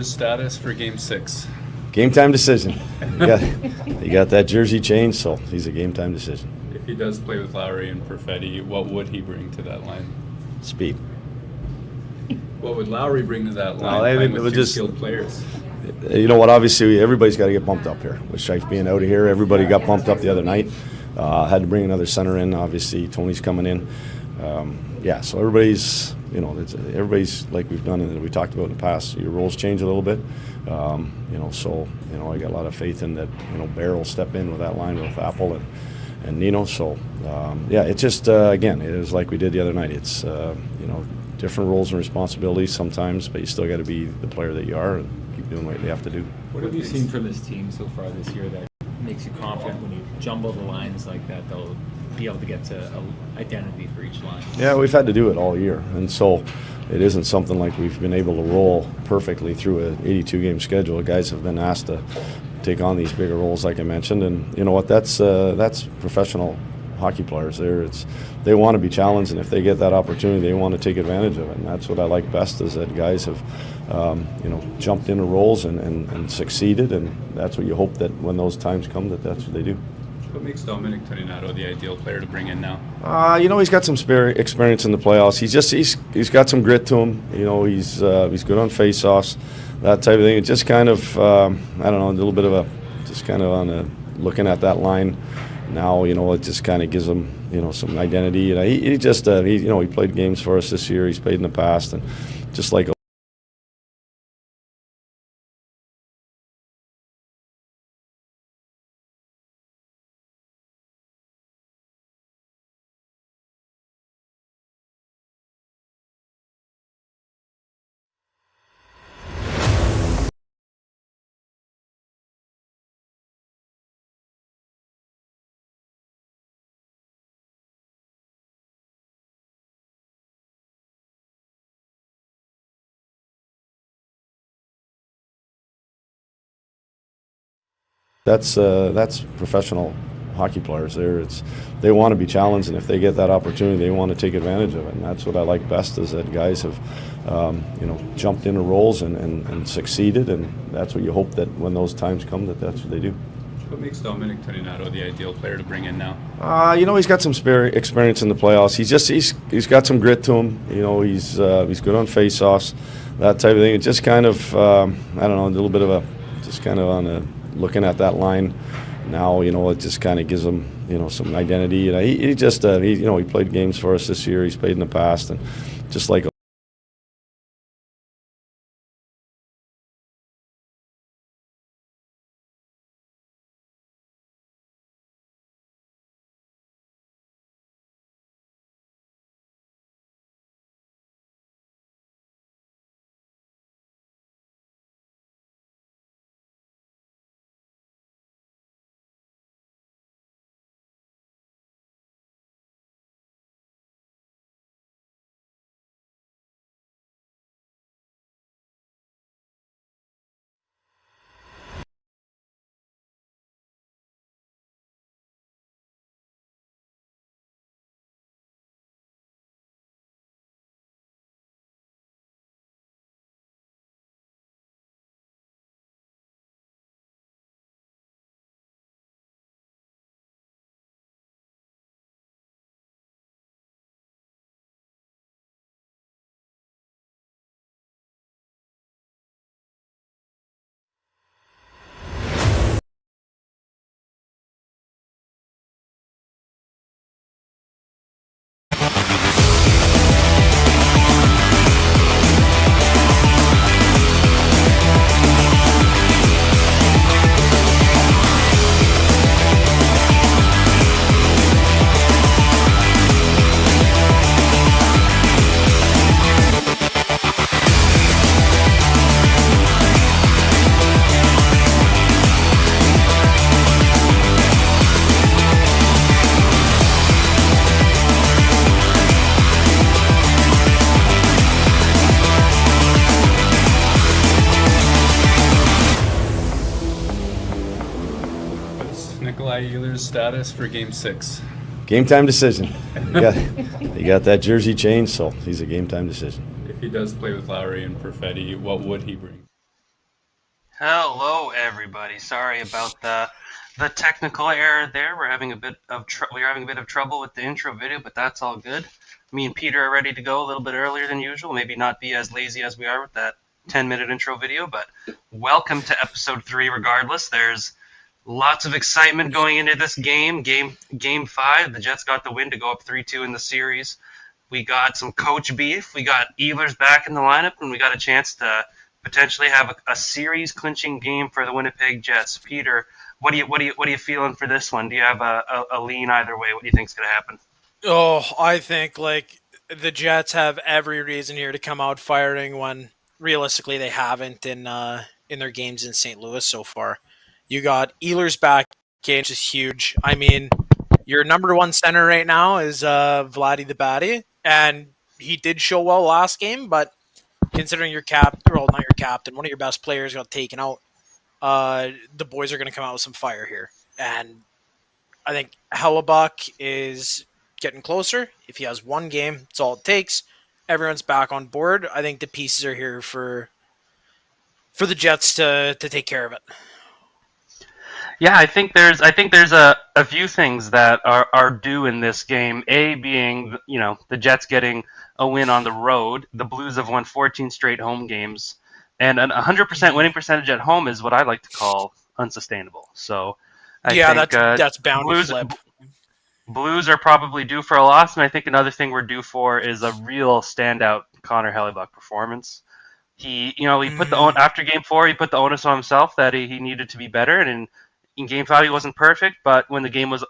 Oilers' status for Game 6? Game time decision. He got that jersey changed, so he's a game time decision. If he does play with Lowry and Perfetti, what would he bring to that line? Speed. What would Lowry bring to that line? No, Playing with two skilled players. You know what? Obviously, everybody's got to get bumped up here. With Scheif being out of here, everybody got bumped up the other night. Had to bring another center in. Obviously, Tony's coming in. So everybody's, everybody's like we've done and we talked about in the past. Your roles change a little bit. I got a lot of faith in that. Bear will step in with that line with Apple and Nino. So it's just again, it was like we did the other night. It's different roles and responsibilities sometimes, but you still got to be the player that you are and keep doing what you have to do. What have you seen from this team so far this year that makes you confident when you jumble the lines like that, they'll be able to get to an identity for each line? Yeah, we've had to do it all year, and so it isn't something like we've been able to roll perfectly through an 82-game schedule. The guys have been asked to take on these bigger roles, like I mentioned, and you know what? That's professional hockey players. They want to be challenged, and if they get that opportunity, they want to take advantage of it. And that's what I like best is that guys have, jumped into roles and succeeded, and that's what you hope that when those times come, that's what they do. What makes Dominic Toninato the ideal player to bring in now? He's got some experience in the playoffs. He's got some grit to him. He's good on face-offs, that type of thing. It just kind of a little bit of looking at that line. Now, it just kind of gives him, some identity. He played games for us this year. He's played in the past, and just like. That's professional hockey players. They want to be challenged, and if they get that opportunity, they want to take advantage of it. And that's what I like best is that guys have, jumped into roles and succeeded, and that's what you hope that when those times come, that's what they do. What makes Dominic Toninato the ideal player to bring in now? He's got some experience in the playoffs. He's got some grit to him. He's good on face-offs, that type of thing. It just kind of a little bit of looking at that line now, it just kind of gives him, some identity. He played games for us this year. He's played in the past, and just like. Oilers' status for Game 6? Game time decision. He got that jersey changed, so he's a game time decision. If he does play with Lowry and Perfetti, what would he bring? Hello, everybody. Sorry about the technical error there. We're having a bit of trouble with the intro video, but that's all good. Me and Peter are ready to go a little bit earlier than usual. Maybe not be as lazy as we are with that 10-minute intro video, but welcome to episode 3 regardless. There's lots of excitement going into this game 5. The Jets got the win to go up 3-2 in the series. We got some coach beef. We got Ehlers back in the lineup, and we got a chance to potentially have a series clinching game for the Winnipeg Jets. Peter, what are you feeling for this one? Do you have a lean either way? What do you think's going to happen? Oh, I think the Jets have every reason here to come out firing when realistically they haven't in their games in St. Louis so far. You got Ehlers back, which is huge. I mean, your number one center right now is Vladdy the Batty, and he did show well last game, but considering not your captain, one of your best players got taken out, the boys are going to come out with some fire here. And I think Hellebuck is getting closer. If he has one game, that's all it takes. Everyone's back on board. I think the pieces are here for the Jets to take care of it. Yeah, I think there's a few things that are due in this game. A being, the Jets getting a win on the road. The Blues have won 14 straight home games, and an 100% winning percentage at home is what I like to call unsustainable. So, I think that's bound to flip. Blues are probably due for a loss, and I think another thing we're due for is a real standout Connor Hellebuck performance. He put after Game 4, he put the onus on himself that he needed to be better, and in Game 5 he wasn't perfect, but when the game was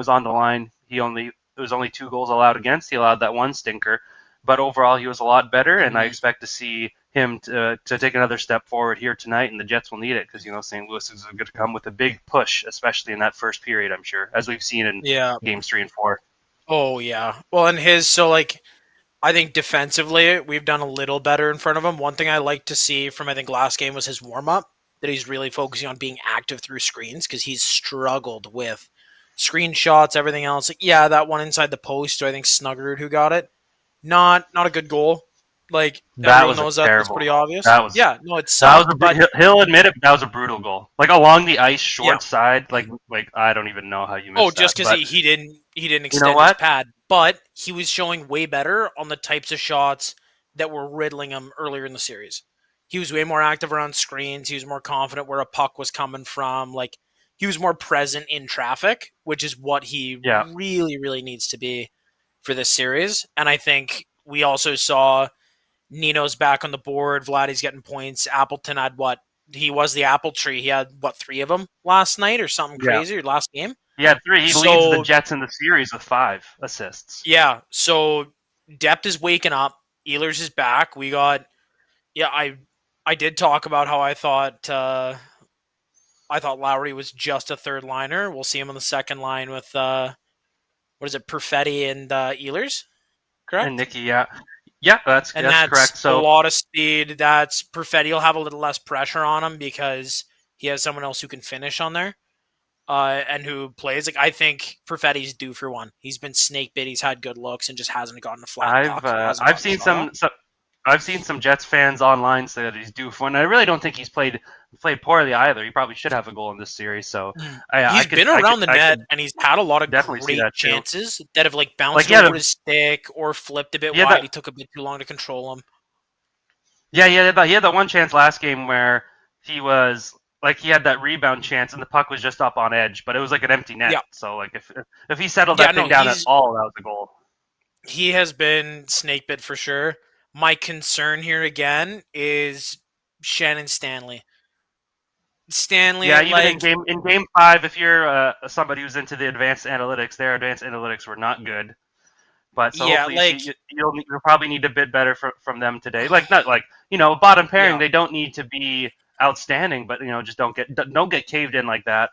on the line, it was only 2 goals allowed against. He allowed that one stinker, but overall he was a lot better, and I expect to see him to take another step forward here tonight, and the Jets will need it because St. Louis is going to come with a big push, especially in that first period, I'm sure, as we've seen in Games 3 and 4. Oh yeah, well, and I think defensively we've done a little better in front of him. One thing I like to see from I think last game was his warm up, that he's really focusing on being active through screens because he's struggled with screenshots, everything else. That one inside the post, I think Snuggerud who got it. Not a good goal. Everyone knows that. It's pretty obvious. It sucked. He'll admit it. That was a brutal goal. Along the ice, short side. I don't even know how you missed that. Oh, just because he didn't extend his pad, but he was showing way better on the types of shots that were riddling him earlier in the series. He was way more active around screens. He was more confident where a puck was coming from. He was more present in traffic, which is what he really, really needs to be for this series. And I think we also saw Nino's back on the board. Vladdy's getting points. Appleton had he was the apple tree. He had 3 of them last night or something crazy or last game. He had 3. He leads the Jets in the series with 5 assists. Yeah. So depth is waking up. Ehlers is back. We got. I did talk about how I thought Lowry was just a third liner. We'll see him on the second line with Perfetti and Ehlers, correct? And Nicky, that's correct. So a lot of speed. That's Perfetti will have a little less pressure on him because he has someone else who can finish on there, and who plays. I think Perfetti's due for one. He's been snake bit. He's had good looks and just hasn't gotten a flat puck. I've seen some Jets fans online say that he's due for one. I really don't think he's played poorly either. He probably should have a goal in this series. So he's been around the net and he's had a lot of great chances that have bounced over his stick or flipped a bit wide. He took a bit too long to control them. Yeah, he had that one chance last game where he was he had that rebound chance and the puck was just up on edge, but it was an empty net. Yeah. So if he settled that thing down at all, that was a goal. He has been snake bit for sure. My concern here again is Shannon Stanley. Even in game 5, if you're somebody who's into the advanced analytics, their advanced analytics were not good. But so you'll probably need a bit better from them today. Bottom pairing, they don't need to be outstanding, but just don't get caved in like that.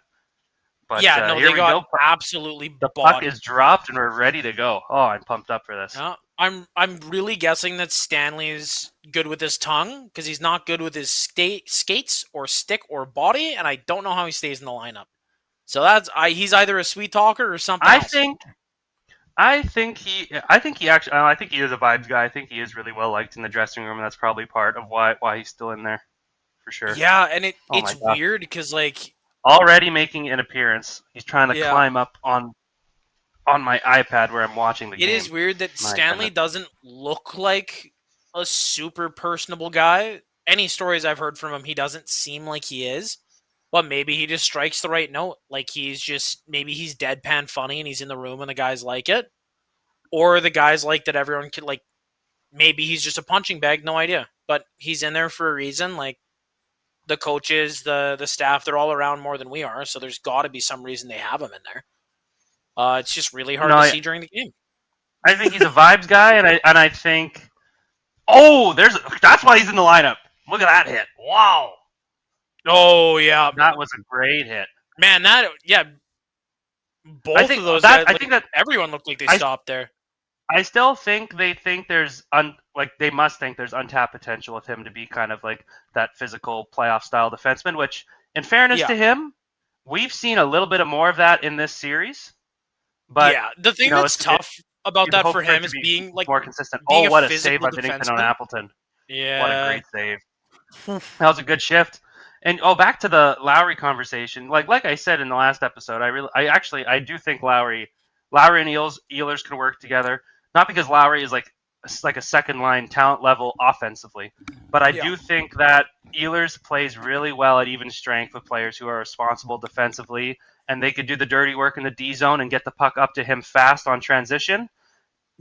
But they got absolutely the puck is dropped and we're ready to go. Oh, I'm pumped up for this. Yeah, I'm really guessing that Stanley's good with his tongue because he's not good with his skates or stick or body, and I don't know how he stays in the lineup. So he's either a sweet talker or something else. I think he is a vibes guy. I think he is really well liked in the dressing room, and that's probably part of why he's still in there. for sure. Yeah, and Oh my it's gosh. weird because like Already making an appearance. He's trying to yeah, climb up on my iPad where I'm watching the it game. is weird that My Stanley goodness. doesn't look like a super personable guy. Any stories I've heard from him, he doesn't seem like he is. But maybe he just strikes the right note. Like maybe he's deadpan funny and he's in the room and the guys like it. Or the guys like that everyone could like maybe he's just a punching bag, no idea. But he's in there for a reason. Like the coaches, the staff, they're all around more than we are, so there's got to be some reason they have him in there. It's just really hard No, to I, see during the game. I think he's a vibes guy, and I think that's why he's in the lineup. Look at that hit! Wow, Oh yeah, that was a great hit. man. I Both think of those that guys. I Like, think that everyone looked like they I stopped there. I still think they think they must think there's untapped potential with him to be kind of like that physical playoff style defenseman. Which, in fairness Yeah, to him, we've seen a little bit of more of that in this series. But yeah. The you thing know, that's tough about you'd that hope for for it him to is be being like more consistent. being Oh, a what a save physical by Binnington on defenseman. Appleton! What a Yeah, great save! That was a good shift. And back to the Lowry conversation. Like I said in the last episode, I do think Lowry and Ehlers can work together. Not because Lowry is like a second line talent level offensively, but I yeah, do think that Ehlers plays really well at even strength with players who are responsible defensively, and they could do the dirty work in the D zone and get the puck up to him fast on transition.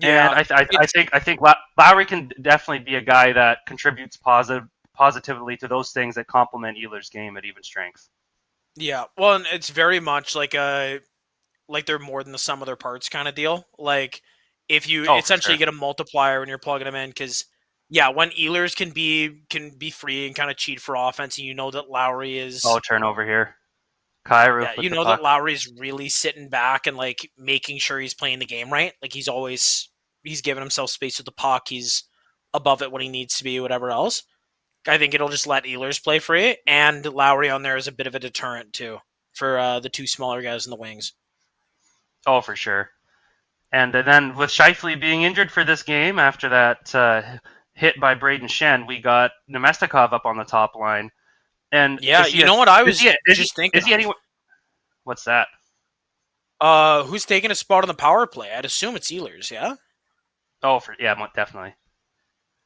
And yeah. I think Lowry can definitely be a guy that contributes positively to those things that complement Ehlers' game at even strength. Yeah. Well, and it's very much like they're more than the sum of their parts kind of deal. Like if you Oh, for essentially sure. get a multiplier when you're plugging them in, because yeah, when Ehlers can be free and kind of cheat for offense, and you know that Lowry Oh, is turnover here. Kyrou yeah, with you the know that puck. Lowry's really sitting back and like making sure he's playing the game right. Like he's giving himself space with the puck. He's above it when he needs to be, whatever else. I think it'll just let Ehlers play free, and Lowry on there is a bit of a deterrent too for the two smaller guys in the wings. Oh, for sure. And then with Scheifele being injured for this game after that hit by Braden Shen, we got Nemestikov up on the top line. And Yeah, you know what I is was he just thinking is he of? anyone? What's that? Who's taking a spot on the power play? I'd assume it's Ehlers, yeah? Oh, definitely.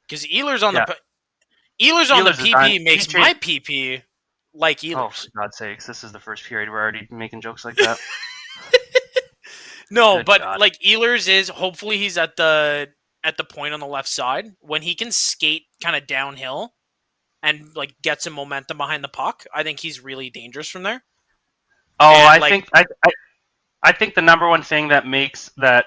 Because Ehlers Yeah, Ehlers on the Ehlers is done. PP makes my PP like Oh, for Ehlers. God's sakes! This is the first period we're already making jokes like that. No, Good but God. like Ehlers is hopefully he's at the point on the left side when he can skate kind of downhill and like get some momentum behind the puck. I think he's really dangerous from there. Oh, And like I think the number one thing that makes that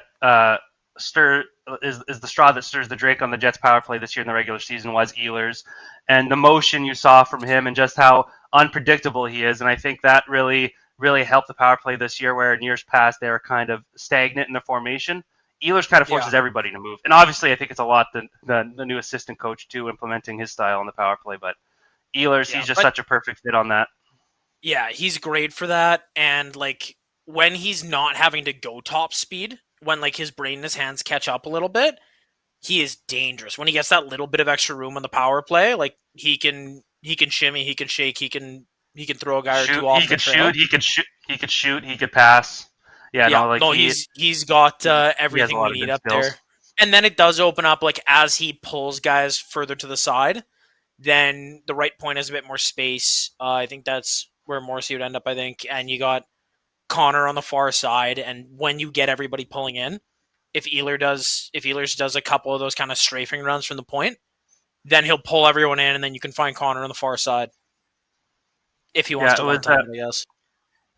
stir is the straw that stirs the drink on the Jets power play this year in the regular season was Ehlers, and the motion you saw from him and just how unpredictable he is, and I think that really helped the power play this year, where in years past they were kind of stagnant in the formation. Ehlers kind of yeah, forces everybody to move, and obviously I think it's a lot the new assistant coach too implementing his style on the power play, but Ehlers, yeah, he's just but such a perfect fit on that. yeah, he's great for that. And like when he's not having to go top speed, when like his brain and his hands catch up a little bit, he is dangerous. When he gets that little bit of extra room on the power play, like he can shimmy, he can shake, he can throw a guy or Shoot, two off the trail. he could pass. Yeah, Yeah, no, like no, he's got he has a everything we lot of need good up skills. there. And then it does open up like as he pulls guys further to the side, then the right point has a bit more space. I think that's where Morrissey would end up. I think, and you got Connor on the far side, and when you get everybody pulling in, if Ehlers does a couple of those kind of strafing runs from the point, then he'll pull everyone in, and then you can find Connor on the far side if he wants Yeah, to one time it, I guess.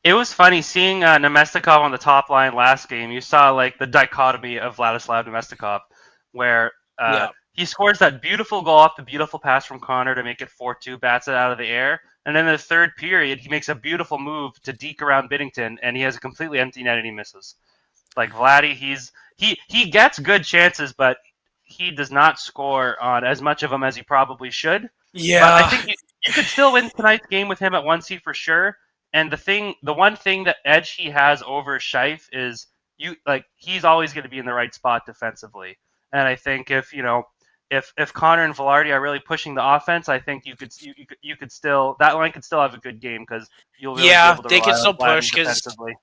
it was funny seeing Nemestikov on the top line last game. You saw like the dichotomy of Vladislav Nemestikov, where Yeah, he scores that beautiful goal off the beautiful pass from Connor to make it 4-2, bats it out of the air, and then in the third period he makes a beautiful move to deke around Binnington, and he has a completely empty net and he misses. Like Vladdy, he gets good chances, but he does not score on as much of them as he probably should. But I yeah, think you could still win tonight's game with him at 1C for sure. And the one thing that edge he has over Scheif is he's always going to be in the right spot defensively. And I think if if Connor and Velarde are really pushing the offense, I think you could still that line could still have a good game because you'll really be able to they rely can still on Vladdy push because defensively.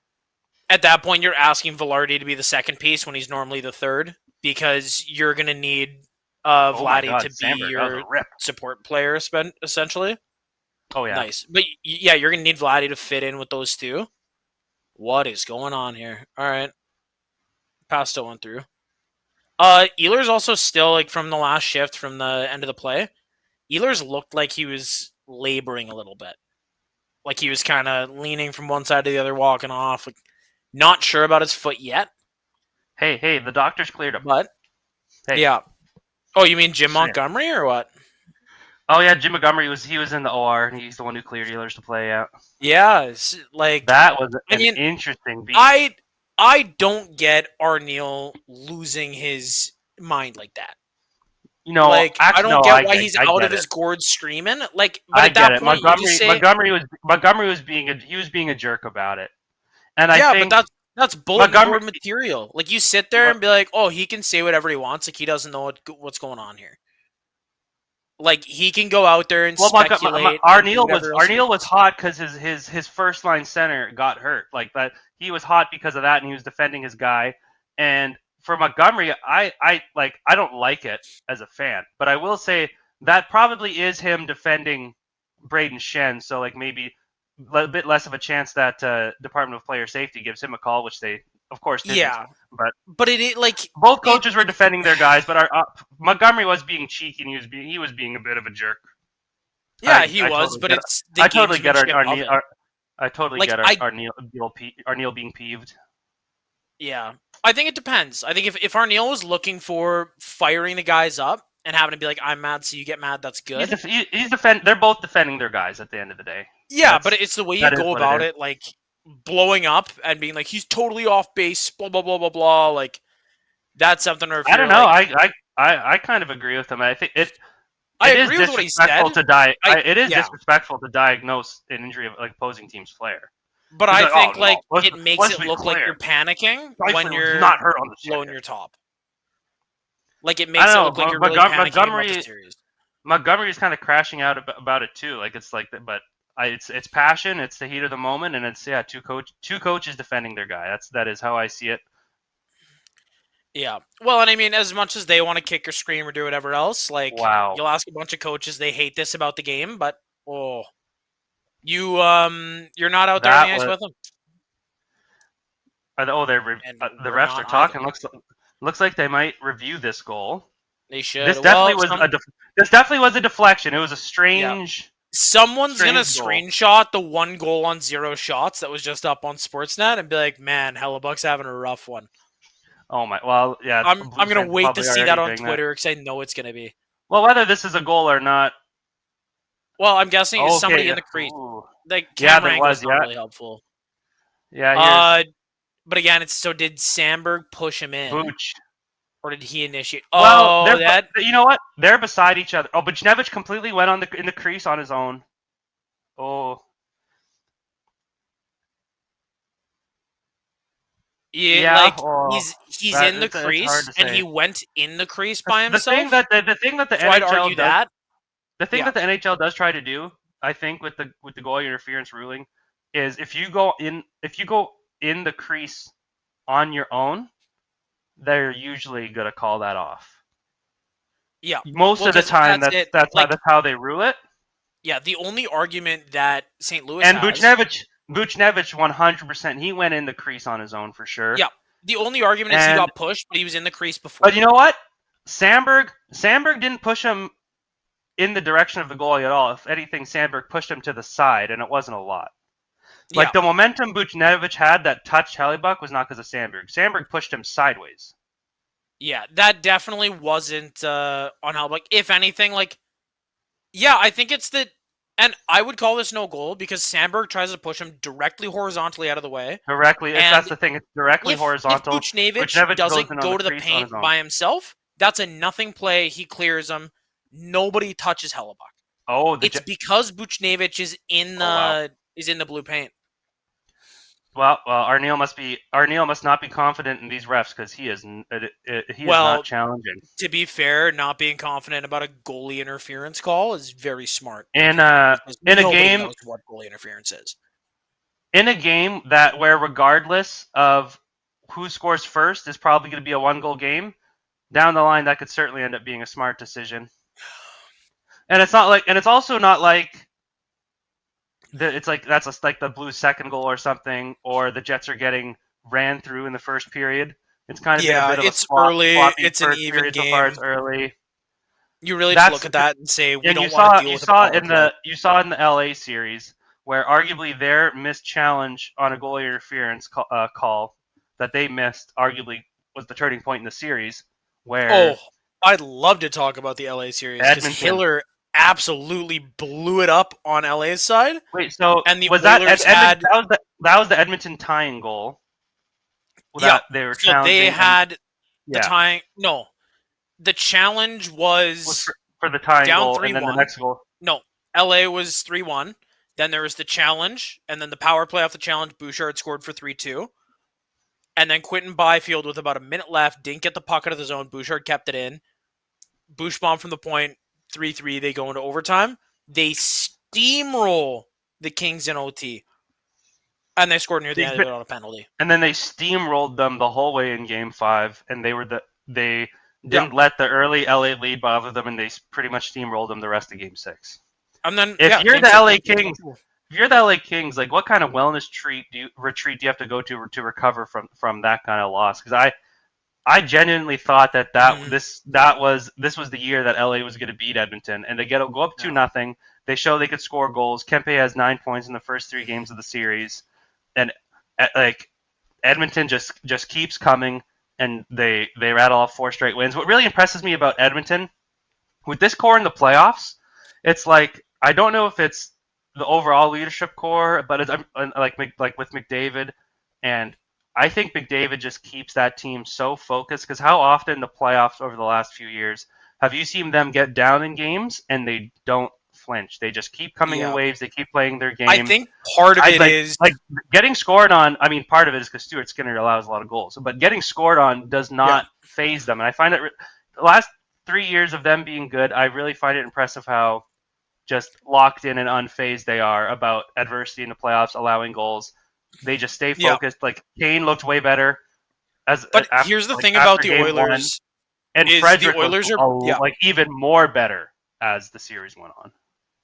at that point you're asking Velarde to be the second piece when he's normally the third because you're going to need Oh my Vladdy God, to be Sandberg, that was your a rip. support player, essentially. Oh yeah. Nice. But yeah, you're going to need Vladdy to fit in with those two. What is going on here? All right. Pass still went through. Ehlers also still, like, from the last shift from the end of the play, Ehlers looked like he was laboring a little bit. Like he was kind of leaning from one side to the other, walking off. Like, not sure about his foot yet. Hey, the doctors cleared him. But, Hey. yeah. Oh, you mean Jim Sure. Montgomery or what? Oh yeah, Jim Montgomery was in the OR, and he's the one who cleared Ehlers to play out. Yeah, like That was an mean, interesting beat. I don't get Arneal losing his mind like that. You know, Like, actually, I don't no, get why he's I out get of his it. gourd screaming. Like, but I at get that it. point, you just say, Montgomery was being a jerk about it, and yeah, I think but that's bulletin Montgomery- board material. Like, you sit there and be like, oh, he can say whatever he wants. Like, he doesn't know what's going on here. Like, he can go out there and speculate. Arneal was hot because his first line center got hurt. Like that, he was hot because of that, and he was defending his guy. And for Montgomery, I don't like it as a fan, but I will say that probably is him defending Braden Shen. So like maybe a bit less of a chance that Department of Player Safety gives him a call, which they of course didn't. Yeah, but it like both coaches were defending their guys, but Montgomery was being cheeky and he was being a bit of a jerk. Yeah, I totally but get it's I totally get Arneal. I totally Like, get Arneal being peeved. Yeah, I think it depends. I think if Arneal was looking for firing the guys up and having to be like, I'm mad, so you get mad, that's good. They're both defending their guys at the end of the day. Yeah, but it's the way you go about it, like blowing up and being like, he's totally off base, blah blah blah blah blah. Like, that's something. Or if I don't know. Like, I kind of agree with him. I think I agree with what he said. It is disrespectful to diagnose an injury of like opposing team's player. But He's I think no, it makes it look like you're panicking when you're not hurt on the blowing your top. Like, it makes it look like you're really panicking about the series. Montgomery is kind of crashing out about it too. Like it's like, but it's passion, it's the heat of the moment, and it's two coaches defending their guy. That is how I see it. Yeah. Well, and I mean, as much as they want to kick or scream or do whatever else, like, wow. You'll ask a bunch of coaches, they hate this about the game, but you're not out there on the ice with them. The refs are talking. Looks like they might review this goal. They should. This definitely was a deflection. It was a strange. Yeah. Someone's gonna goal. screenshot the 1 goal on 0 shots that was just up on Sportsnet and be like, "Man, Hellebuck's having a rough one." Oh my! Well, yeah. I'm gonna wait to see that on Twitter because I know it's gonna be. Well, whether this is a goal or not. Well, I'm guessing it's somebody in the crease. Like, camera angle is not really helpful. Yeah. But again, did Sandberg push him in? Booch. Or did he initiate? You know what? They're beside each other. Oh, Buchnevich completely went in the crease on his own. Oh. Yeah, he's in the crease, and he went in the crease by himself. The thing that the NHL does, the thing that the NHL does try to do, I think, with the goal interference ruling, is if you go in the crease on your own, they're usually gonna call that off. Yeah, most of the time that's how they rule it. Yeah, the only argument that St. Louis and has, Buchnevich 100%. He went in the crease on his own for sure. Yeah, the only argument is he got pushed, but he was in the crease before. But you know what? Sandberg didn't push him in the direction of the goalie at all. If anything, Sandberg pushed him to the side, and it wasn't a lot. Like, the momentum Buchnevich had that touched Hellebuck was not because of Sandberg. Sandberg pushed him sideways. Yeah, that definitely wasn't on Hellebuck. If anything, I think it's that, and I would call this no goal because Sandberg tries to push him directly horizontally out of the way. That's the thing. It's directly horizontal. If Buchnevich doesn't go to the paint by himself, that's a nothing play. He clears him. Nobody touches Hellebuck. It's because Buchnevich is in the blue paint. Well, Arneal must not be confident in these refs because he is Well, not challenging. To be fair, not being confident about a goalie interference call is very smart. In because in a nobody game knows what goalie interference is. where regardless of who scores first is probably going to be a 1-goal game, down the line that could certainly end up being a smart decision. And it's also not like it's like like the Blues' second goal or something, or the Jets are getting ran through in the first period. It's kind of been a bit of a it's early. sloppy It's an first even period so far. game. It's early. You really just look at that and say we And don't want to deal with a power play. you saw in the LA series where arguably their missed challenge on a goalie interference call that they missed arguably was the turning point in the series. Where I'd love to talk about the LA series because Edmonton. Hiller absolutely blew it up on LA's side. Wait, so and the was Oilers that was the Edmonton tying goal? Yeah, They were so they had the yeah. tying. No, the challenge was for the tying down goal, 3-1. and then the next goal. No, LA was 3-1. Then there was the challenge, and then the power play off the challenge. Bouchard scored for 3-2. And then Quentin Byfield with about a minute left didn't get the puck out of the zone. Bouchard kept it in. Bushbaum from the point, 3-3. They go into overtime. They steamroll the Kings in OT. And they scored near the end of it on a penalty. And then they steamrolled them the whole way in Game 5, and they didn't let the early LA lead bother them, and they pretty much steamrolled them the rest of Game 6. And then if you're the LA Kings, like what kind of wellness retreat do you have to go to recover from that kind of loss? Because I genuinely thought that this was the year that LA was going to beat Edmonton, and they go up 2-0. They show they could score goals. Kempe has 9 points in the first 3 games of the series, and like Edmonton just keeps coming, and they rattle off 4 straight wins. What really impresses me about Edmonton with this core in the playoffs, it's like I don't know if it's the overall leadership core, but it's like with McDavid, and I think McDavid just keeps that team so focused because how often the playoffs over the last few years have you seen them get down in games and they don't flinch? They just keep coming in waves. They keep playing their game. I think part of it is getting scored on. I mean, part of it is because Stuart Skinner allows a lot of goals, but getting scored on does not phase them. And I find it the last 3 years of them being good, I really find it impressive how just locked in and unfazed they are about adversity in the playoffs, allowing goals. They just stay focused. Like Kane looked way better. Here's the thing about the Oilers, and Frederick the Oilers are even more better as the series went on.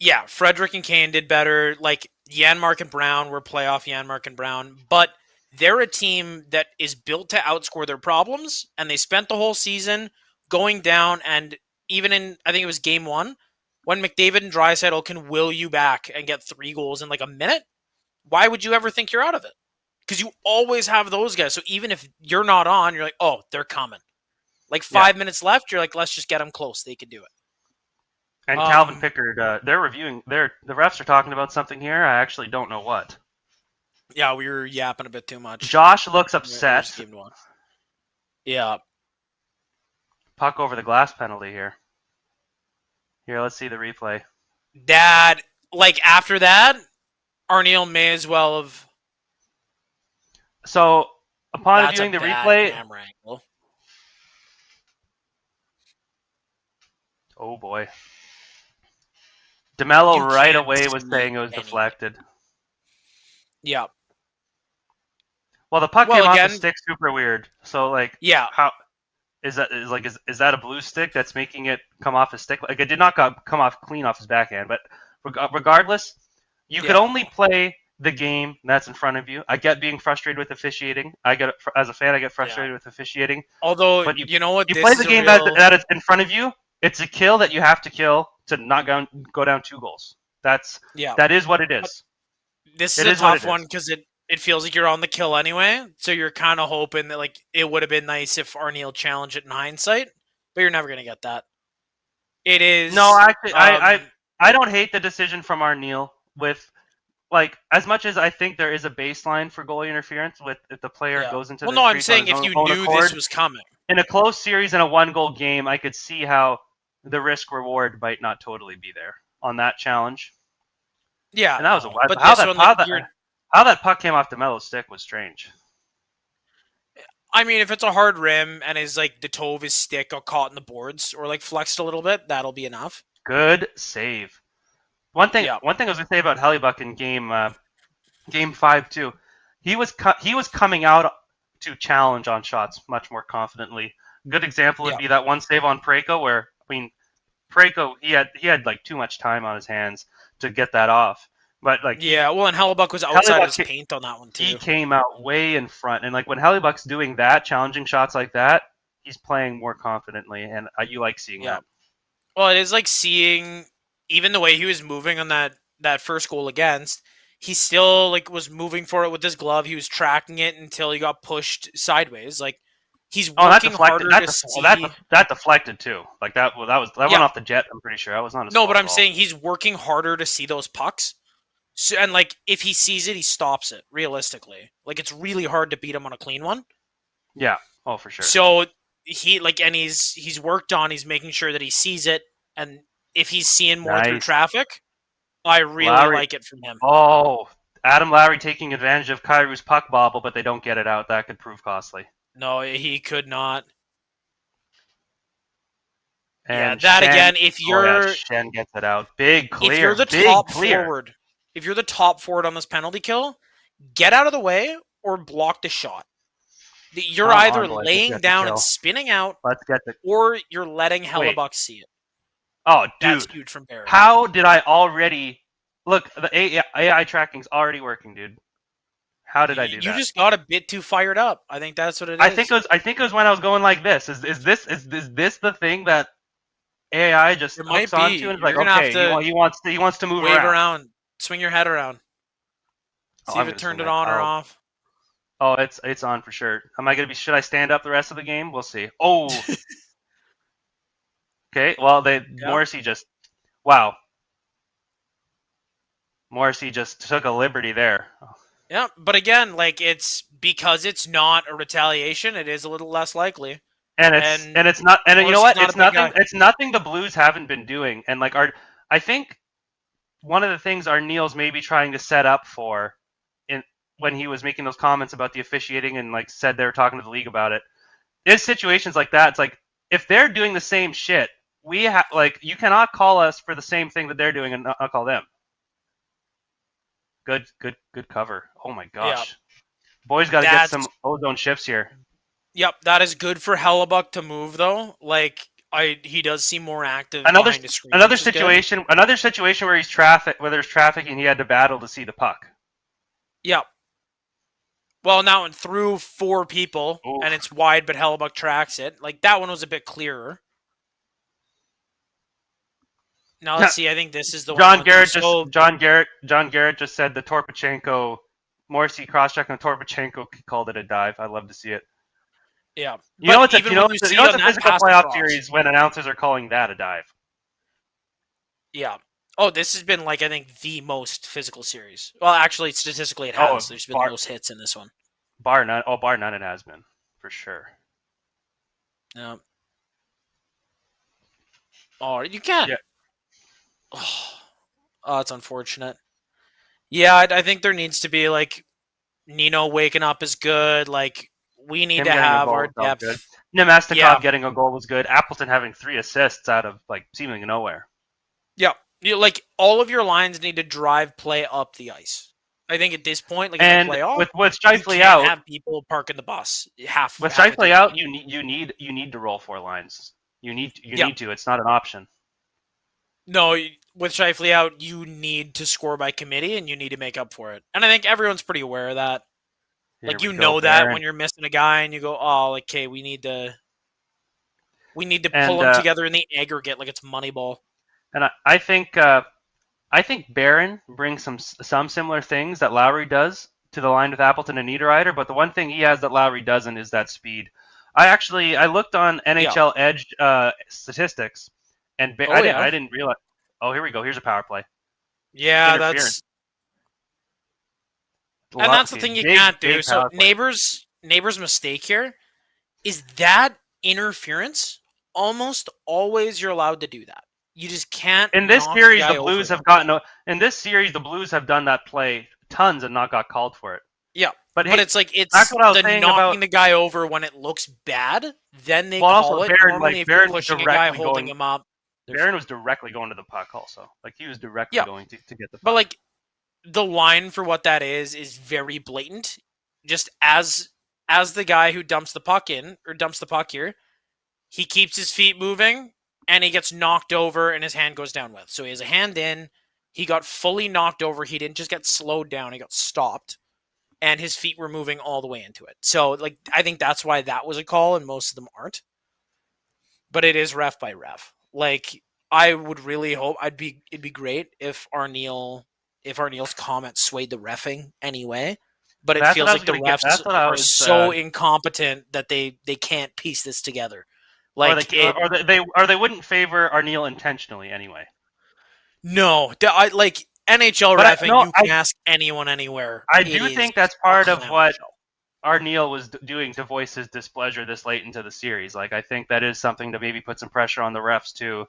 Yeah, Frederick and Kane did better. Like Janmark and Brown were playoff Janmark and Brown, but they're a team that is built to outscore their problems, and they spent the whole season going down. And even in, I think it was Game 1. When McDavid and Draisaitl can will you back and get 3 goals in like a minute, why would you ever think you're out of it? Because you always have those guys. So even if you're not on, you're like, oh, they're coming. Like 5 minutes left, you're like, let's just get them close. They can do it. And Calvin Pickard, they're reviewing. The refs are talking about something here. I actually don't know what. Yeah, we were yapping a bit too much. Josh looks upset. Yeah. Puck over the glass penalty here. Here, let's see the replay. After that, Arneal may as well have. So, upon viewing the replay. Oh, boy. DeMello right away was saying it was deflected. Yeah. Well, the puck came off the stick super weird. So, how. Is that a blue stick that's making it come off his stick? Like it did not come off clean off his backhand, but regardless, you could only play the game that's in front of you. I get being frustrated with officiating. As a fan, I get frustrated with officiating. Although, you know what, you play the game that is in front of you. It's a kill that you have to kill to not go down 2 goals. That is what it is. This is a tough one because it feels like you're on the kill anyway, so you're kind of hoping that it would have been nice if Arneal challenged it in hindsight, but you're never going to get that. It is... No, actually, I don't hate the decision from Arneal with, as much as I think there is a baseline for goalie interference if the player goes into the I'm saying if you knew this was coming. In a close series in a 1-goal game, I could see how the risk-reward might not How that puck came off DeMelo's stick was strange. I mean, if it's a hard rim and is like the toe of his stick got caught in the boards or like flexed a little bit, that'll be enough. Good save. One thing Yeah. I was going to say about Hellebuck in game 5 too. He was coming out to challenge on shots much more confidently. Good example would be that one save on Parayko where, I mean, Parayko, he had like too much time on his hands to get that off. But like and Hellebuck was outside his paint on that one too. He came out way in front, and like when Hellebuck's doing that, challenging shots like that, he's playing more confidently, and you like seeing that. Well, it is like seeing even the way he was moving on that first goal against. He still like was moving for it with his glove. He was tracking it until he got pushed sideways. Like he's working harder to see. That deflected too. Like that went off the jet. I'm pretty sure that was not. No, but I'm saying he's working harder to see those pucks. So, and like if he sees it, he stops it. Realistically, like it's really hard to beat him on a clean one. Yeah. Oh, for sure. So he like, and he's worked on. He's making sure that he sees it, and if he's seeing more through traffic, I really like it from him. Oh, Adam Lowry taking advantage of Kairu's puck bobble, but they don't get it out. That could prove costly. No, he could not. And yeah, that Shen, again. If you're Shen gets it out, big clear. If you're the top forward, if you're the top forward on this penalty kill, get out of the way or block the shot. You're either laying down and spinning out, or you're letting Hellebuck see it. Oh, dude, that's huge from Barry. How did I already look? The AI tracking's already working, dude. How did I do that? You just got a bit too fired up. I think that's what it is. I think it was when I was going like this. Is this the thing that AI just hooks onto and is like, okay, he wants to move around, swing your head around, see if it turned it on or off. Oh, it's on for sure. Should I stand up the rest of the game? We'll see. Oh. Okay, well, Morrissey just took a liberty there. Yeah, but again, like it's because it's not a retaliation, it is a little less likely. And it's not, and you know what? It's nothing the Blues haven't been doing. And like I think one of the things our Neil's maybe trying to set up for when he was making those comments about the officiating and like said they were talking to the league about it, is situations like that. It's like if they're doing the same shit, you cannot call us for the same thing that they're doing and not call them. Good cover. Oh my gosh. Yep. Boys got to get some ozone shifts here. Yep, that is good for Hellebuck to move though. Like he does seem more active. Another situation where there's traffic and he had to battle to see the puck. Yep. Well, now and through 4 people and it's wide, but Hellebuck tracks it. Like that one was a bit clearer. Now let's see. I think this is the John one. John Garrett just said the Torpachenko Morrissey cross-check on Torpachenko called it a dive. I'd love to see it. Yeah, you know it's a physical playoff series when announcers are calling that a dive. Yeah. Oh, this has been like I think the most physical series. Well, actually, statistically, it has. There's been the most hits in this one. Bar none, it has been for sure. Yeah. Oh, you can't. Yeah. Oh, it's unfortunate. Yeah, I think there needs to be like Nino waking up is good. Like we need to have our depth. Good. Nemestikov getting a goal was good. Appleton having 3 assists out of like seemingly nowhere. Yeah, like all of your lines need to drive play up the ice. I think at this point, like in the playoff, with Scheifele out, have people parking the bus With Scheifele out, you need to roll 4 lines. You need to. It's not an option. No, with Scheifele out, you need to score by committee, and you need to make up for it. And I think everyone's pretty aware of that. Like that when you're missing a guy, and you go, "Oh, like, okay, we need to pull them together in the aggregate, like it's Moneyball." And I think Barron brings some similar things that Lowry does to the line with Appleton and Niederreiter, but the one thing he has that Lowry doesn't is that speed. I looked on NHL Edge statistics. And I didn't realize. Oh, here we go. Here's a power play. Yeah, that's the thing you can't do. So neighbor's mistake here is that interference. Almost always, you're allowed to do that. You just can't. In this series, the Blues have done that play tons and not got called for it. Yeah, But but hey, it's like it's that's what I was the saying knocking about. the guy over when it looks bad. Then they Well, call also it. Barron, Normally, if Barron you're was pushing a guy, directly holding going. him up, they're Barron fine. was directly going to the puck. Also, like he was directly Yeah. going to get the puck. But like the line for what that is very blatant. Just as the guy who dumps the puck here, he keeps his feet moving and he gets knocked over and his hand goes down with. So he has a hand in. He got fully knocked over. He didn't just get slowed down. He got stopped. And his feet were moving all the way into it. So, like, I think that's why that was a call, and most of them aren't. But it is ref by ref. Like, I would really hope it'd be great if Arneal's comments swayed the reffing anyway. But it That's what feels I like was the gonna get. refs That's what I are was. so incompetent that they can't piece this together. Like Or they wouldn't favor Arneal intentionally anyway. no, like NHL But reffing, you can ask anyone anywhere. I It do is think that's a part of clown what show. Arneal was doing to voice his displeasure this late into the series. Like I think that is something to maybe put some pressure on the refs to,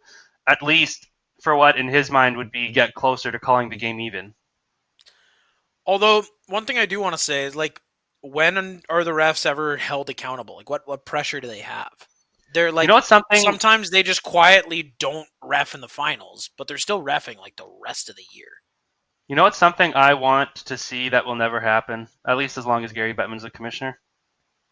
at least for what in his mind would be get closer to calling the game even. Although one thing I do want to say is like, when are the refs ever held accountable? Like, what pressure do they have? They're like, You know what's something? sometimes they just quietly don't ref in the finals, but they're still reffing like the rest of the year. You know what's something I want to see that will never happen, at least as long as Gary Bettman's the commissioner?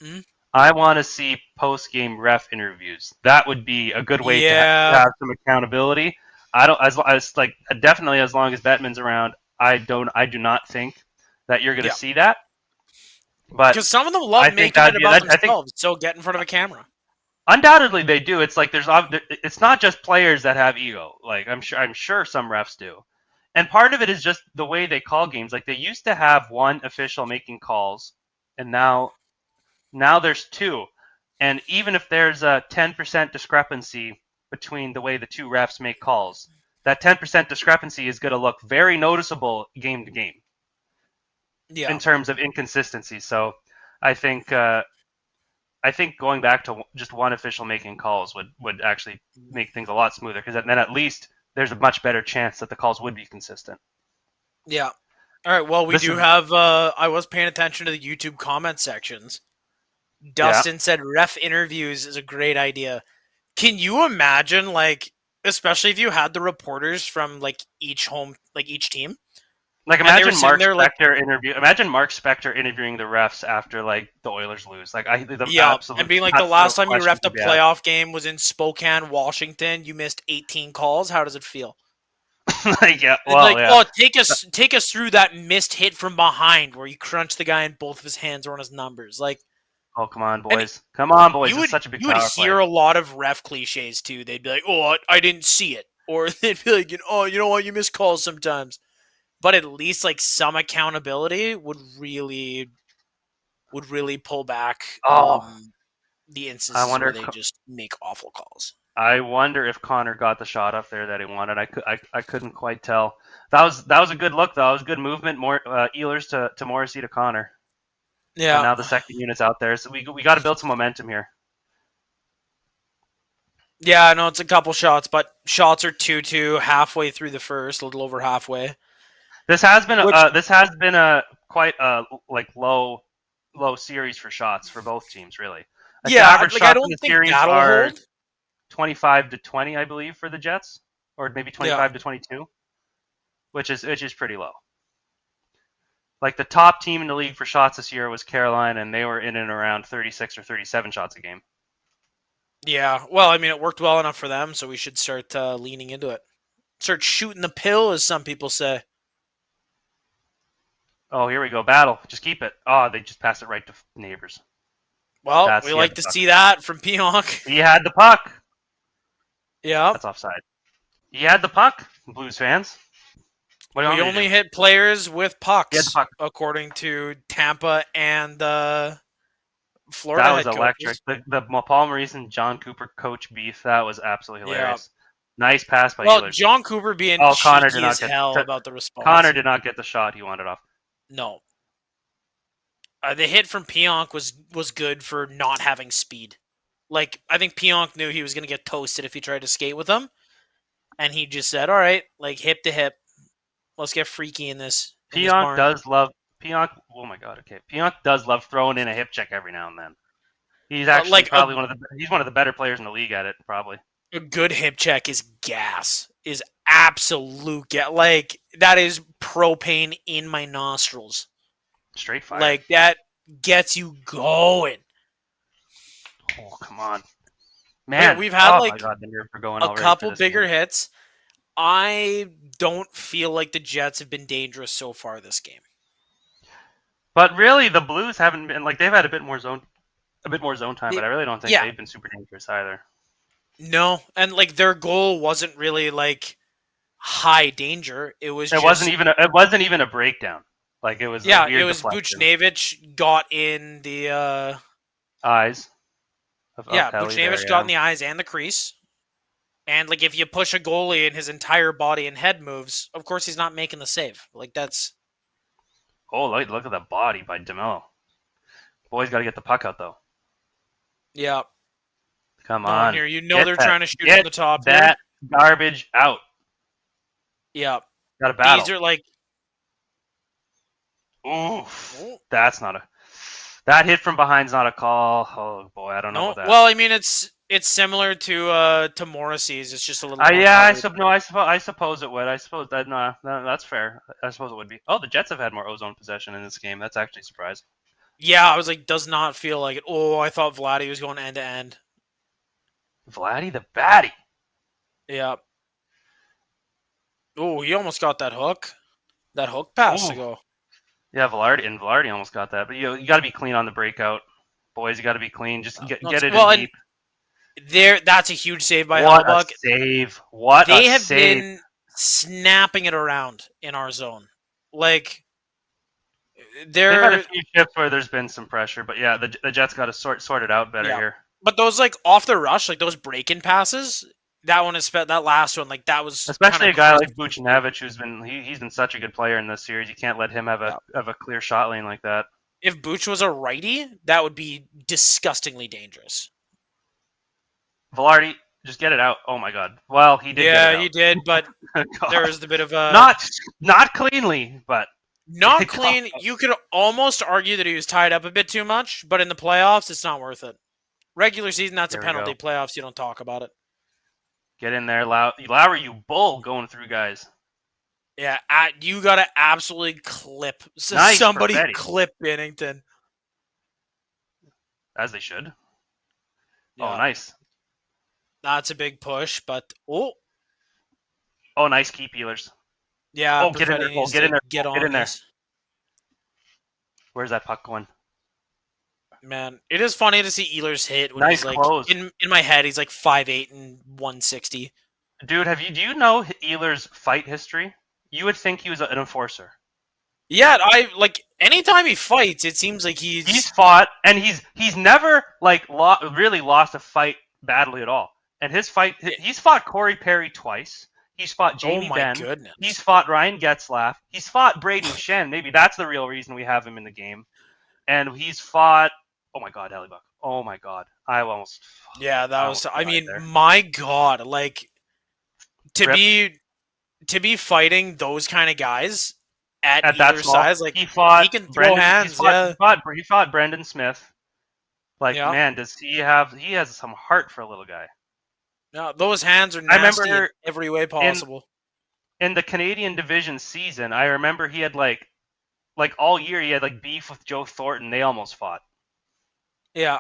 Hmm? I want to see post-game ref interviews. That would be a good way to Yeah. have some accountability. I don't as like definitely as long as Bettman's around. I do not think that you're going to Yeah. see that. But Because some of them I love think making that'd it be- about that- I think themselves, so get in front of a camera. undoubtedly they do. It's like it's not just players that have ego. Like I'm sure some refs do. And part of it is just the way they call games. Like they used to have one official making calls, and now there's two. And even if there's a 10% discrepancy between the way the two refs make calls, that 10% discrepancy is going to look very noticeable game to game Yeah. in terms of inconsistency. So I think going back to just one official making calls would actually make things a lot smoother, because then at least there's a much better chance that the calls would be consistent. Yeah. All right. Well, we do have. I was paying attention to the YouTube comment sections. Dustin said ref interviews is a great idea. Can you imagine, like, especially if you had the reporters from like each team? Like And they were imagine sitting Mark there, like- Spector interview. Imagine Mark Spector interviewing the refs after like the Oilers lose. Like Yeah, and being like, the last time you refed a questions playoff game was in Spokane, Washington. You missed 18 calls. How does it feel? like yeah, And well like, yeah. oh, take us through that missed hit from behind where you crunched the guy and both of his hands were on his numbers. Like, Oh come on boys, come on boys! you would It's such a big you would power hear play. a lot of ref cliches too. They'd be like, "Oh, I didn't see it," or they'd be like, "Oh, you know what? You miss calls sometimes." But at least like some accountability would really pull back Oh, the I instances wonder where if they just make awful calls. I wonder if Connor got the shot up there that he wanted. I couldn't quite tell. That was a good look though. That was good movement. More Ehlers to Morrissey to Connor. Yeah. And now the second unit's out there, so we got to build some momentum here. Yeah, I know it's a couple shots, but shots are 2-2 halfway through the first, a little over halfway. This has been a quite like low series for shots for both teams, really. Like, yeah, the average like shots I don't in the think series that'll are hold. 25-20, I believe, for the Jets, or maybe 25-22, which is pretty low. Like the top team in the league for shots this year was Carolina, and they were in and around 36 or 37 shots a game. Yeah, well, I mean, it worked well enough for them, so we should start leaning into it. Start shooting the pill, as some people say. Oh, here we go. Battle. Just keep it. Oh, they just passed it right to neighbors. Well, we like to see that from Pionk. He had the puck. Yeah. That's offside. He had the puck, Blues fans. What do you want We me to only do? hit players with pucks, He had the puck. according to Tampa and Florida That was head electric. coaches. The Paul Maurice and John Cooper coach beef, that was absolutely Yeah. hilarious. Nice pass by Well, Ehlers. John Cooper being Connor did cheeky not as get hell about the response. Connor did not get the shot he wanted off. No. The hit from Pionk was good for not having speed. Like, I think Pionk knew he was going to get toasted if he tried to skate with him. And he just said, all right, like, hip to hip. Let's get freaky in this. in this Pionk barn. does love Pionk. Oh my god. Okay, Pionk does love throwing in a hip check every now and then. He's actually like probably he's one of the better players in the league at it. Probably. a good hip check is gas. Is absolute gas. Like that is propane in my nostrils. Straight fire. Like that gets you going. Oh come on, man. We've had my god, the nerve for going a already couple for this bigger game. hits. I don't feel like the Jets have been dangerous so far this game. But really, the Blues haven't been like they've had a bit more zone time. But I really don't think they've been super dangerous either. No, and like their goal wasn't really like high danger. It was. It wasn't even a breakdown. Like it was. Yeah, a weird it was deflection. Buchnevich got in the eyes. Buchnevich got in the eyes and the crease. And like if you push a goalie and his entire body and head moves, of course he's not making the save. Like that's. Oh, look at that body by DeMello. Boys got to get the puck out though. Yeah. Come on. Here, they're trying to shoot from the top. That garbage out. Yeah. Got a battle. These are like. Oof. That's not a. That hit from behind's not a call. Oh boy, I don't know about that. Well, I mean it's similar to Morrissey's. It's just a little. I suppose it would. I suppose that no, that's fair. I suppose it would be. Oh, the Jets have had more ozone possession in this game. That's actually surprising. Yeah, I was like, does not feel like it. Oh, I thought Vladdy was going end to end. Vladdy the Batty. Yeah. Oh, he almost got that hook. That hook pass to go. Yeah, Velarde almost got that. But you got to be clean on the breakout. Boys, you got to be clean. Just get it in deep. That's a huge save by What Hellebuyck. a save. What they a have save. been snapping it around in our zone. Like, they've had a few shifts where there's been some pressure. But yeah, the Jets got to sort it out better here. But those, like, off the rush, like, those break-in passes, that last one, like, that was especially a guy like Buchnevich, who's been he's been such a good player in this series. You can't let him have a clear shot lane like that. If Buch was a righty, that would be disgustingly dangerous. Velarde, just get it out. Oh my god. Well, he did. Yeah, he did, but there was a bit of a not cleanly, but not clean. You could almost argue that he was tied up a bit too much, but in the playoffs, it's not worth it. Regular season, that's a penalty. Playoffs, you don't talk about it. Get in there, Lowry, you bull, going through guys. Yeah, you got to absolutely clip. Nice somebody Perfetti. Clip Bennington. As they should. Yeah. Oh, nice. That's a big push, but Oh, nice keep, Ehlers. Yeah, get in there. Get in there. Get on in there. this. Where's that puck going? Man, it is funny to see Ehlers hit when nice he's like close. in my head he's like 5'8" and 160. Dude, do you know Ehlers' fight history? You would think he was an enforcer. Yeah, anytime he fights, it seems like he's fought, and he's never like really lost a fight badly at all. And he's fought Corey Perry twice. He's fought Jamie Benn. Goodness. He's fought Ryan Getzlaff. He's fought Braden Shen. Maybe that's the real reason we have him in the game. And he's fought. Oh my God, Hellebuyck. Oh my God, I almost. Yeah, that was. I mean, there. my God, like to be fighting those kind of guys at either size, like he can throw hands. He fought Brendan Smith. Like, man, he has some heart for a little guy. No, those hands are nasty in every way possible. In the Canadian Division season, I remember he had like all year he had like beef with Joe Thornton. They almost fought. Yeah.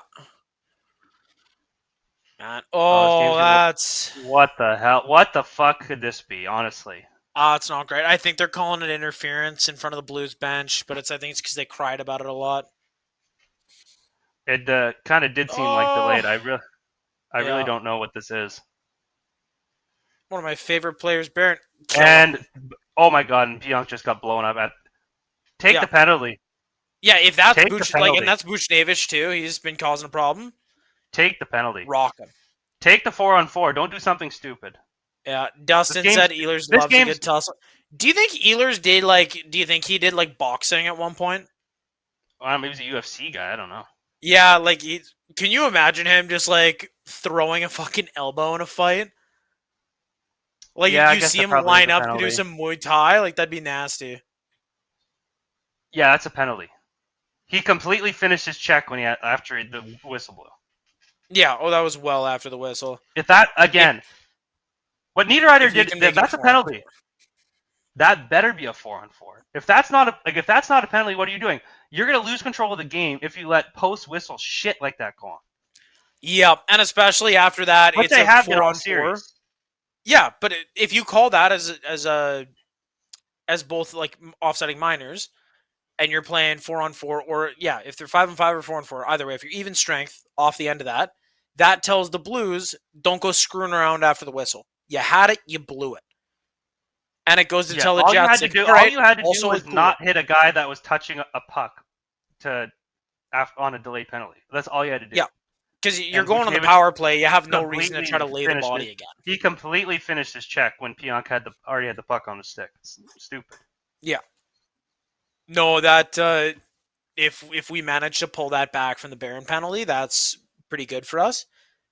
Man. That's what the hell? What the fuck could this be? Honestly. It's not great. I think they're calling it interference in front of the Blues bench, but I think it's because they cried about it a lot. It kind of did seem like delayed. I really don't know what this is. One of my favorite players, Barrett. And oh my God, and Pionk just got blown up. Take the penalty. Yeah, if that's and that's Buchnevich too. He's been causing a problem. Take the penalty. Rock him. Take the 4-on-4. Don't do something stupid. Yeah, Dustin said Ehlers loves a good tussle. Do you think Ehlers did Do you think he did boxing at one point? Well, maybe he's a UFC guy. I don't know. Yeah, can you imagine him just throwing a fucking elbow in a fight? If you see him line up to do some Muay Thai, that'd be nasty. Yeah, that's a penalty. He completely finished his check after the whistle blew. Yeah. Oh, that was well after the whistle. If that again, what Niederreiter If you did, can make it that's a 4-on-4. penalty. That better be a 4-on-4. If that's not a penalty, what are you doing? You're gonna lose control of the game if you let post whistle shit like that go on. Yep, and especially after that, Which it's they a have been all 4-on-4. series. Yeah, but if you call that as both like offsetting minors, and you're playing 4-on-4, or if they're 5-on-5 or 4-on-4, either way, if you're even strength off the end of that, that tells the Blues don't go screwing around after the whistle. You had it, you blew it, and it goes to tell the all you Jets. had to Like, do, all you had to do also was cool. not hit a guy that was touching a puck on a delayed penalty. That's all you had to do. Yeah, because you're going on the power play. You have no reason to try to lay the body again. He completely finished his check when Pionk already had the puck on the stick. It's stupid. Yeah. No, that if we manage to pull that back from the Barron penalty, that's pretty good for us.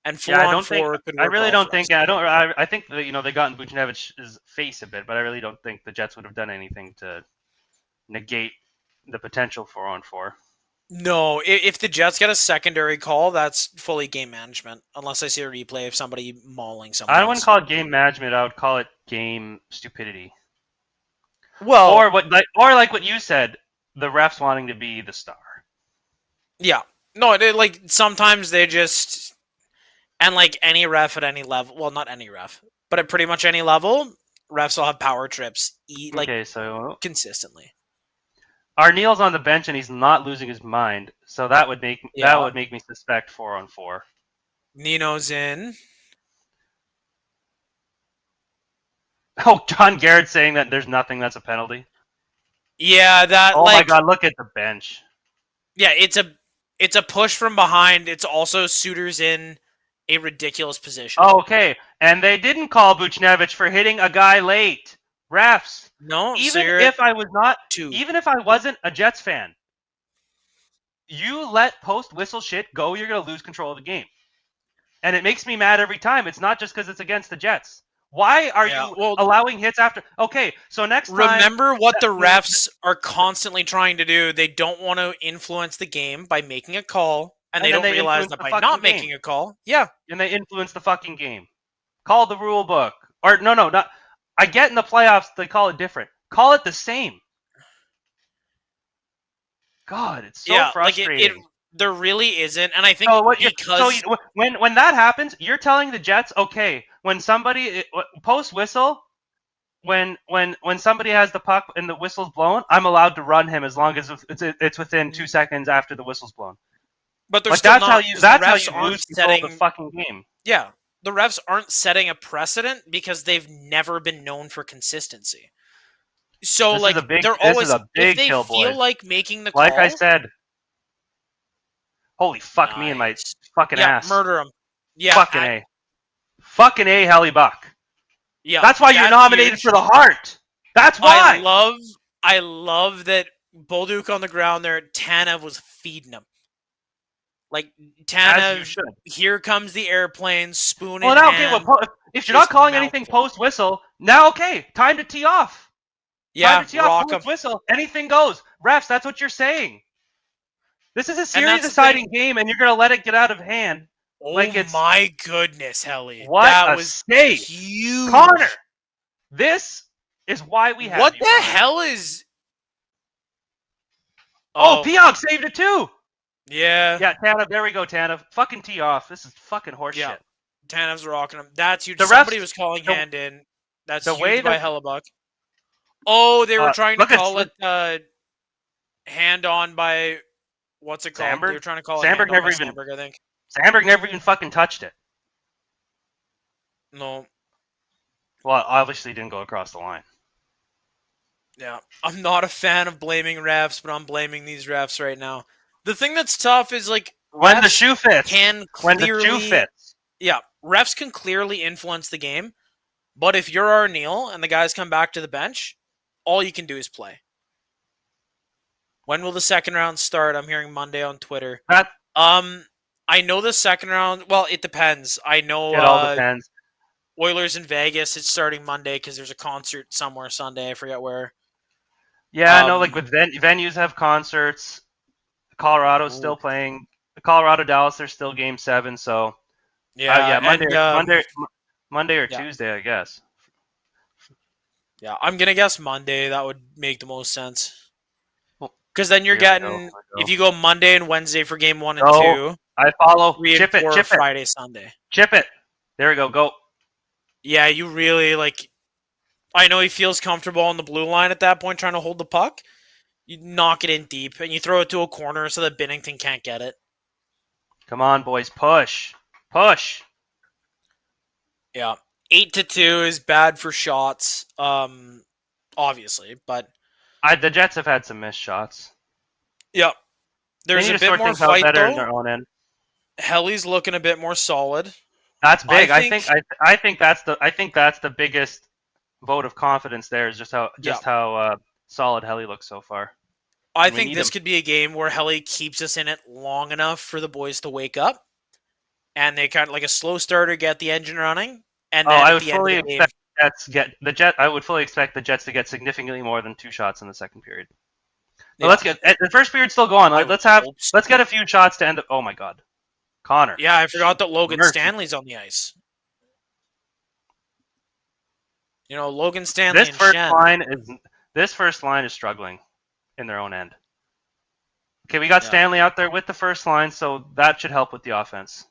And 4-on-4 could work. I really well don't for think. us. I think that, they got in Buchnevich's face a bit, but I really don't think the Jets would have done anything to negate the potential 4-on-4. No, if the Jets get a secondary call, that's fully game management. Unless I see a replay of somebody mauling someone. I wouldn't call it game management. I would call it game stupidity. Well, or like what you said, the refs wanting to be the star. Yeah. No, like sometimes they just, and like any ref at any level, well, not any ref, but at pretty much any level, refs will have power trips consistently. Arneal's on the bench and he's not losing his mind, so that would make me suspect 4-on-4. Nino's in. Oh, John Garrett saying that there's nothing that's a penalty. Yeah, that. Oh my God! Look at the bench. Yeah, it's a push from behind. It's also Suter's in a ridiculous position. Oh, okay, and they didn't call Buchnevich for hitting a guy late. Refs. No, even if I wasn't a Jets fan, you let post whistle shit go, you're gonna lose control of the game, and it makes me mad every time. It's not just because it's against the Jets. Why are you allowing hits after? Okay, so next time... Remember what the refs are constantly trying to do. They don't want to influence the game by making a call, and they don't realize that by not making a call... Yeah. And they influence the fucking game. Call the rule book. Or, not... I get in the playoffs they call it different. Call it the same. God, it's so frustrating. There really isn't, and I think when that happens, you're telling the Jets, okay, when somebody post whistle, when somebody has the puck and the whistle's blown, I'm allowed to run him as long as it's within 2 seconds after the whistle's blown. But that's how you lose control of the fucking game. Yeah, the refs aren't setting a precedent because they've never been known for consistency. So they're always if they feel like making the call. Like I said. Holy fuck me and my fucking ass. Murder him. Yeah. Fucking A, Helly Buck. Yeah. That's why you're nominated for the Hart. That's why. I love that Bolduc on the ground there. Tanev was feeding him. Like, Tanev, here comes the airplane, spoon in hand. If you're not calling anything post-whistle, now okay, time to tee off. Yeah, time to tee off post-whistle. Anything goes. Refs, that's what you're saying. This is a series-deciding game, and you're going to let it get out of hand. Oh my goodness, Helly. What that a was save. Huge. Connor, this is why we have What you, the Connor. hell is... Oh, Pionk saved it too. Yeah. Yeah, Tanev, there we go, Tanev. Fucking tee off. This is fucking horseshit. Tanev's rocking him. That's huge. Somebody was calling hand in. That's huge by Hellebuck. Oh, they were trying to call it hand on by... What's it called? Sandberg? They were trying to call it Sandberg, I think. Sandberg never even fucking touched it. No. Well, obviously didn't go across the line. Yeah. I'm not a fan of blaming refs, but I'm blaming these refs right now. The thing that's tough is, like, when the shoe fits. Yeah, refs can clearly influence the game, but if you're Arneal and the guys come back to the bench, all you can do is play. When will the second round start? I'm hearing Monday on Twitter. I know the second round. Well, it depends. I know it all depends. Oilers in Vegas. It's starting Monday because there's a concert somewhere Sunday. I forget where. Yeah, no, like with venues have concerts. Colorado's still playing. Colorado, Dallas, there's still Game 7. So Yeah, yeah, Monday, and Monday or yeah, Tuesday, I guess. yeah. I'm gonna guess Monday. That would make the most sense. Well, Because then you're here we go. getting, Here we if go. you go Monday and Wednesday for game 1 and Go. 2, I follow. 3 and Chip it. 4 Chip it. Friday, Sunday. Chip it. There we go. Go. Yeah, you really like. I know he feels comfortable on the blue line at that point, trying to hold the puck. You knock it in deep and you throw it to a corner so that Binnington can't get it. Come on, boys. Push. Push. Yeah, 8-2 is bad for shots. Obviously, but The Jets have had some missed shots. yeah, They there's need a to bit sort more things out fight better in though. their own end. Helly's looking a bit more solid. That's big. I I think that's the biggest vote of confidence there is just how solid Helly looks so far. I And we think need this him. could be a game where Helly keeps us in it long enough for the boys to wake up, and they kind of like a slow starter, get the engine running, and then I at would the end of fully the game, expect I would fully expect the Jets to get significantly more than 2 shots in the second period. But yeah, let's get the first period's still going. I would Let's hope so. get a few shots to end up. Oh my God, Connor. Yeah, I forgot that Logan Mercy. Stanley's on the ice. You know, Logan Stanley This and first this first line is struggling in their own end. Okay, we got Yeah. Stanley out there with the first line, so that should help with the offense.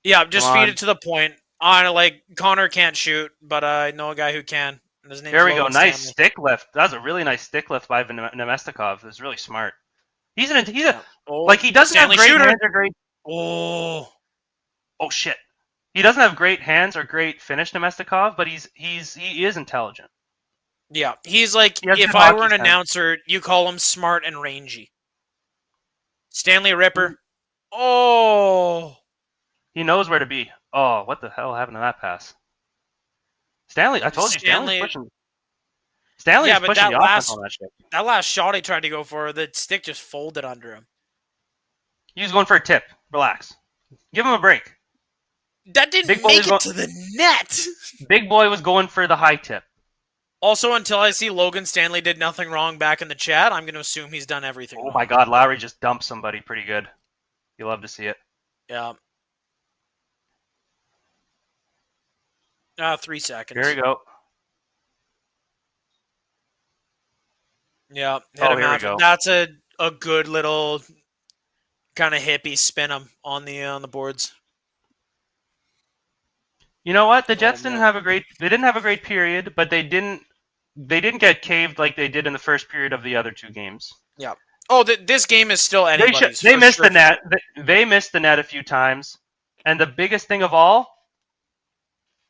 Yeah, just Come feed on. it to the point. Like Connor can't shoot, but I know a guy who can. And his name's Here we go. Logan Nice Stanley. stick lift. That was a really nice stick lift by Nemestikov. It was really smart. He's he doesn't Stanley have great shooter. hands or great. Oh Shit. He doesn't have great hands or great finish, Nemestikov, but he is intelligent. yeah, he's like He has if good I hockey were an sense. announcer, you call him smart and rangy. Stanley Ripper. Oh. He knows where to be. Oh, what the hell happened to that pass? Stanley, I told you, Stanley- Stanley's Yeah, but pushing that the offense on that shit. That last shot he tried to go for, the stick just folded under him. He's going for a tip. Relax. Give him a break. That didn't Big boy make is it go- to the net. Big boy was going for the high tip. Also, until I see Logan Stanley did nothing wrong back in the chat, I'm going to assume he's done everything Oh wrong. my God, Lowry just dumped somebody pretty good. You love to see it. Yeah. 3 seconds. Here we go. Yeah, hit Oh, him here we after. go. That's a good little kind of hippie spin him on the boards. You know what? The Jets man. didn't have a great period, but they didn't get caved like they did in the first period of the other 2 games. Yeah. Oh, this game is still anybody's. They for missed sure. the net. They missed the net a few times, and the biggest thing of all,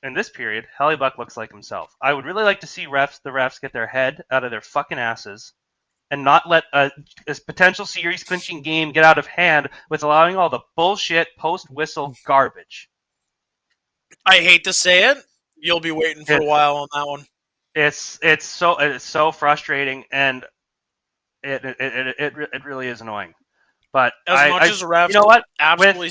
in this period, Hellebuck looks like himself. I would really like to see the refs get their head out of their fucking asses and not let a potential series clinching game get out of hand with allowing all the bullshit post whistle garbage. I hate to say it. You'll be waiting for a while on that one. It's so frustrating, and it really is annoying. But As much as refs, you know what? absolutely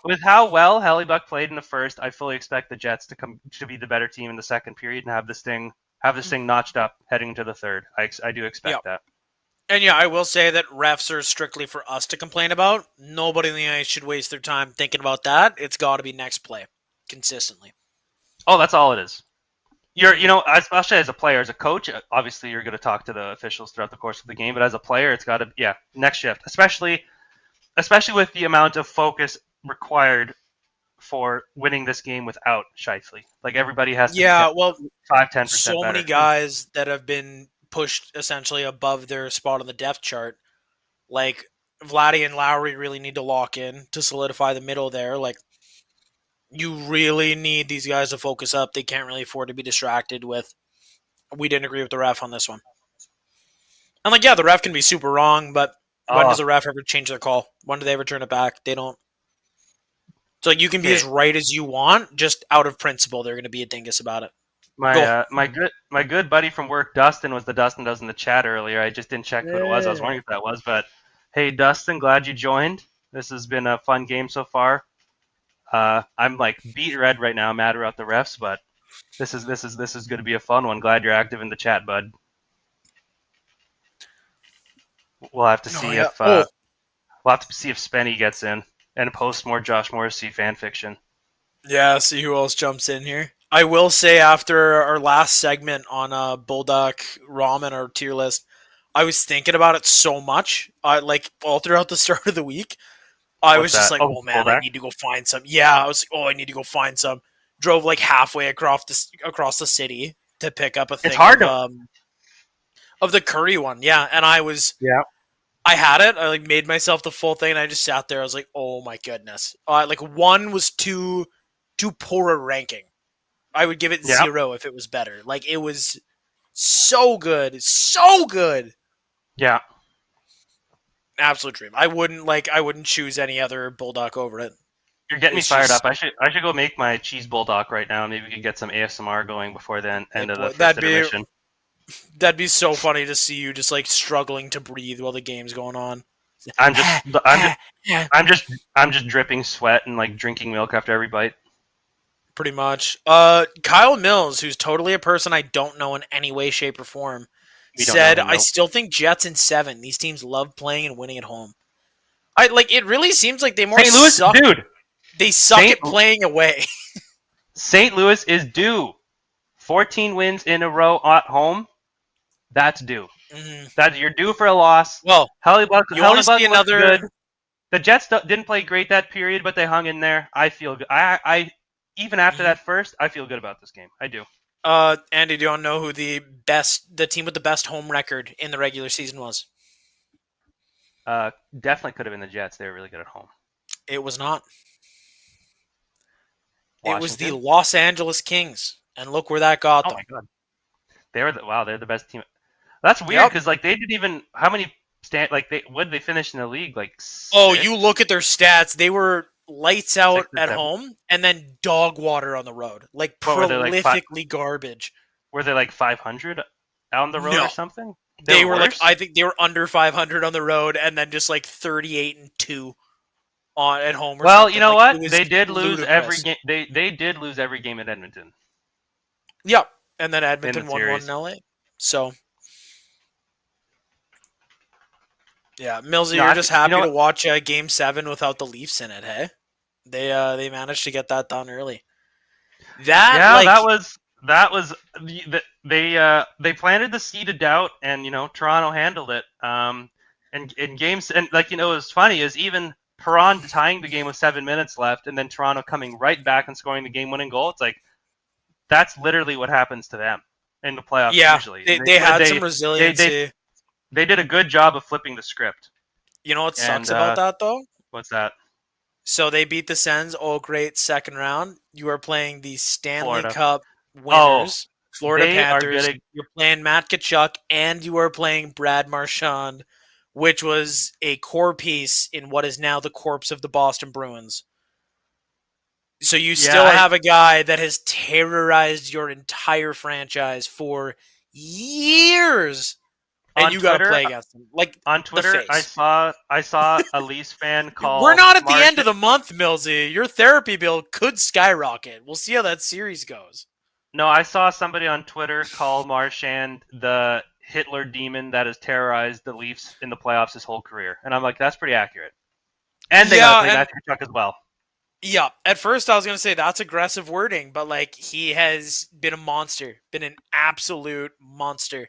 With how well Hellebuck played in the first, I fully expect the Jets to be the better team in the second period and have this thing notched up heading into the third. I do expect that. And yeah, I will say that refs are strictly for us to complain about. Nobody in the ice should waste their time thinking about that. It's got to be next play, consistently. Oh, that's all it is. Especially as a player, as a coach, obviously you're going to talk to the officials throughout the course of the game. But as a player, it's got to next shift, especially with the amount of focus required for winning this game without Scheifele. Like everybody has to be 5-10% so better. many guys that have been pushed essentially above their spot on the depth chart. Like Vladdy and Lowry really need to lock in to solidify the middle there. Like you really need these guys to focus up. They can't really afford to be distracted with, we didn't agree with the ref on this one. And like, yeah, the ref can be super wrong, but when does a ref ever change their call? When do they ever turn it back? They don't. So you can be as right as you want, just out of principle, they're going to be a dingus about it. My good buddy from work, Dustin, was the Dustin Does in the chat earlier. I just didn't check who it was. I was wondering if that was, but hey, Dustin, glad you joined. This has been a fun game so far. I'm like beat red right now, mad about the refs, but this is going to be a fun one. Glad you're active in the chat, bud. We'll have to Oh, see yeah. if Spenny gets in and posts more Josh Morrissey fan fiction. Yeah, see who else jumps in here. I will say after our last segment on Bulldog Ramen, our tier list, I was thinking about it so much. Like all throughout the start of the week, I What's was just that? like, Oh, "Oh man, I Bulldog? need to go find some." Yeah, I was like, "Oh, I need to go find some." Drove like halfway across the city to pick up a It's thing hard to. of the curry one. Yeah, and Yeah. I had it. I like made myself the full thing, and I just sat there. I was like, "Oh my goodness!" Like one was too poor a ranking. I would give it Yeah. 0 if it was better. Like it was so good, so good. Yeah. Absolute dream. I wouldn't choose any other bulldog over it. You're getting me It's fired just up. I should go make my cheese bulldog right now. Maybe we could get some ASMR going before the hey, end of the boy, first intermission. that'd be so funny to see you just like struggling to breathe while the game's going on. I'm just I'm just I'm just I'm just dripping sweat and like drinking milk after every bite. Pretty much. Kyle Mills, who's totally a person I don't know in any way, shape, or form, We don't know said, him, "I no. still think Jets in 7. These teams love playing and winning at home." I like. It really seems like they more St. Louis, suck. dude. They suck Saint- at playing away. St. Louis is due. 14 wins in a row at home. That's due. Mhm. That you're due for a loss. Well, Helly Buck you want to see looked another? good. The Jets didn't play great that period, but they hung in there. I feel good. I even after that first, I feel good about this game. I do. Andy, do you want to know who the team with the best home record in the regular season was? Definitely could have been the Jets. They were really good at home. It was not. It was the Washington. Los Angeles Kings, and look where that got Oh them. my god. They're the best team. That's weird Yep. because like they didn't even how many they finish in the league like Oh, six? you look at their stats; they were lights out Six or at seven. home, and then dog water on the road, like What were they, like, prolifically garbage. Were they like 500 on the road No, or something? they were like worse? I think they were under 500 on the road, and then just like 38-2 on at home. Or Well, something. you know Like, what? it was They did lose every ludicrous. game. They did lose every game in Edmonton. Yep, and then In Edmonton the won one series. in LA. So. Yeah, Millsy, No, you're just happy you know to what? watch Game 7 without the Leafs in it, hey? They managed to get that done early. Yeah, Like they planted the seed of doubt, and Toronto handled it. And in games, and like it was funny is even Perron tying the game with 7 minutes left, and then Toronto coming right back and scoring the game-winning goal. It's like that's literally what happens to them in the playoffs yeah, usually. they had some They resiliency. they did a good job of flipping the script. You know what And sucks about that though? what's that? So they beat the Sens. Oh, great! Second round. You are playing the Stanley Florida. Cup Oh, winners, Florida they are Panthers. good. You're playing Matt Tkachuk, and you are playing Brad Marchand, which was a core piece in what is now the corpse of the Boston Bruins. So you still have a guy that has terrorized your entire franchise for years, and you got to play against him. Like On Twitter, the face. I saw a Leafs fan call. We're not at the end of the month, Millsy. Your therapy bill could skyrocket. We'll see how that series goes. No, I saw somebody on Twitter call Marchand the Hitler demon that has terrorized the Leafs in the playoffs his whole career, and I'm like, that's pretty accurate. And they got to play Matthew Tkachuk as well. Yeah, at first I was going to say that's aggressive wording, but like he has been a monster, been an absolute monster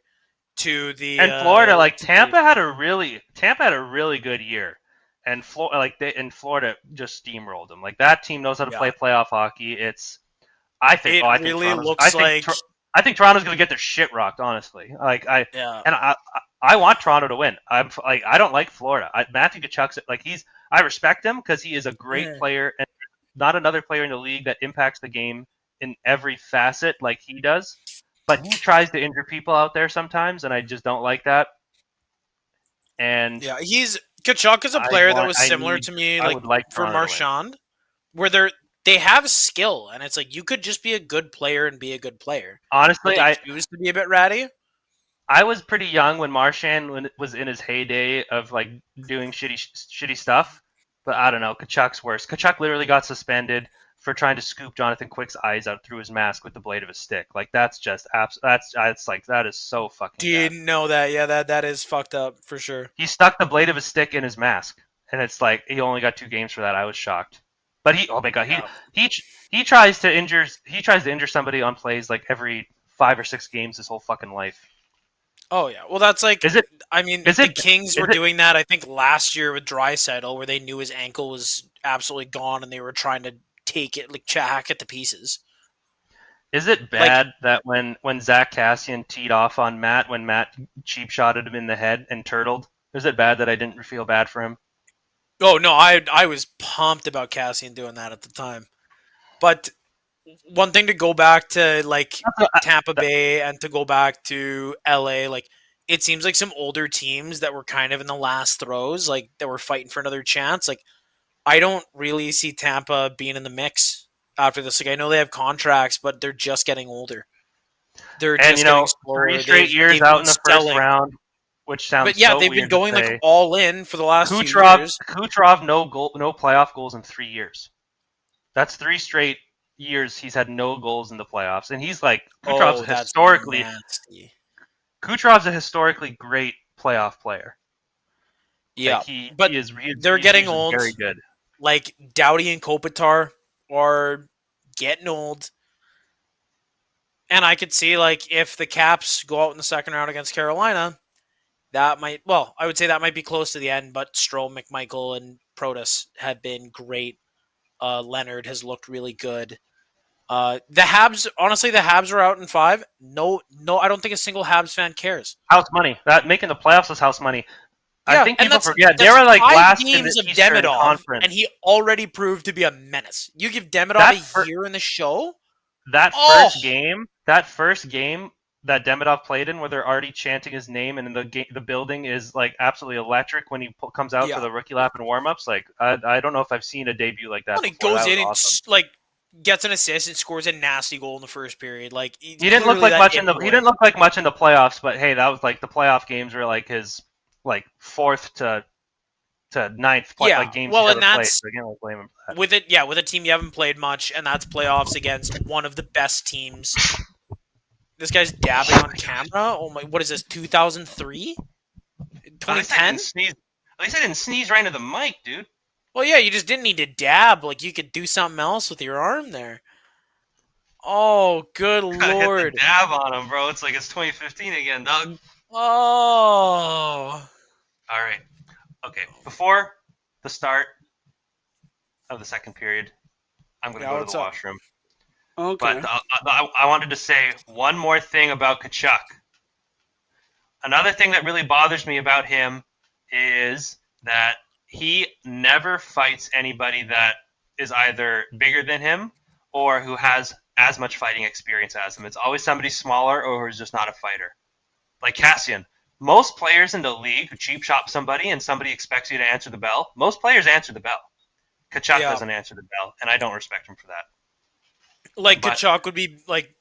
to the And Florida, like Tampa had a really good year, and Florida just steamrolled them. Like that team knows how to play playoff hockey. I think Toronto's going to get their shit rocked. Honestly, I want Toronto to win. I don't like Florida. Matthew Tkachuk's I respect him because he is a great player, and not another player in the league that impacts the game in every facet like he does. But he tries to injure people out there sometimes, and I just don't like that. And Tkachuk is a player that was similar to me, for Marchand, where they have skill, and it's like you could just be a good player and be a good player. Honestly, I used to be a bit ratty. I was pretty young when Marchand was in his heyday of like doing shitty stuff, but I don't know. Tkachuk's worse. Tkachuk literally got suspended for trying to scoop Jonathan Quick's eyes out through his mask with the blade of a stick. Like that's just that's like that is so fucking bad. Didn't know that. Yeah, that is fucked up for sure. He stuck the blade of a stick in his mask, and it's like he only got 2 games for that. I was shocked. But oh my god, he tries to injure somebody on plays like every 5 or 6 games his whole fucking life. Oh yeah, well that's like, Is it? I mean, Is the it- Kings is were it- doing that I think last year with Draisaitl, where they knew his ankle was absolutely gone and they were trying to take it, like hack it to pieces. Is it bad that when Zach Cassian teed off on Matt, when Matt cheap shotted him in the head and turtled, is it bad that I didn't feel bad for him? Oh no, I was pumped about Cassian doing that at the time. But one thing to go back to like Tampa Bay and to go back to LA, like it seems like some older teams that were kind of in the last throes, like that were fighting for another chance. Like I don't really see Tampa being in the mix after this. Like I know they have contracts, but they're just getting older. They're And just getting slower. 3 straight years they've out been in the first selling. round, which sounds But yeah, so they've weird been going to say. like all in for the last few years. Kucherov, no playoff goals in 3 years. That's 3 straight years he's had no goals in the playoffs, and he's like Kucherov's That's historically nasty. Kucherov's a historically great playoff player. Yeah, Like but they're getting usually old. Very good. Like Doughty and Kopitar are getting old. And I could see like if the Caps go out in the second round against Carolina, that might I would say that might be close to the end, but Strome, McMichael, and Protas have been great. Leonard has looked really good. The Habs, honestly, the Habs are out in 5. No, I don't think a single Habs fan cares. House money. That making the playoffs is house money. Yeah, I think and people that's forget they were like 5 last in games the of Eastern Demidov, Conference. and he already proved to be a menace. You give Demidov a year in the show. That first game that Demidov played in, where they're already chanting his name, and the building is like absolutely electric when he comes out for the rookie lap and warm-ups. Like I don't know if I've seen a debut like that. When he before. goes That in was and awesome. like gets an assist and scores a nasty goal in the first period. Like He didn't look like much in the playoffs, but hey, that was like the playoff games were like his like 4th to 9th like games. Well, and play, that's so I can't really blame him for that. with it. Yeah, with a team you haven't played much, and that's playoffs against one of the best teams. This guy's dabbing on camera. Oh my! What is this? 2003? 2010? At least I didn't sneeze right into the mic, dude. Well, yeah, you just didn't need to dab. Like you could do something else with your arm there. Oh, good lord! Hit the dab on him, bro. It's like it's 2015 again, dog. Oh. All right. Okay. Before the start of the second period, I'm going to go to the washroom. Okay. But I wanted to say one more thing about Tkachuk. Another thing that really bothers me about him is that he never fights anybody that is either bigger than him or who has as much fighting experience as him. It's always somebody smaller or who's just not a fighter. Like Cassian. Most players in the league who cheap shop somebody and somebody expects you to answer the bell, most players answer the bell. Tkachuk doesn't answer the bell, and I don't respect him for that. Like Tkachuk would be like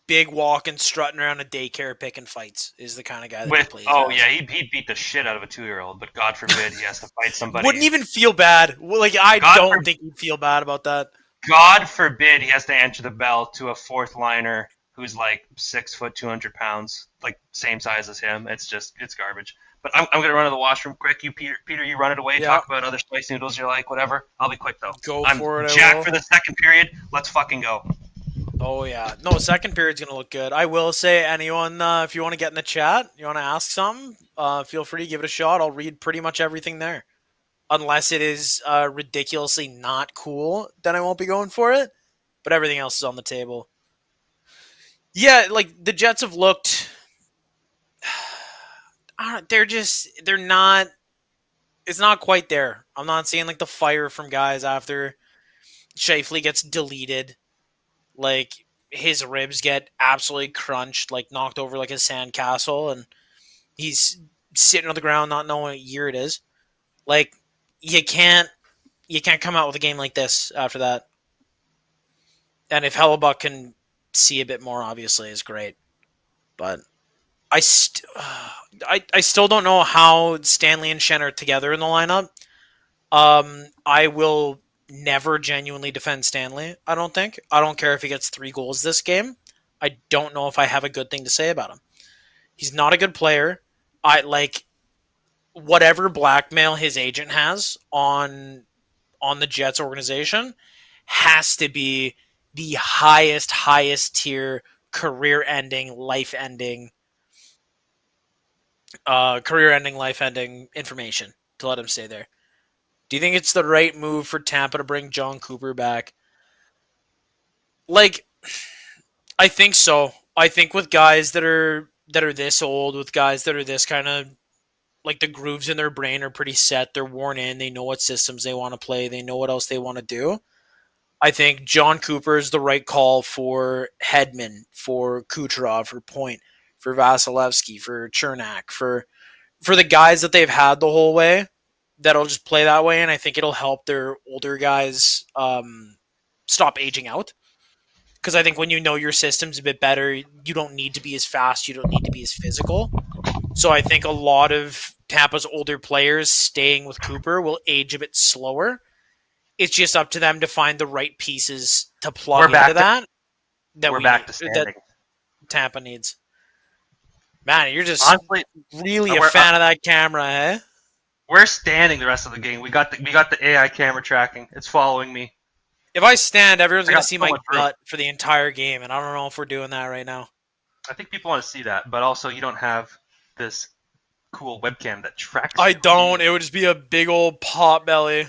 big walking, strutting around a daycare picking fights is the kind of guy that he plays. Oh yeah, he'd beat the shit out of a 2-year-old, but God forbid he has to fight somebody. Wouldn't even feel bad. Like I don't think he'd feel bad about that. God forbid he has to answer the bell to a 4th liner who's like 6 foot, 200 pounds, like same size as him. It's garbage. But I'm gonna run to the washroom quick. You Peter, you run it away. Talk about other spice noodles you like, whatever. I'll be quick though. I'm jacked for the second period. Let's fucking go. Oh yeah, no, second period's gonna look good. I will say, anyone, if you want to get in the chat, you want to ask something, feel free to give it a shot. I'll read pretty much everything there, unless it is ridiculously not cool. Then I won't be going for it. But everything else is on the table. Yeah, like the Jets have looked. They're not. It's not quite there. I'm not seeing like the fire from guys after Scheifele gets deleted. Like his ribs get absolutely crunched, like knocked over like a sandcastle, and he's sitting on the ground not knowing what year it is. Like you can't come out with a game like this after that. And if Hellebuck can see a bit more, obviously, is great. But I still don't know how Stanley and Shen are together in the lineup. I will never genuinely defend Stanley, I don't think. I don't care if he gets 3 goals this game. I don't know if I have a good thing to say about him. He's not a good player. I like whatever blackmail his agent has on the Jets organization has to be the highest tier career-ending, life-ending information to let him stay there. Do you think it's the right move for Tampa to bring John Cooper back? Like, I think so. I think with guys that are this old, with guys that are this kind of like the grooves in their brain are pretty set, they're worn in, they know what systems they want to play, they know what else they want to do. I think John Cooper is the right call for Hedman, for Kucherov, for Point, for Vasilevsky, for Chernak, for the guys that they've had the whole way that'll just play that way, and I think it'll help their older guys stop aging out. Because I think when you know your system's a bit better, you don't need to be as fast, you don't need to be as physical. So I think a lot of Tampa's older players staying with Cooper will age a bit slower. It's just up to them to find the right pieces to plug into that. We're back to standing. That Tampa needs. Man, you're just honestly really a fan of that camera, eh? We're standing the rest of the game. We got the AI camera tracking. It's following me. If I stand, everyone's going to see my butt for the entire game, and I don't know if we're doing that right now. I think people want to see that, but also you don't have this cool webcam that tracks. I don't. It would just be a big old pot belly.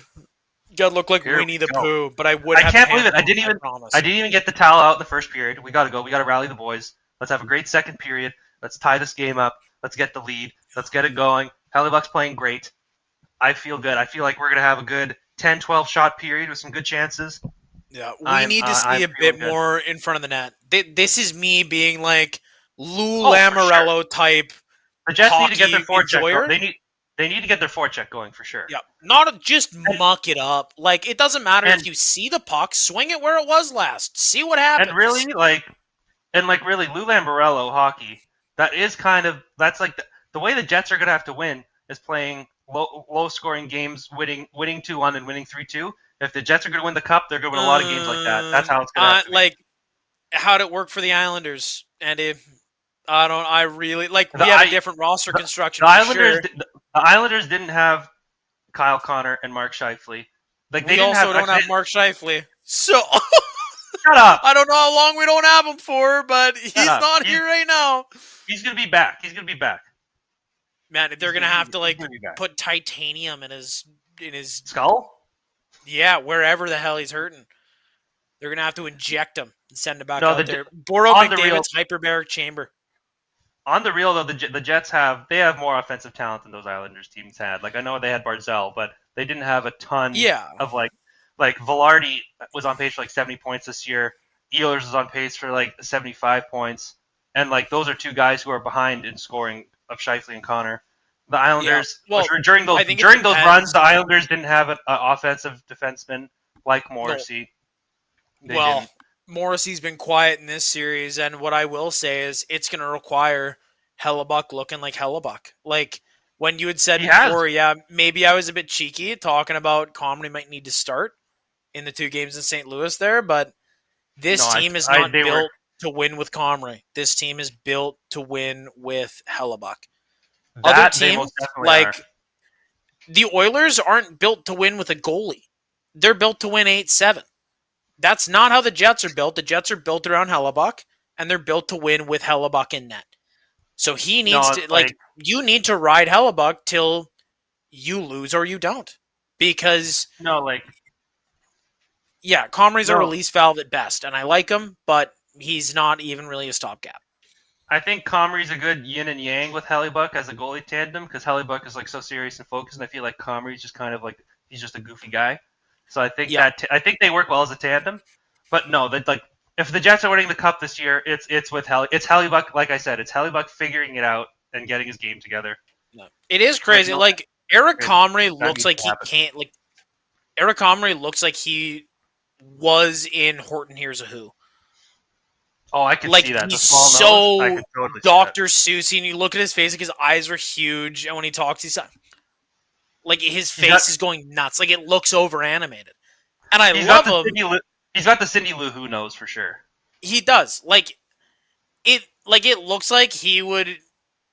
You gotta look like Winnie the Pooh, but I would. I can't believe it. I didn't even get the towel out in the first period. We gotta go. We gotta rally the boys. Let's have a great second period. Let's tie this game up. Let's get the lead. Let's get it going. Hellebuck's playing great. I feel good. I feel like we're gonna have a good 10-12 shot period with some good chances. Yeah, we need to see a bit more in front of the net. This is me being like Lou Lamoriello type. The Jets need to get their forecheck. They need to get their forecheck going for sure. Yeah, not just muck it up. Like, it doesn't matter if you see the puck, swing it where it was last. See what happens. And really, Lou Lamoriello hockey. That's like the way the Jets are gonna have to win is playing low scoring games, winning 2-1 and winning 3-2. If the Jets are gonna win the cup, they're gonna win a lot of games like that. That's how it's gonna have to be. Like, how'd it work for the Islanders, Andy? We have a different roster construction. The Islanders didn't have Kyle Connor and Mark Scheifele. Like we also don't have Mark Scheifele. So shut up. I don't know how long we don't have him for, but he's not here right now. He's gonna be back. Man, they're gonna have to put titanium in his skull. Yeah, wherever the hell he's hurting, they're gonna have to inject him and send him back out there. Borrow McDavid's hyperbaric chamber. On the real though, the Jets have more offensive talent than those Islanders teams had. Like I know they had Barzal, but they didn't have a ton of like Velarde was on pace for 70 points this year. Ehlers was on pace for 75 points, and those are two guys who are behind in scoring of Scheifele and Connor. The Islanders during those runs, the Islanders didn't have an offensive defenseman like Morrissey. No. Morrissey's been quiet in this series, and what I will say is it's going to require Hellebuck looking like Hellebuck. Like, when you had said before, maybe I was a bit cheeky talking about Comrie might need to start in the 2 games in St. Louis there, but this team is not built to win with Comrie. This team is built to win with Hellebuck. Other teams, the Oilers aren't built to win with a goalie. They're built to win 8-7. That's not how the Jets are built. The Jets are built around Hellebuck, and they're built to win with Hellebuck in net. So he needs you need to ride Hellebuck till you lose or you don't. Because Comrie's a release valve at best, and I like him, but he's not even really a stopgap. I think Comrie's a good yin and yang with Hellebuck as a goalie tandem because Hellebuck is so serious and focused, and I feel like Comrie's just kind of he's just a goofy guy. So I think I think they work well as a tandem, but no, if the Jets are winning the cup this year, it's Hellebuck. Like I said, it's Hellebuck figuring it out and getting his game together. No. It is crazy. Eric Comrie looks like he can't. Eric Comrie looks like he was in Horton Hears a Who. Oh, I can see that. He's so Dr. Seuss, and you look at his face, his eyes are huge, and when he talks, he's his face is going nuts. It looks over animated. And I He's love got the him. He's got the Cindy Lou Who knows for sure. He does. It looks like he would,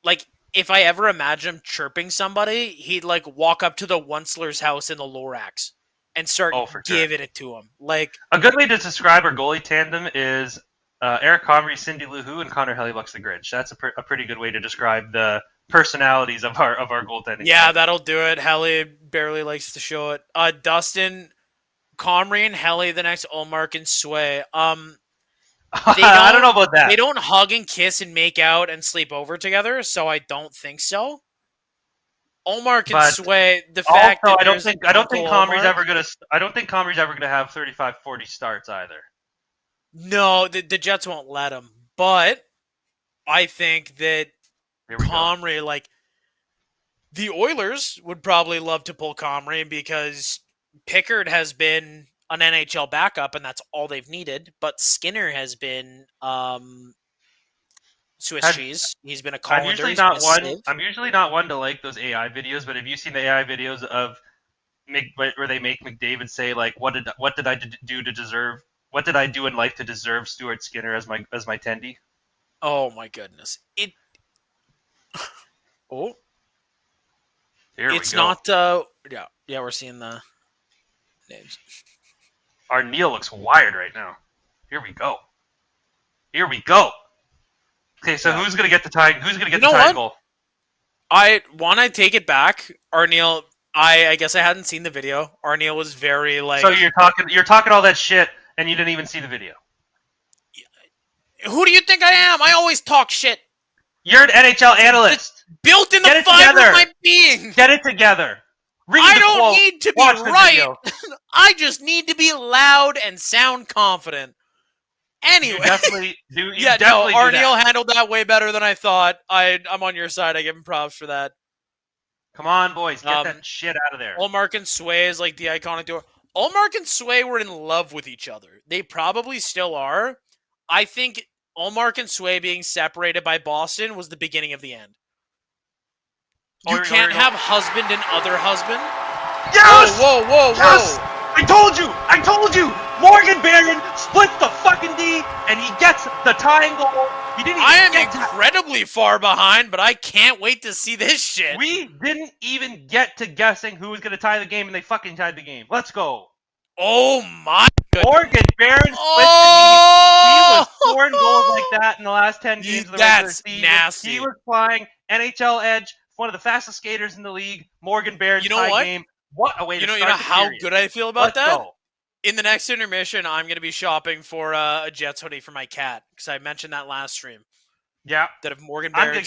like, if I ever imagine him chirping somebody, he'd like walk up to the Onceler's house in the Lorax and start giving it to him. Like, a good way to describe our goalie tandem is Eric Comrie, Cindy Lou Who, and Connor Hellebuck's the Grinch. That's a pretty good way to describe the personalities of our goaltending. Yeah, tandem. that'll do it. Helly barely likes to show it. Dustin, Comrie, and Helly, the next Olmark and Sway. I don't know about that. They don't hug and kiss and make out and sleep over together, so I don't think so. Olmark and Sway, the fact that I don't think Comrie's Olmark, ever gonna have 35-40 starts either. No, the Jets won't let him. But I think that Comrie, like, the Oilers would probably love to pull Comrie because Pickard has been an NHL backup, and that's all they've needed. But Skinner has been Swiss cheese. He's been a colander. I'm usually not one to like those AI videos, but have you seen the AI videos of where they make McDavid say, like, what did I do to deserve? What did I do in life to deserve Stuart Skinner as my tendy? Oh my goodness! It's not. Yeah, we're seeing the names. Our Neil looks wired right now. Here we go. Okay, so who's gonna get the tie? Who's gonna get the tie goal? I want to take it back. Arneal, I guess I hadn't seen the video. Arneal was very like. So you're talking all that shit, and you didn't even see the video. Who do you think I am? I always talk shit. You're an NHL analyst. It's built in the fiber of my being. Get it together. I don't need to be right. I just need to be loud and sound confident. Anyway, Arneal handled that way better than I thought. I'm on your side. I give him props for that. Come on, boys, get that shit out of there. Olmark and Sway is like the iconic duo. Olmark and Sway were in love with each other. They probably still are. I think Olmark and Sway being separated by Boston was the beginning of the end. You can't have husband and other husband. Yes! Whoa! Yes! I told you! Morgan Barron splits the fucking D, and he gets the tying goal. I am incredibly far behind, but I can't wait to see this shit. We didn't even get to guessing who was going to tie the game, and they fucking tied the game. Let's go. Oh my goodness. Morgan Barron splits the D. He was scoring goals like that in the last 10 games of the regular season. Nasty. He was flying NHL edge, one of the fastest skaters in the league. Morgan Barron tie game. What a way to start the period. How good I feel about that? Go. In the next intermission, I'm going to be shopping for a Jets hoodie for my cat because I mentioned that last stream. Yeah. That if Morgan Barron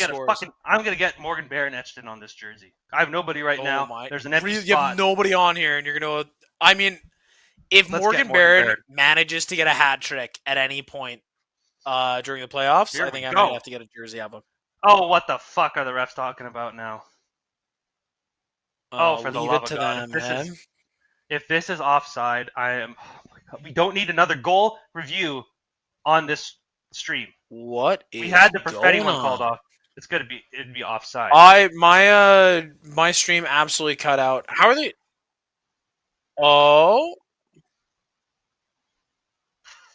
I'm going to get Morgan Barron etched in on this jersey. I have nobody right now. There's an empty spot. You have nobody on here, and you're going to... I mean, if Morgan Barron manages to get a hat trick at any point during the playoffs, I think I might have to get a jersey of him. Oh, what the fuck are the refs talking about now? For the love of God. If this is offside, we don't need another goal review on this stream. We had the Perfetti one called off. It'd be offside. My stream absolutely cut out. How are they? Oh,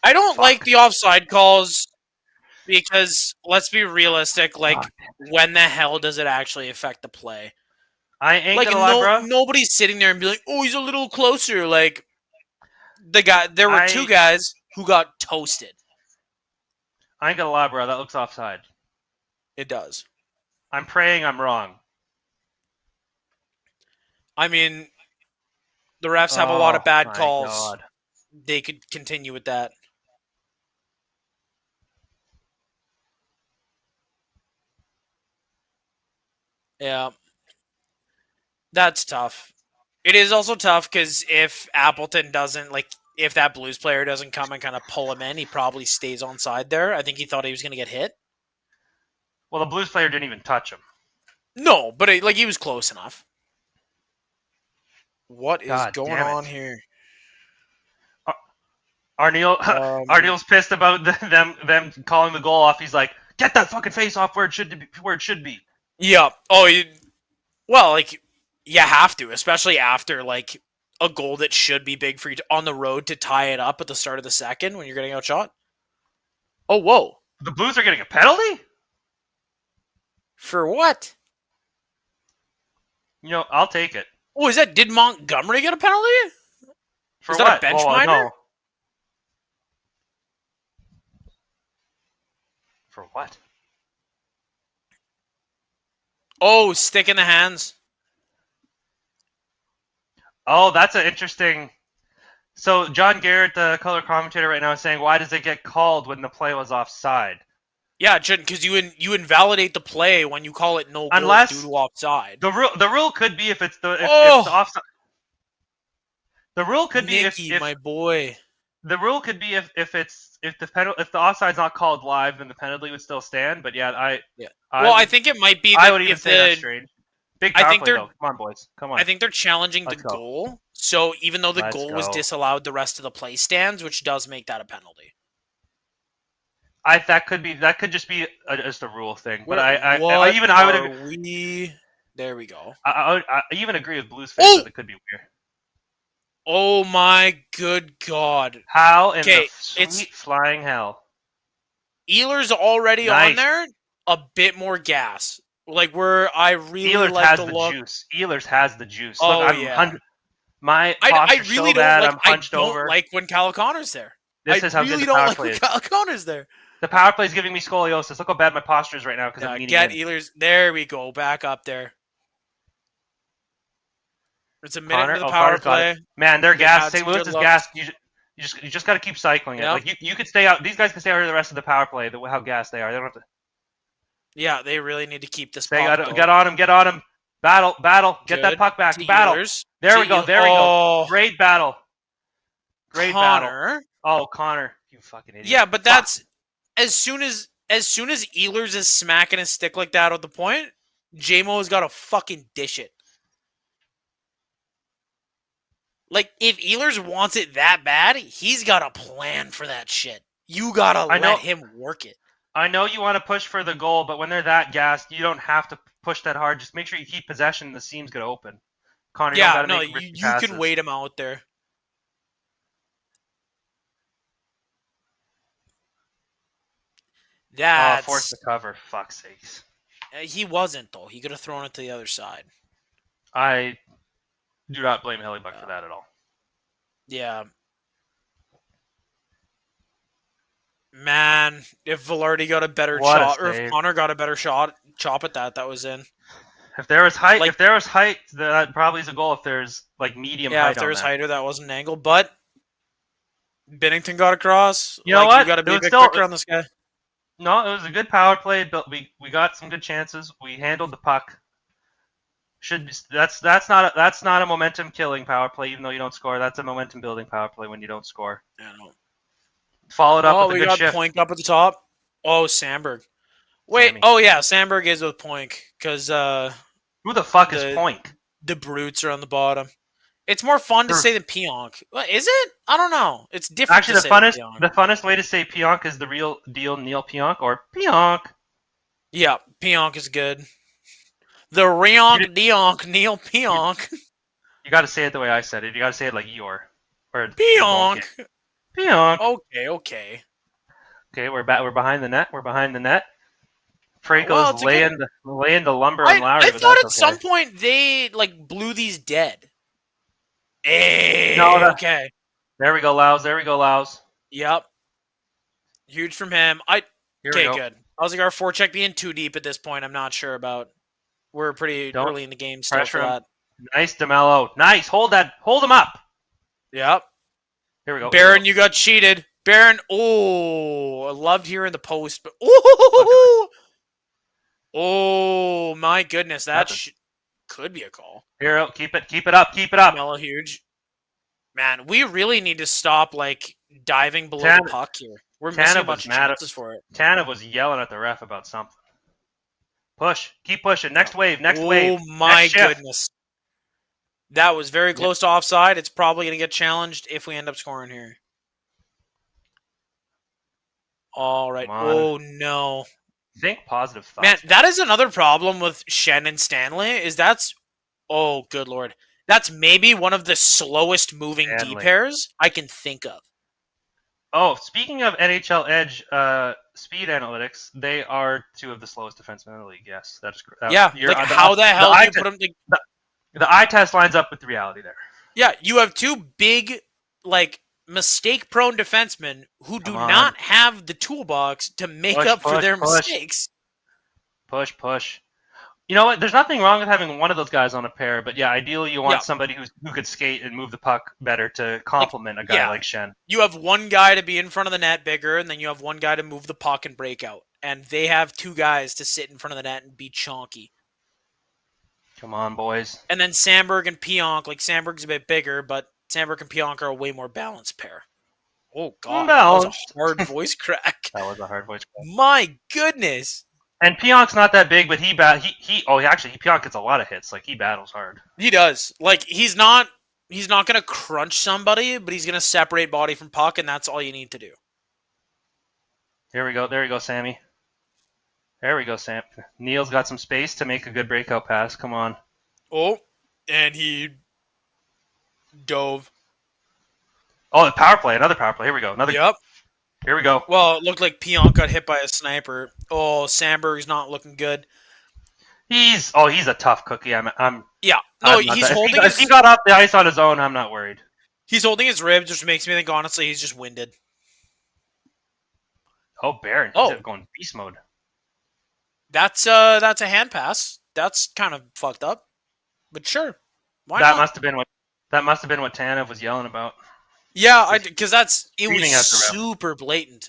I don't like the offside calls because let's be realistic. Like, when the hell does it actually affect the play? I ain't gonna lie, bro. Nobody's sitting there and be like, "Oh, he's a little closer." Like, there were two guys who got toasted. I ain't gonna lie, bro. That looks offside. It does. I'm praying I'm wrong. I mean, the refs have a lot of bad calls. God. They could continue with that. Yeah. That's tough. It is also tough because if Appleton doesn't, if that Blues player doesn't come and kind of pull him in, he probably stays on side there. I think he thought he was going to get hit. Well, the Blues player didn't even touch him. No, but he was close enough. What is going on here? Arneal's pissed about them calling the goal off. He's like, get that fucking face off where it should be. Yeah. Oh, you have to, especially after a goal that should be big for you on the road to tie it up at the start of the second when you're getting outshot? Oh, whoa. The Blues are getting a penalty? For what? I'll take it. Oh, did Montgomery get a penalty? For is that what? a bench minor? No. For what? Oh, stick in the hands. Oh, that's an interesting... So John Garrett, the color commentator right now, is saying, why does it get called when the play was offside? Yeah, it shouldn't, because you invalidate the play when you call it no goal due to offside. The rule could be if it's the offside. The rule could be if my boy. The rule could be if the offside's not called live, then the penalty would still stand. But I think it might be. I would even say that's strange. Big power play, though. Come on, boys. Come on. I think they're challenging the goal. So even though the goal was disallowed, the rest of the play stands, which does make that a penalty. That could just be just a rule thing. But There we go. I even agree with Blues fans that it could be weird. Oh my good God! How in the sweet flying hell? Ehlers already on there. A bit more gas. Like I really Ehlers like has the the look. juice. Ehlers has the juice. Oh, Look, yeah. I really don't like. I'm hunched over. Like when Cal Connor's there. This is how good the power play is. Cal Connor's there. The power play is giving me scoliosis. Look how bad my posture is right now because I'm leaning get in. Ehlers. There we go. Back up there. It's a minute into the power play. Man, they're gassed. St. Louis is gassed. You just got to keep cycling it. Yep. Like you could stay out. These guys can stay out here the rest of the power play. How gassed they are. They don't have to. Yeah, they really need to keep this. Get on him. Get on him. Battle. Get that puck back. Battle. There we go. There we go. Great battle. Great battle. Oh, Connor, you fucking idiot. Yeah, but that's as soon as Ehlers is smacking his stick like that at the point, J-Mo's got to fucking dish it. Like, if Ehlers wants it that bad, he's got a plan for that shit. You gotta let him work it. I know you want to push for the goal, but when they're that gassed, you don't have to push that hard. Just make sure you keep possession and the seam's going to open. Connor, you can wait him out there. Force the cover. Fuck's sakes. He wasn't, though. He could have thrown it to the other side. I do not blame Hellebuck for that at all. Yeah. Man, if Velarde got a better shot, or if Connor got a better chop at that was in. If there was height, that probably is a goal. If there's medium height, yeah, if there was height, or that wasn't an angle. But Binnington got across. You know what? You got to be a bit quicker on this guy. No, it was a good power play. But we got some good chances. We handled the puck. That's not a momentum killing power play. Even though you don't score, that's a momentum building power play when you don't score. I know. Followed up with a good shift. We got Poink up at the top. Oh, Sandberg. Wait. Sammy. Oh, yeah. Sandberg is with Poink. Because who the fuck is Poink? The brutes are on the bottom. It's more fun to say than Pionk. Is it? I don't know. It's different. Actually, the funnest way to say Pionk is the real deal Neil Pionk or Pionk. Yeah, Pionk is good. The Rionk Dionk Neil Pionk. You got to say it the way I said it. You got to say it like Eeyore. Or Pionk. Pionk. Okay. Okay, we're behind the net. Franco's laying the lumber on Lowry. I thought at some point they blew these dead. Hey, no, okay. There we go, Lows. Yep. Huge from him. Good. I was like, our forecheck being too deep at this point, I'm not sure about. We're pretty early in the game still for that. Nice, DeMello. Nice. Hold him up. Yep. Here we go. Barron, you got cheated. Barron, I loved hearing the post, but oh my goodness, that could be a call. Here, keep it up. Mellow huge. Man, we really need to stop diving below the puck here. We're missing a bunch of chances for it. Tanev was yelling at the ref about something. Push, keep pushing. Next wave. Oh my goodness. That was very close to offside. It's probably going to get challenged if we end up scoring here. All right. Oh, no. Think positive thoughts. Man, that is another problem with Shen and Stanley, oh, good Lord. That's maybe one of the slowest moving D pairs I can think of. Oh, speaking of NHL Edge speed analytics, they are two of the slowest defensemen in the league. Yes, that is correct. Yeah, how the hell do you put them? The eye test lines up with the reality there. Yeah, you have two big, mistake-prone defensemen who do not have the toolbox to make up for their mistakes. Push. You know what? There's nothing wrong with having one of those guys on a pair, but yeah, ideally you want somebody who could skate and move the puck better to complement a guy like Schenn. You have one guy to be in front of the net bigger, and then you have one guy to move the puck and break out. And they have two guys to sit in front of the net and be chonky. Come on, boys. And then Sandberg and Pionk, Sandberg's a bit bigger, but Sandberg and Pionk are a way more balanced pair. Oh, God. That was a hard voice crack. That was a hard voice crack. My goodness. And Pionk's not that big, but Pionk gets a lot of hits. He battles hard. He does. He's not going to crunch somebody, but he's going to separate body from puck, and that's all you need to do. Here we go. There you go, Sammy. There we go, Sam. Neil's got some space to make a good breakout pass. Come on. Oh, and he dove. Oh, the power play. Another power play. Here we go. Yep. Here we go. Well, it looked like Pionk got hit by a sniper. Oh, Sandberg's not looking good. He's a tough cookie. He's holding. If he got off the ice on his own, I'm not worried. He's holding his ribs, which makes me think honestly he's just winded. Oh, Baron. He's going beast mode. That's a hand pass. That's kind of fucked up, but sure. Why not? That must have been what Tanev was yelling about. Yeah, because it was super blatant.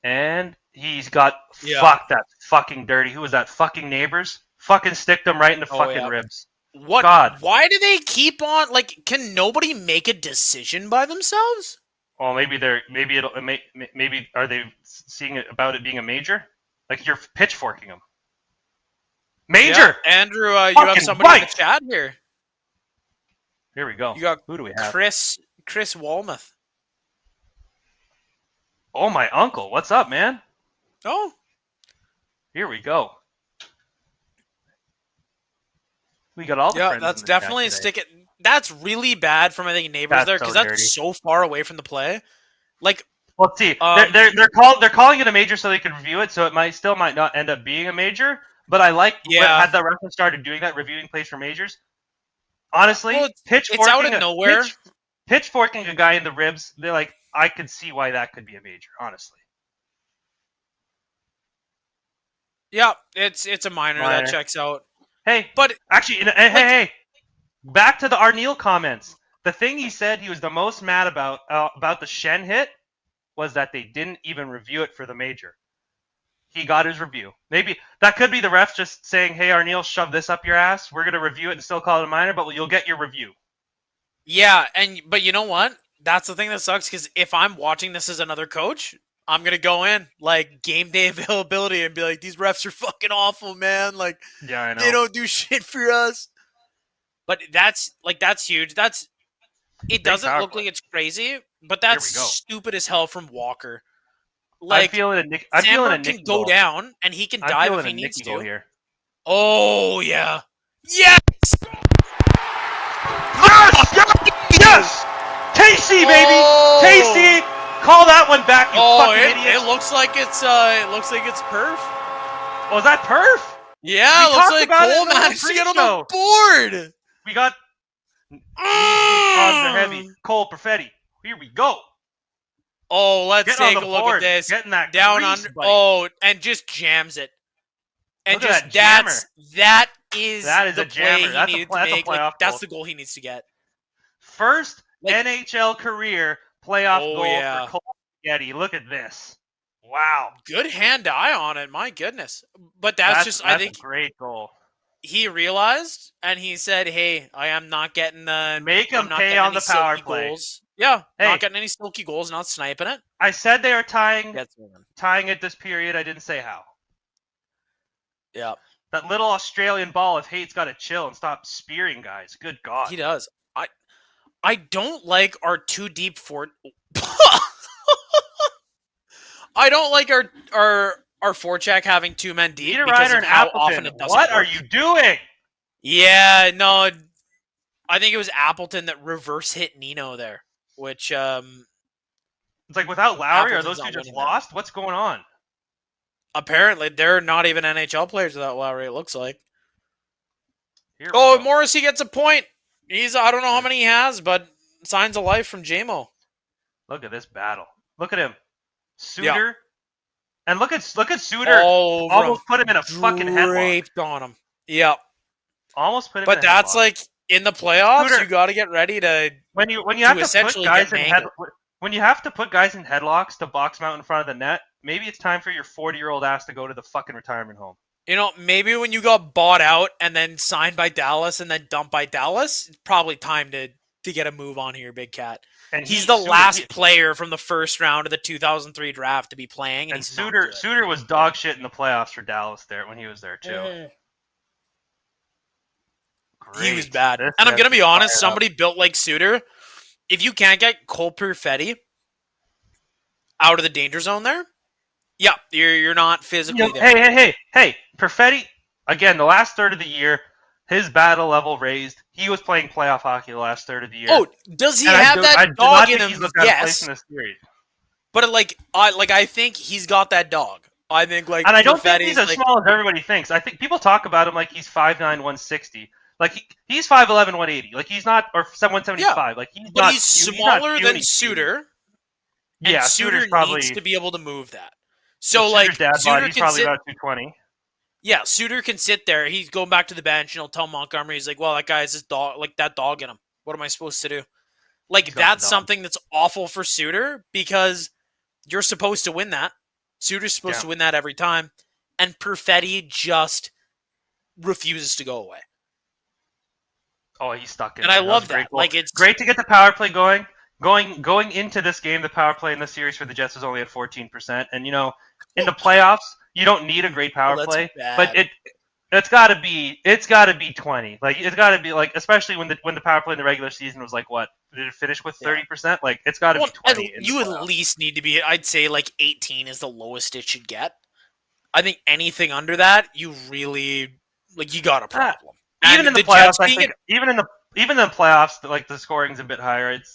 And he's got fuck that fucking dirty. Who was that? Fucking neighbors. Fucking sticked them right in the fucking ribs. What? God. Why do they keep on? Can nobody make a decision by themselves? Well, maybe are they seeing it about it being a major? You're pitchforking them. Major! Yeah, Andrew, you have somebody in the chat here. Here we go. You got who do we have? Chris Walmuth. Oh, my uncle. What's up, man? Oh. Here we go. We got all the friends that's in the definitely a stick. That's really bad for my neighbors there because that's so far away from the play. Well, see, they're calling it a major so they can review it, so it might not end up being a major. But I had the reference started doing that, reviewing plays for majors. Honestly, it's out of nowhere. Pitchforking a guy in the ribs, they're I could see why that could be a major. Honestly. Yeah, it's a minor that checks out. Hey, but actually, hey, back to the Arneal comments. The thing he said he was the most mad about the Schenn hit was that they didn't even review it for the major. He got his review. Maybe that could be the ref just saying, "Hey, Arneal, shove this up your ass. We're gonna review it and still call it a minor, but you'll get your review." Yeah, but you know what? That's the thing that sucks because if I'm watching this as another coach, I'm gonna go in game day availability and be like, "These refs are fucking awful, man. Yeah, I know. They don't do shit for us." But that's huge. It doesn't look like it's crazy, but that's stupid as hell from Walker. I'm feeling a Nick. Sandberg can go down and he can dive if he needs to. Here. Oh yeah. Yes! Yes! Casey, baby! Casey! Call that one back, you fucking idiot! It looks like it's perf. Oh, is that perf? Yeah, it looks like Cole managed to get on the board. We got odds are heavy. Cole Perfetti. Here we go. Oh, let's take a look at this. Getting that down grease, under. buddy. Oh, and just jams it. And look just that is the play jammer. he needed to make. That's the goal he needs to get. First NHL career playoff goal yeah. for Cole Perfetti. Look at this. Wow. Good hand-eye on it. My goodness. But that's I think a great goal. He realized and he said, "Hey, I am not getting the make him pay on the power play." Goals. Yeah, not getting any silky goals, not sniping it. I said they are tying it this period. I didn't say how. Yeah. That little Australian ball of hate's got to chill and stop spearing guys. Good God. He does. I don't like our too deep fort. I don't like our forecheck having two men deep because of how often it doesn't What work. are you doing? Yeah, no. I think it was Appleton that reverse hit Nino there, which It's like without Lowry, are Appleton's those two not just winning that. lost? What's going on? Apparently they're not even NHL players without Lowry, it looks like. Here we Oh, go. Morrissey gets a point. I don't know how many he has, but signs of life from JMO. Look at this battle. Look at him. Suter. Yeah. And look at Suter. All Almost put him in a fucking headlock. Draped on him. Yeah. Almost put him But in a that's headlock. like in the playoffs, Suter. you got to get ready to when you have to put essentially guys get in mangled. when you have to put guys in headlocks to box them out in front of the net, maybe it's time for your 40-year-old ass to go to the fucking retirement home. You know, maybe when you got bought out and then signed by Dallas and then dumped by Dallas, it's probably time to get a move on here, Big Cat. And he's the last player from the first round of the 2003 draft to be playing, and he's Suter was dog shit in the playoffs for Dallas there when he was there too. He was bad. And I'm going to be honest, somebody built like Suter, if you can't get Cole Perfetti out of the danger zone there, yeah, you're not physically there. Hey, Perfetti, again, the last third of the year, his battle level raised. He was playing playoff hockey the last third of the year. Oh, does he have that dog in him? Yes. But I think he's got that dog. I think and I don't think he's as small as everybody thinks. I think people talk about him like he's 5'9", 160. Like he's 5'11", 180. Like he's not, or 175. Yeah, like he's but not. He's smaller than Suter. And yeah, Suter probably needs to be able to move that. So Suter's dad Suter he's probably about 220. Yeah, Suter can sit there. He's going back to the bench, and he'll tell Montgomery, he's like, well, that guy has this dog, like that dog in him. What am I supposed to do? Like, that's something that's awful for Suter because you're supposed to win that. Suter's supposed to win that every time. And Perfetti just refuses to go away. Oh, he's stuck in. And I love that. Like, it's great to get the power play going. Going into this game, the power play in the series for the Jets was only at 14%. And, you know, in the playoffs, you don't need a great power play, but it's got to be 20. Like it's got to be like, especially when the power play in the regular season was like, what did it finish with 30%? Like it's got to be 20. You at least need to be. I'd say like 18 is the lowest it should get. I think anything under that, you really you got a problem. Even in the playoffs, I think even in the playoffs, like the scoring's a bit higher. It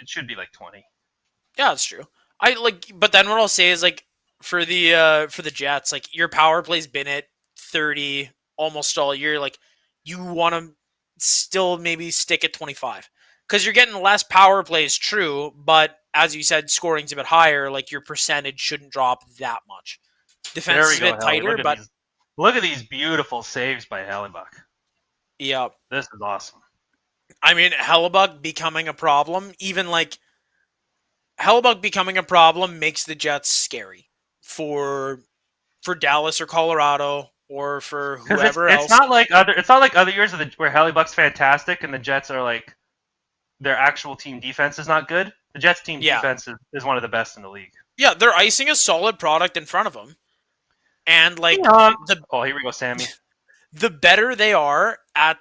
should be like 20. Yeah, that's true. But then what I'll say is like for the Jets, like your power play's been at 30 almost all year. Like you want to still maybe stick at 25 because you're getting less power plays. True, but as you said, scoring's a bit higher. Like your percentage shouldn't drop that much. Defense is a bit tighter, but look at these beautiful saves by Hellebuck. Yeah, this is awesome. I mean, Hellebuck becoming a problem, Hellebuck becoming a problem makes the Jets scary for Dallas or Colorado or for whoever else. It's not like other years where Hellebuck's fantastic and the Jets are like their actual team defense is not good. The Jets team defense is one of the best in the league. Yeah, they're icing a solid product in front of them, and like here we go, Sammy. The better they are at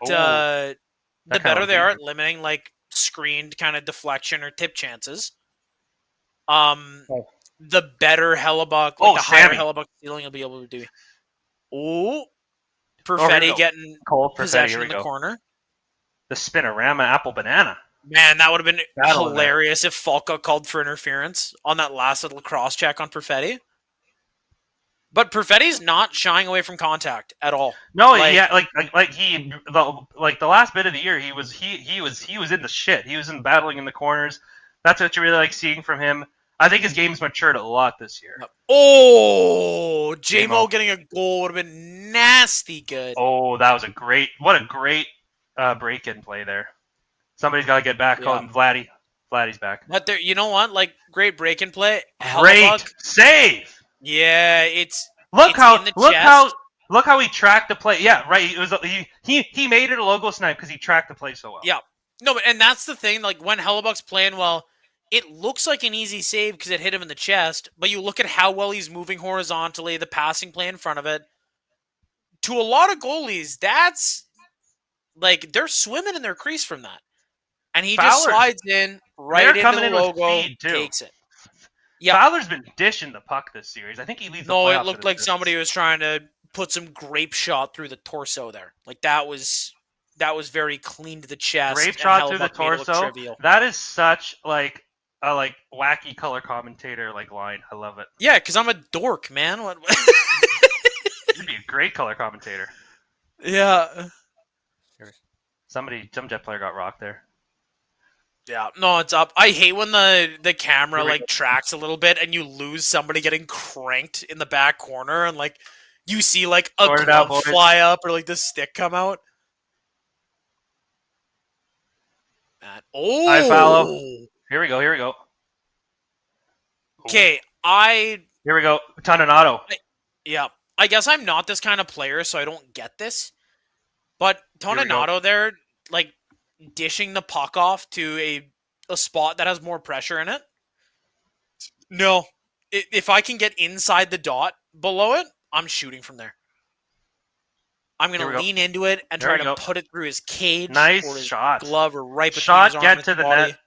limiting like screened kind of deflection or tip chances. The better Hellebuck, the higher Hellebuck ceiling will be able to do. Oh, Perfetti getting possession in the corner. The spinorama apple banana. Man, that would have been hilarious if Falk got called for interference on that last little cross check on Perfetti. But Perfetti's not shying away from contact at all. No, the last bit of the year he was in the shit. He was battling in the corners. That's what you really like seeing from him. I think his game's matured a lot this year. Oh, JMO getting a goal would have been nasty good. Oh, that was a great break-in play there. Somebody's got to get back on Vladdy. Vladdy's back. But there, you know what? Like great break-in play. Great save. Yeah, it's look how he tracked the play. Yeah, right. It was he made it a logo snipe because he tracked the play so well. Yeah, no, and that's the thing. Like when Hellebuck's playing well, it looks like an easy save because it hit him in the chest. But you look at how well he's moving horizontally, the passing play in front of it. To a lot of goalies, that's like they're swimming in their crease from that, and he just slides in right into the logo, takes it. Yeah, Fowler's been dishing the puck this series. I think he leads the playoffs. No, it looked like somebody was trying to put some grape shot through the torso there. Like that was that was very clean to the chest. Grape and shot through the Hellebuyck made it look torso. trivial. That is such like a wacky color commentator line. I love it. Yeah, because I'm a dork, man. What? You'd be a great color commentator. Yeah. Some Jet player got rocked there. Yeah, no, it's up. I hate when the camera tracks a little bit and you lose somebody getting cranked in the back corner and you see a glove fly up or the stick come out. Oh, I follow. Here we go. Okay, Here we go. Toninato. Yeah, I guess I'm not this kind of player, so I don't get this. But Toninato there, dishing the puck off to a spot that has more pressure in it. No. If I can get inside the dot below it, I'm shooting from there. I'm going to lean into it and try to put it through his cage or his glove or right between his arm and his body. Net.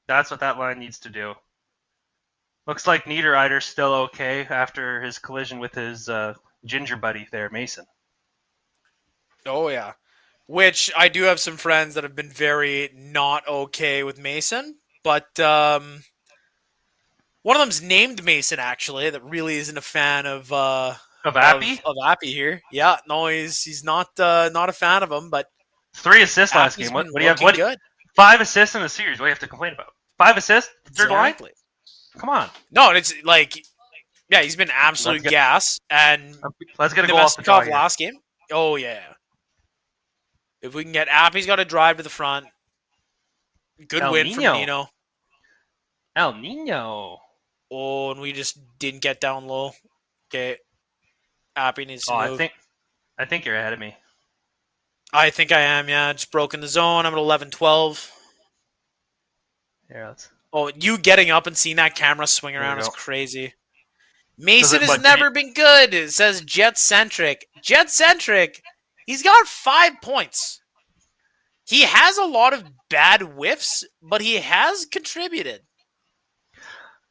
That's what that line needs to do. Looks like Niederreiter's still okay after his collision with his ginger buddy there, Mason. Oh, yeah. Which I do have some friends that have been very not okay with Mason, but one of them's named Mason actually. That really isn't a fan of Appy? Of Appy here. Yeah, no, he's not a fan of him. But 3 assists last game. What do you have? Good. 5 assists in the series. What do you have to complain about? 5 assists, third line. Come on. No, it's yeah, he's been absolute gas. And let's get a goal off the top last game. Oh yeah. If we can get Appy's got to drive to the front. Good win from Nino. El Nino. Oh, and we just didn't get down low. Okay. Appy needs to move. I think you're ahead of me. I think I am, yeah. Just broken the zone. I'm at 11-12. Yeah, Oh, you getting up and seeing that camera swing around is crazy. Mason has never been good. It says Jet-centric. Jet-centric. He's got 5 points. He has a lot of bad whiffs, but he has contributed.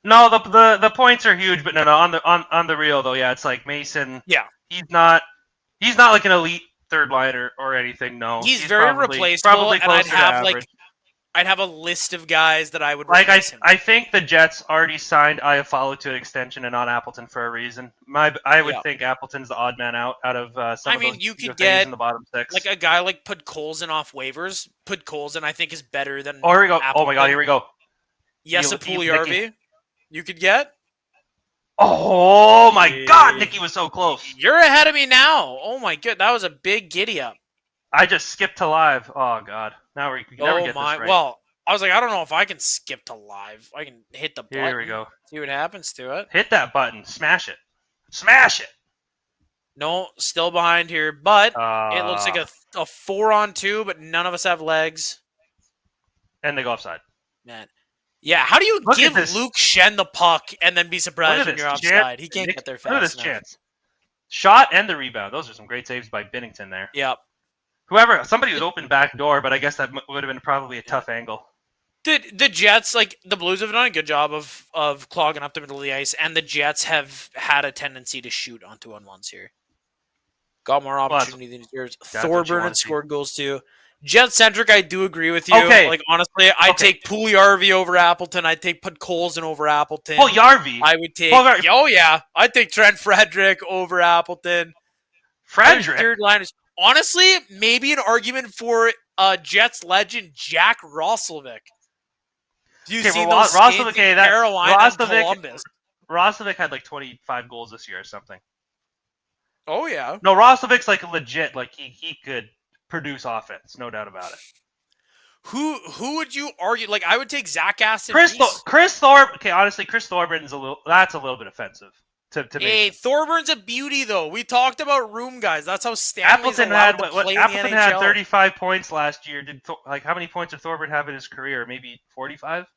No, the points are huge, but no, on the real though, yeah, it's like Mason. Yeah, he's not like an elite third liner or anything. No, he's very replaceable, and I'd have a list of guys that I would replace him. I think the Jets already signed Iafallo to an extension and not Appleton for a reason. I would think Appleton's the odd man out of some of those you could get in the bottom 6. A guy like Podkolzin off waivers. Podkolzin, I think, is better than. Oh, here we go. Appleton. Oh my God, here we go. Yes, a Puljujärvi. You could get. Oh my God, Nicky was so close. You're ahead of me now. Oh my God, that was a big giddy up. I just skipped to live. Oh God, now we can never get this right. Well, I was like, I don't know if I can skip to live. I can hit the button. Here we go. See what happens to it. Hit that button. Smash it. Smash it. No, still behind here, but it looks like a 4-on-2, but none of us have legs. And they go offside. Man. Yeah, how do you give Luke Shen the puck and then be surprised when you're offside? He can't get there fast enough. Look at this enough. Chance. Shot and the rebound. Those are some great saves by Binnington there. Yep. Somebody was open back door, but I guess that would have been probably a tough angle. The Jets, the Blues have done a good job of clogging up the middle of the ice, and the Jets have had a tendency to shoot on 2-on-1s here. Got more opportunity than yours. Thorburn had scored goals too. Jet-centric, I do agree with you. Okay. Honestly, I'd take Puljujärvi over Appleton. I'd take Podkolzin over Appleton. Puljujärvi? I would take... Oh, yeah. I'd take Trent Frederick over Appleton. Frederick? Third liners. Honestly, maybe an argument for Jets legend Jack Roslovic. Do you see those skates in Carolina and Columbus? Roslovic had 25 goals this year or something. Oh, yeah. No, Roslovic's legit. He could produce offense, no doubt about it. Who would you argue? I would take Zach Aston. Chris Thorburn. Okay, honestly, Chris Thorburn that's a little bit offensive to me. Hey, Thorbur's a beauty though. We talked about room guys. That's how Stanley's Appleton allowed to play in the NHL. Appleton had 35 points last year. How many points did Thorburn have in his career? Maybe 45.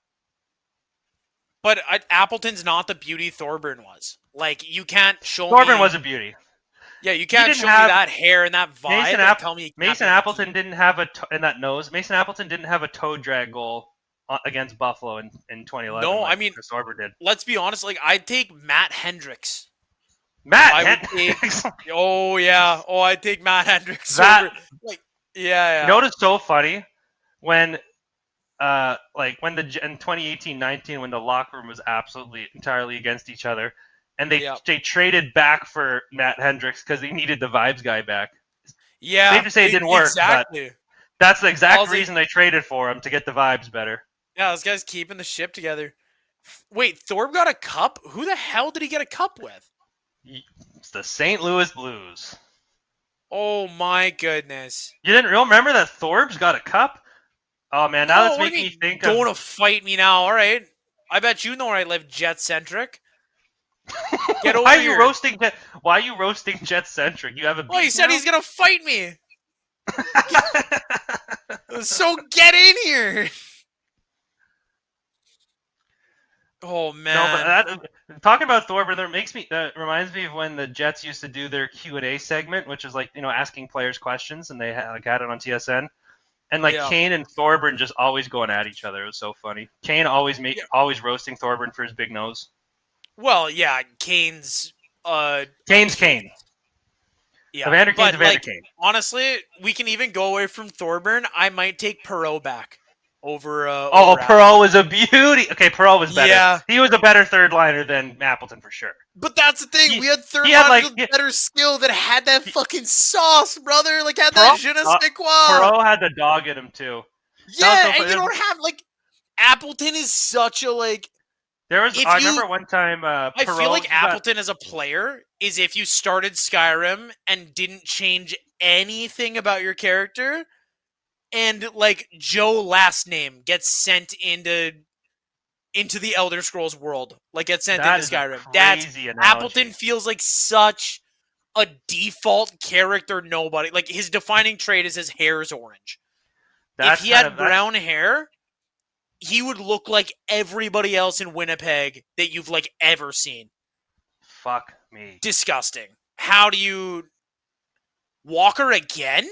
But Appleton's not the beauty Thorburn was. You can't show Thorburn me... was a beauty. Yeah, you can't show me that hair and that vibe and tell me... Mason Appleton didn't have in that nose. Mason Appleton didn't have a toe drag goal against Buffalo in 2011. No, I mean, Chris Thorburn did. Let's be honest. I'd take Matt Hendricks. Hendricks? Oh, yeah. Oh, I'd take Matt Hendricks. Yeah. You know what is so funny? When in 2018-19, when the locker room was absolutely entirely against each other, and they traded back for Matt Hendricks because they needed the vibes guy back. Yeah. Safe to say it didn't work, exactly. but that's the exact reason they traded for him, to get the vibes better. Yeah, this guy's keeping the ship together. Wait, Thorpe got a cup? Who the hell did he get a cup with? It's the St. Louis Blues. Oh my goodness! You didn't remember that Thorpe's got a cup? Oh man, now that's making me think of. Don't want to fight me now. All right, I bet you know where I live, Jet Centric. Get over here. Why are you roasting Jet Centric? You have a. Well, he said he's gonna fight me. So get in here. Oh man! No, but talking about Thorpe, that reminds me of when the Jets used to do their Q&A segment, which is like, asking players questions, and they had it on TSN, and Kane and Thorburn just always going at each other. It was so funny. Kane always roasting Thorburn for his big nose. Well, yeah, Kane's Kane. Yeah, Evander Kane's Evander Kane. Honestly, we can even go away from Thorburn. I might take Perreault back. Over Perreault was a beauty. Okay, Perreault was better. Yeah. He was a better third liner than Appleton for sure. But that's the thing. We had third liners with better skill that had that fucking sauce, brother. Had that je ne sais quoi. Perreault had the dog in him too. Yeah, and you don't have Appleton is such a I remember one time. I feel like Appleton as a player is if you started Skyrim and didn't change anything about your character. And Joe last name gets sent into the Elder Scrolls world, gets sent into Skyrim. Appleton feels like such a default character. Nobody his defining trait is his hair is orange. If he had brown hair, he would look like everybody else in Winnipeg that you've ever seen. Fuck me. Disgusting. How do you Walker again?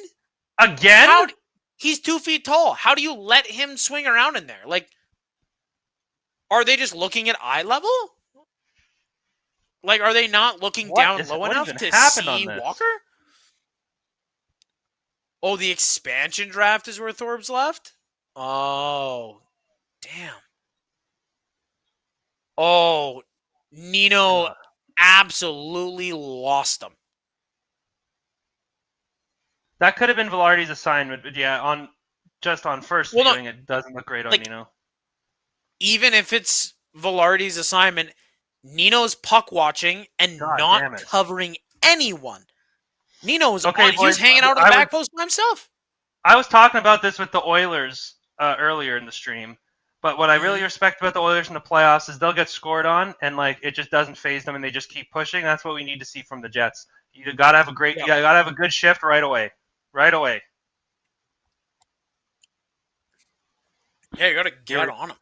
Again? He's 2 feet tall. How do you let him swing around in there? Are they just looking at eye level? Are they not looking down low enough to see Walker? Oh, the expansion draft is where Thorpe's left? Oh, damn. Oh, Nino absolutely lost him. That could have been Velarde's assignment, but yeah, on first viewing, it doesn't look great on Nino. Even if it's Velarde's assignment, Nino's puck watching and not covering anyone. Nino was he was hanging out on the back post by himself. I was talking about this with the Oilers earlier in the stream, but what I really respect about the Oilers in the playoffs is they'll get scored on, and it just doesn't faze them, and they just keep pushing. That's what we need to see from the Jets. You gotta have you gotta have a good shift right away. Right away. Yeah, you gotta get on them.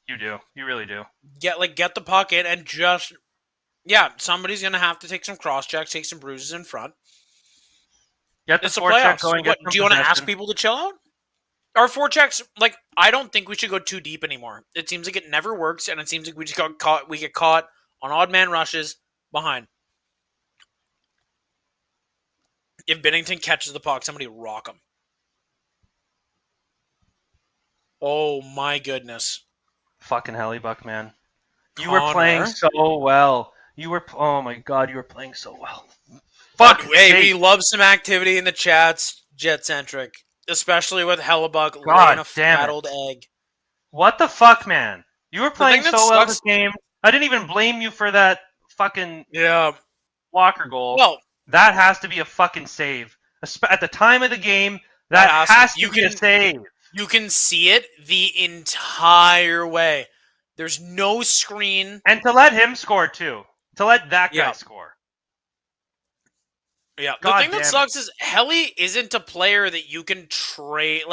You do. You really do. Get the puck in and just somebody's gonna have to take some cross checks, take some bruises in front. Get the forecheck going. Do you want to ask people to chill out? Our forechecks, I don't think we should go too deep anymore. It seems like it never works, and it seems like we just got caught. We get caught on odd man rushes behind. If Binnington catches the puck, somebody rock him. Oh my goodness! Fucking Hellebuck, man! You were playing so well. Oh my god, you were playing so well. Fuck! Hey, we love some activity in the chats, Jet Centric, especially with Hellebuck laying a frazzled egg. What the fuck, man? You were playing so well this game. I didn't even blame you for that fucking Walker goal. Well, that has to be a fucking save. At the time of the game, that has to be a save. You can see it the entire way. There's no screen. And to let him score, too. To let that guy score. Yeah. The thing that sucks is Helly isn't a player that you can trade.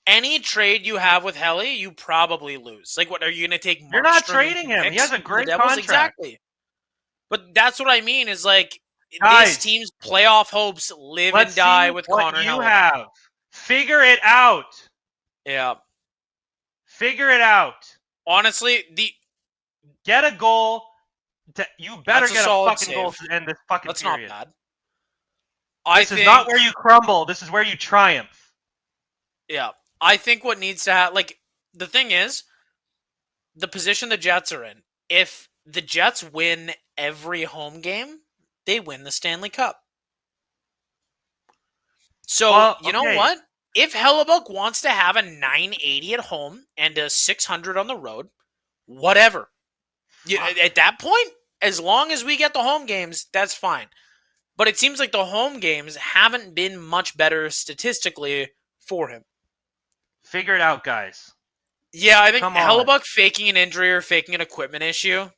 Any trade you have with Helly, you probably lose. What are you going to take? You're not trading him. He has a great contract. Exactly. But that's what I mean is this team's playoff hopes live and die with Connor Hellebuck. You have. Figure it out. Yeah. Figure it out. Honestly, get a goal. You better get a fucking goal to end this fucking period. That's not bad. This is not where you crumble. This is where you triumph. Yeah. I think what needs to happen, like, the thing is, the position the Jets are in, if the Jets win every home game, they win the Stanley Cup. So, you know what? If Hellebuck wants to have a 980 at home and a 600 on the road, whatever. At that point, as long as we get the home games, that's fine. But it seems like the home games haven't been much better statistically for him. Figure it out, guys. Yeah, I think Hellebuck faking an injury or faking an equipment issue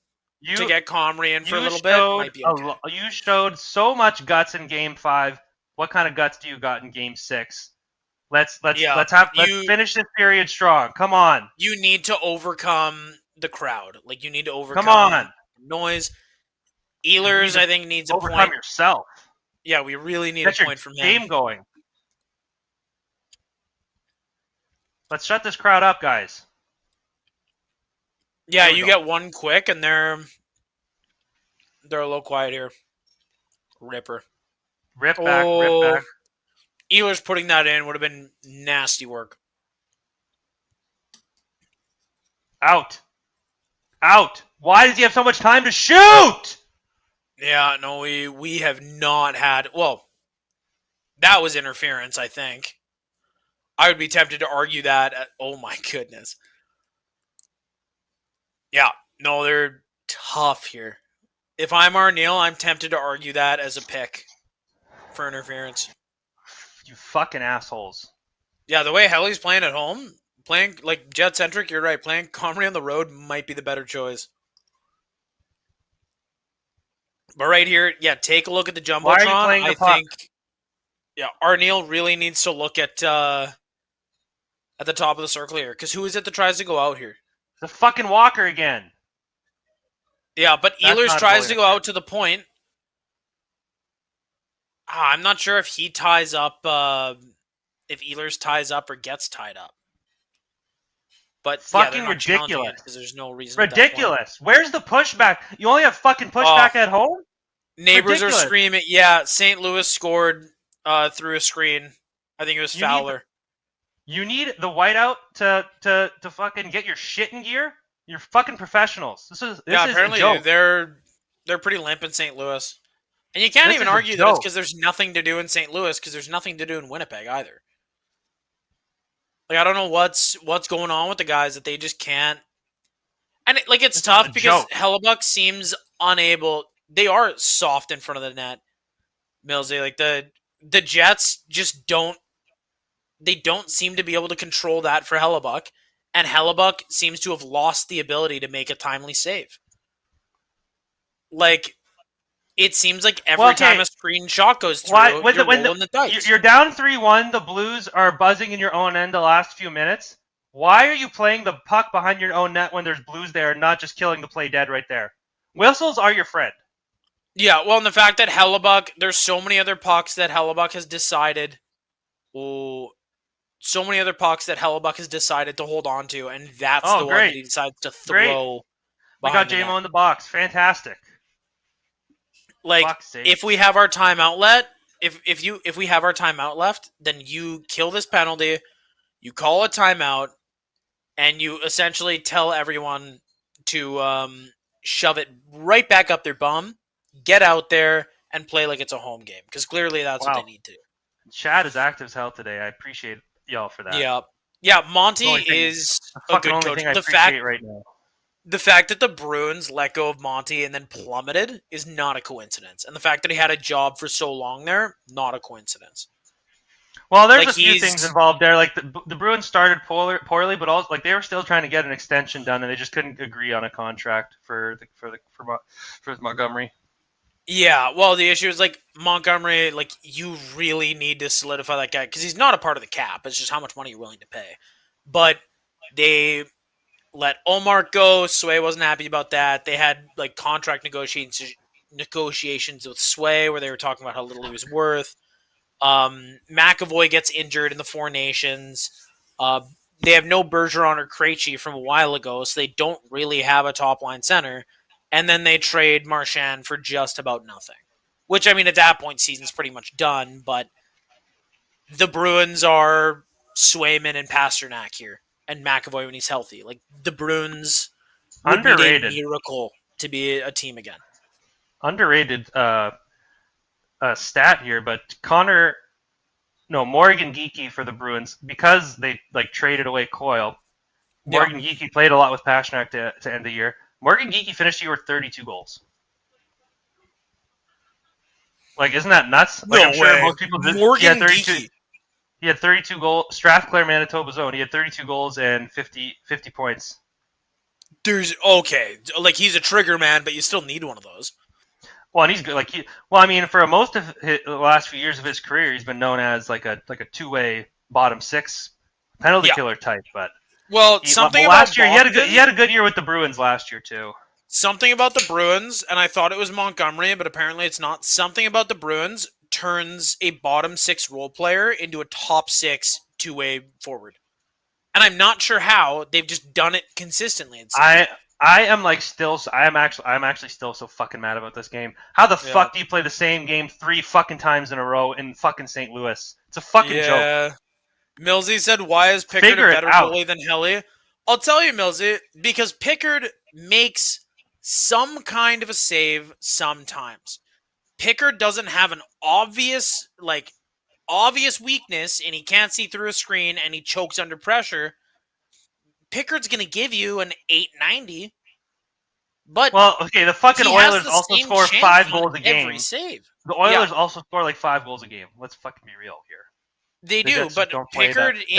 to get Comrie in for a little bit might be okay. You showed so much guts in Game 5. What kind of guts do you got in Game 6? Let's finish this period strong. Come on. You need to overcome the crowd. Like, you need to overcome noise. Ehlers, I think, needs a point. Overcome yourself. Yeah, we really need a point from him. Game going. Let's shut this crowd up, guys. Yeah, you get one quick, and they're a little quiet here. Ripper. Rip back. Ehlers putting that in would have been nasty work. Out. Why does he have so much time to shoot? Yeah, no, we have not had... Well, that was interference, I think. I would be tempted to argue that. Oh, my goodness. Yeah, no, they're tough here. If I'm Arneal, I'm tempted to argue that as a pick for interference. You fucking assholes. Yeah, the way Helly's playing at home, playing like Jet-centric, you're right. Playing Comrie on the road might be the better choice. But right here, yeah, take a look at the Jumbotron. Why are you playing the puck? Yeah, Arneal really needs to look at the top of the circle here. Because who is it that tries to go out here? The fucking Walker again. Yeah, but Ehlers tries to go out to the point. I'm not sure if he ties up, if Ehlers ties up or gets tied up. But fucking ridiculous. Because there's no reason. Ridiculous. Where's the pushback? You only have fucking pushback at home? Neighbors are screaming. Yeah, St. Louis scored through a screen. I think it was Fowler. You need the whiteout to fucking get your shit in gear? You're fucking professionals. This is apparently a joke. They're pretty limp in St. Louis. And you can't even argue that it's because there's nothing to do in St. Louis because there's nothing to do in Winnipeg either. Like, I don't know what's going on with the guys that they just can't. And it's tough because Hellebuck seems unable. They are soft in front of the net, Millsy. Like the Jets just don't. They don't seem to be able to control that for Hellebuck, and Hellebuck seems to have lost the ability to make a timely save. Like, it seems like every time a screen shot goes through, you're rolling the dice. You're down 3-1, the Blues are buzzing in your own end the last few minutes. Why are you playing the puck behind your own net when there's Blues there and not just killing the play dead right there? Whistles are your friend. Yeah, well, and the fact that Hellebuck, there's so many other pucks that Hellebuck has decided to hold on to, and that's the one that he decides to throw. We got JMO in the box. Fantastic. Like, if we have our timeout if we have our timeout left, then you kill this penalty, you call a timeout, and you essentially tell everyone to shove it right back up their bum, get out there, and play like it's a home game. Because clearly that's what they need to do. Chad is active as hell today. I appreciate y'all for that. Yeah, Monty is a good coach. The fact that the Bruins let go of Monty and then plummeted is not a coincidence. And the fact that he had a job for so long there, not a coincidence. Well, there's a few things involved there. Like the Bruins started poorly, but also they were still trying to get an extension done, and they just couldn't agree on a contract for Montgomery. Yeah, well, the issue is Montgomery. You really need to solidify that guy because he's not a part of the cap. It's just how much money you're willing to pay. But they let Omar go. Sway wasn't happy about that. They had contract negotiations with Sway where they were talking about how little he was worth. McAvoy gets injured in the Four Nations. They have no Bergeron or Krejci from a while ago, so they don't really have a top-line center. And then they trade Marchand for just about nothing. Which, I mean, at that point, season's pretty much done, but the Bruins are Swayman and Pasternak here, and McAvoy when he's healthy. Like, the Bruins would Underrated. need a miracle to be a team again. Underrated stat here, but Morgan Geekie for the Bruins, because they traded away Coyle. Morgan Geekie played a lot with Pasternak to end the year. Morgan Geekie finished the year with 32 goals. Like, isn't that nuts? Like, No I'm sure way. most people did. Morgan Geekie. He had 32 goals. Strathclair, Manitoba's own. He had 32 goals and 50 points. Like, he's a trigger man, but you still need one of those. Well, and he's good. I mean, for most of the last few years of his career, he's been known as like a two-way bottom six penalty killer type. But last year he had a good year with the Bruins last year too. Something about the Bruins, and I thought it was Montgomery, but apparently it's not. Something about the Bruins turns a bottom six role player into a top six two-way forward. And I'm not sure how. They've just done it consistently. I'm actually still so fucking mad about this game. How the fuck do you play the same game 3 fucking times in a row in fucking St. Louis? It's a fucking joke. Millsy said, why is Pickard a better goalie than Helly? I'll tell you, Millsy, because Pickard makes some kind of a save sometimes. Pickard doesn't have an obvious weakness, and he can't see through a screen, and he chokes under pressure. Pickard's going to give you an 890. But the fucking Oilers also score 5 goals a game. Every save. The Oilers also score like 5 goals a game. Let's fucking be real here. They do, but Pickard the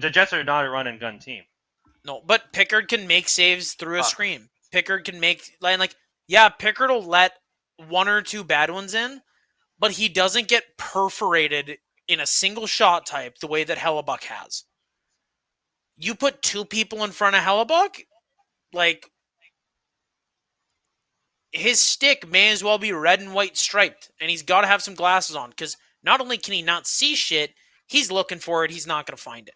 Jets are not a run and gun team. No, but Pickard can make saves through a screen. Pickard can make Pickard will let 1 or 2 bad ones in, but he doesn't get perforated in a single shot type the way that Hellebuck has. You put 2 people in front of Hellebuck, like, his stick may as well be red and white striped, and he's got to have some glasses on, because not only can he not see shit, he's looking for it, he's not going to find it.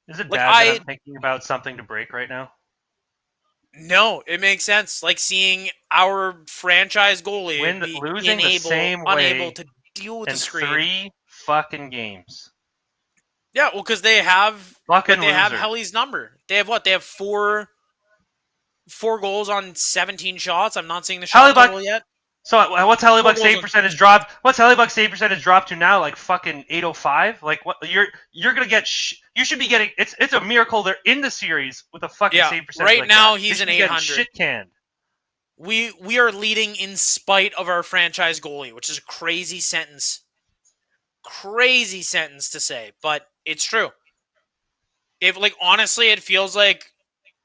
Is it bad that I'm thinking about something to break right now? No, it makes sense. Like seeing our franchise goalie losing the same way unable to deal with the screen. 3 fucking games. Yeah, well, because they have have Helly's number. They have what? They have 4 goals on 17 shots. I'm not seeing the shot total yet. So what's Hellebuck's save percentage drop? What's Hellebuck's save percentage drop to now? Like fucking 805? Like what? You're gonna get. You should be getting. It's a miracle they're in the series with a fucking save percentage. Right like now that. he's an 800. Shit canned. We are leading in spite of our franchise goalie, which is a crazy sentence. Crazy sentence to say, but it's true. Honestly, it feels like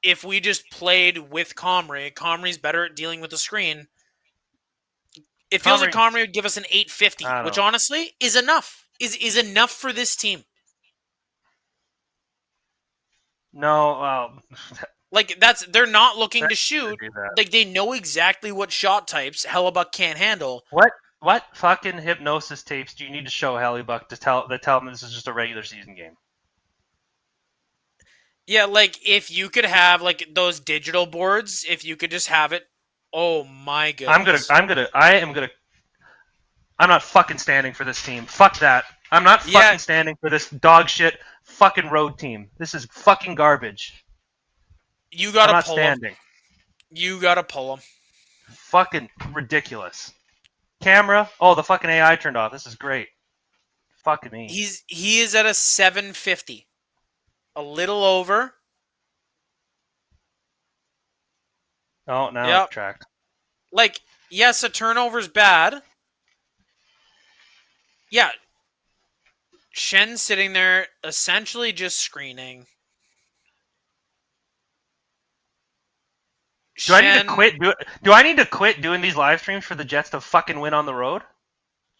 if we just played with Comrie's better at dealing with the screen. It feels like Comrie would give us an 850, which honestly is enough. Is enough for this team. No, they're not looking to shoot. Like they know exactly what shot types Hellebuck can't handle. What fucking hypnosis tapes do you need to show Hellebuck to tell him this is just a regular season game? Yeah, like if you could have like those digital boards, if you could just have it. Oh my goodness. I'm not fucking standing for this team. Fuck that. I'm not fucking standing for this dog shit fucking road team. This is fucking garbage. You gotta I'm not pull standing. him. You gotta pull him. Fucking ridiculous. Camera. Oh, the fucking AI turned off. This is great. Fucking me. He is at a 750. A little over. Oh, now it's tracked. Like, yes, a turnover's bad. Yeah. Shen's sitting there essentially just screening. Do I need to quit? Do I need to quit doing these live streams for the Jets to fucking win on the road?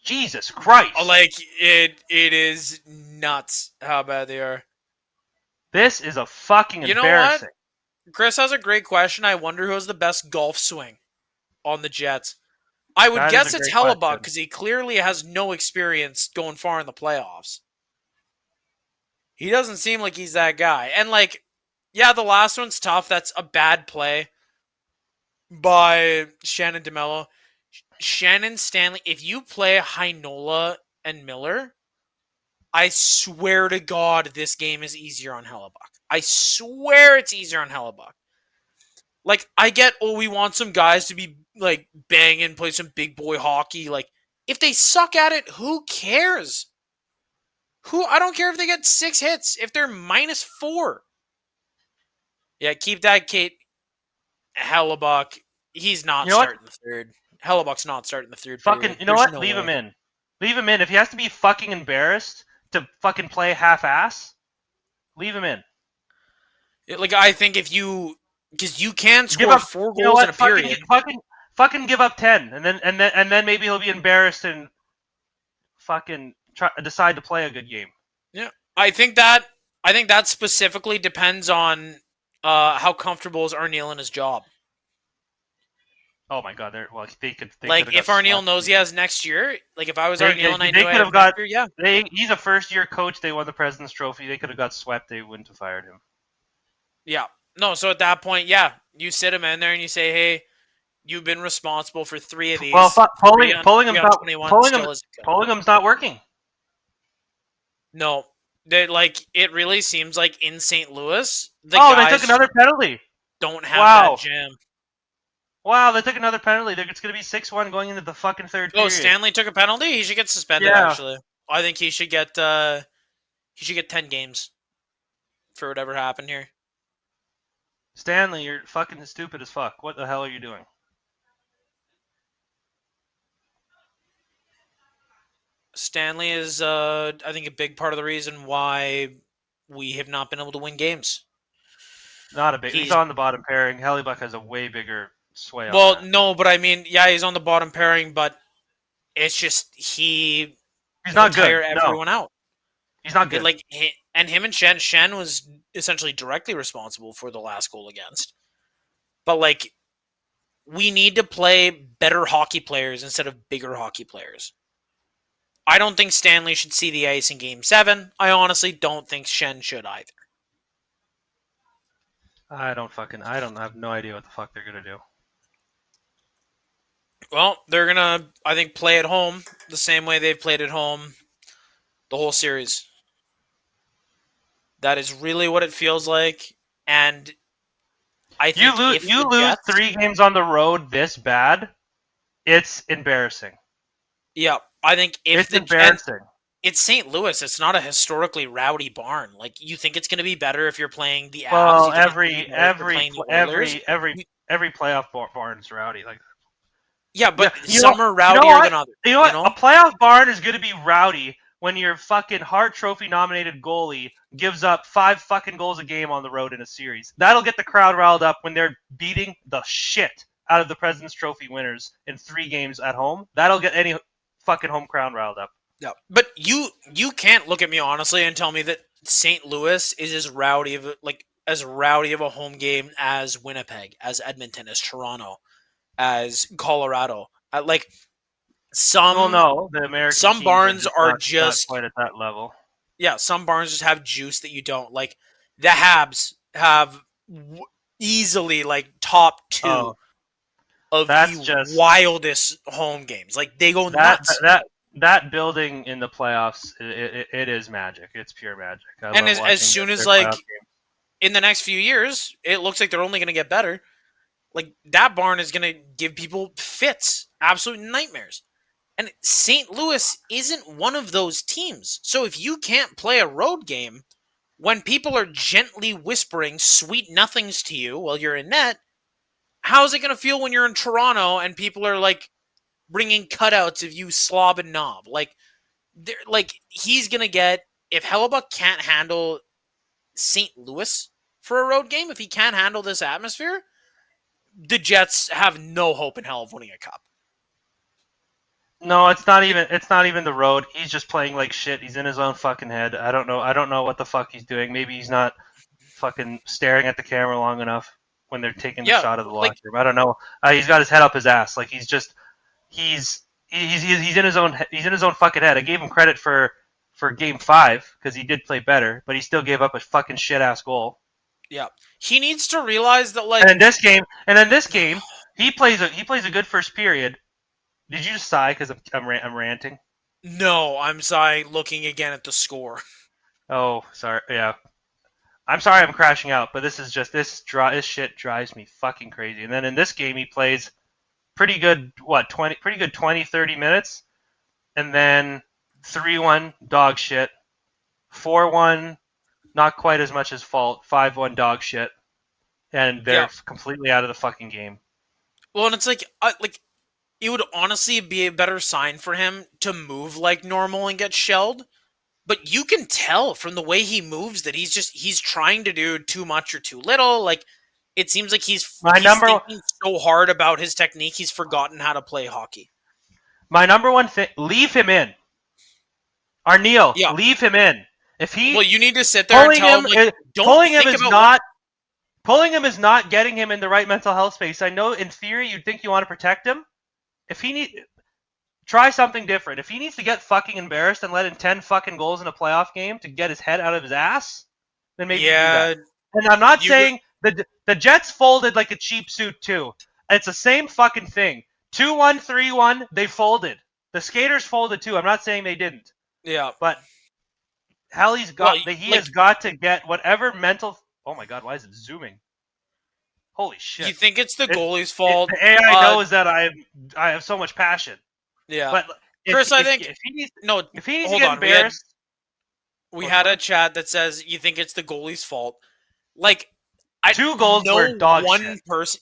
Jesus Christ! Like it is nuts how bad they are. This is a fucking embarrassing. What? Chris has a great question. I wonder who has the best golf swing on the Jets. I would guess it's Hellebuck because he clearly has no experience going far in the playoffs. He doesn't seem like he's that guy. And the last one's tough. That's a bad play by Shannon DeMello. Shannon Stanley, if you play Heinola and Miller, I swear to God, this game is easier on Hellebuck. I swear it's easier on Hellebuck. Like, I get, we want some guys to be, like, banging, play some big boy hockey. Like, if they suck at it, who cares? I don't care if they get 6 hits, if they're -4. Yeah, keep that, Kate. Hellebuck, he's not starting the third. Hellebuck's not starting the third period. You know what? Leave him in. Leave him in. If he has to be fucking embarrassed to fucking play half-ass, leave him in. Like, I think if you... Because you can score 4 goals in a period. Fucking give up 10, and then maybe he'll be embarrassed and fucking decide to play a good game. Yeah, I think that specifically depends on how comfortable is Arneal in his job. Oh my God! They could like if Arneal knows he has next year. Like if I was Arneal and I knew I have next year, yeah. He's a first-year coach. They won the President's Trophy. They could have got swept. They wouldn't have fired him. Yeah. No. So at that point, yeah, you sit him in there and you say, "Hey, you've been responsible for 3 of these." Well, pulling him's not working. No, it really seems like in St. Louis, they took another penalty. Don't have that jam. Wow, they took another penalty. It's going to be 6-1 going into the fucking third period. Oh, Stanley took a penalty? He should get suspended, actually. I think he should get 10 games for whatever happened here. Stanley, you're fucking stupid as fuck. What the hell are you doing? Stanley is, I think, a big part of the reason why we have not been able to win games. Not a big... He's on the bottom pairing. Hellebuck has a way bigger sway on Well, that. no, but I mean, yeah, he's on the bottom pairing, but it's just he's not good. Tire everyone out. He's not good. Like, and him and Shen was essentially directly responsible for the last goal against. But like, we need to play better hockey players instead of bigger hockey players. I don't think Stanley should see the ice in Game 7. I honestly don't think Shen should either. I have no idea what the fuck they're gonna do. Well, they're gonna, I think, play at home the same way they've played at home the whole series. That is really what it feels like, and I think you lose 3 games on the road this bad, it's embarrassing. Yeah, I think if it's embarrassing. It's St. Louis. It's not a historically rowdy barn. Like, you think it's going to be better if you're playing the Avs. Well, every playoff barn is rowdy. Like, yeah, but some are rowdier than others. You know what? A playoff barn is going to be rowdy when your fucking Hart Trophy nominated goalie gives up 5 fucking goals a game on the road in a series. That'll get the crowd riled up when they're beating the shit out of the President's Trophy winners in 3 games at home. That'll get any fucking home crowd riled up. Yeah, but you can't look at me honestly and tell me that St. Louis is as rowdy of a home game as Winnipeg, as Edmonton, as Toronto, as Colorado. The American some barns are just not quite at that level. Yeah, some barns just have juice that you don't. Like the Habs have easily like top 2 of the wildest home games. Like they go nuts. That building in the playoffs, it is magic. It's pure magic. And as soon as like in the next few years, it looks like they're only going to get better. Like that barn is going to give people fits, absolute nightmares. And St. Louis isn't one of those teams. So if you can't play a road game when people are gently whispering sweet nothings to you while you're in net, how's it going to feel when you're in Toronto and people are like bringing cutouts of you slob and knob? He's going to get, if Hellebuck can't handle St. Louis for a road game, if he can't handle this atmosphere, the Jets have no hope in hell of winning a cup. No, it's not even the road. He's just playing like shit. He's in his own fucking head. I don't know what the fuck he's doing. Maybe he's not fucking staring at the camera long enough when they're taking the shot of the locker room. I don't know. He's got his head up his ass. Like he's in his own fucking head. I gave him credit for Game 5 because he did play better, but he still gave up a fucking shit ass goal. Yeah, he needs to realize that. Like, and in this game, he plays a good first period, Did you just sigh because I'm ranting? No, I'm sorry. Looking again at the score. Oh, sorry. Yeah. I'm sorry I'm crashing out, but this is just this shit drives me fucking crazy. And then in this game he plays pretty good 20 30 minutes, and then 3-1 dog shit. 4-1 not quite as much as fault. 5-1 dog shit. And they're completely out of the fucking game. Well, and it's like it would honestly be a better sign for him to move like normal and get shelled. But you can tell from the way he moves that he's trying to do too much or too little. Like, it seems like he's thinking so hard about his technique, he's forgotten how to play hockey. My number one thing, leave him in. Arneal, leave him in. If he, well, you need to sit there and tell him, like, pulling him is not getting him in the right mental health space. I know in theory you'd think you want to protect him. If he try something different. If he needs to get fucking embarrassed and let in 10 fucking goals in a playoff game to get his head out of his ass, then maybe do that. And I'm not saying the Jets folded like a cheap suit too. It's the same fucking thing. 2-1, 3-1, they folded. The Skaters folded too. I'm not saying they didn't. Yeah. But he has got to get whatever mental. Oh my god, why is it zooming? Holy shit! You think it's the goalie's fault? The AI knows that I have so much passion. Yeah, but Chris, I think if he needs to get embarrassed, we had a chat that says you think it's the goalie's fault. Like, 2 goals were dog shit. Person,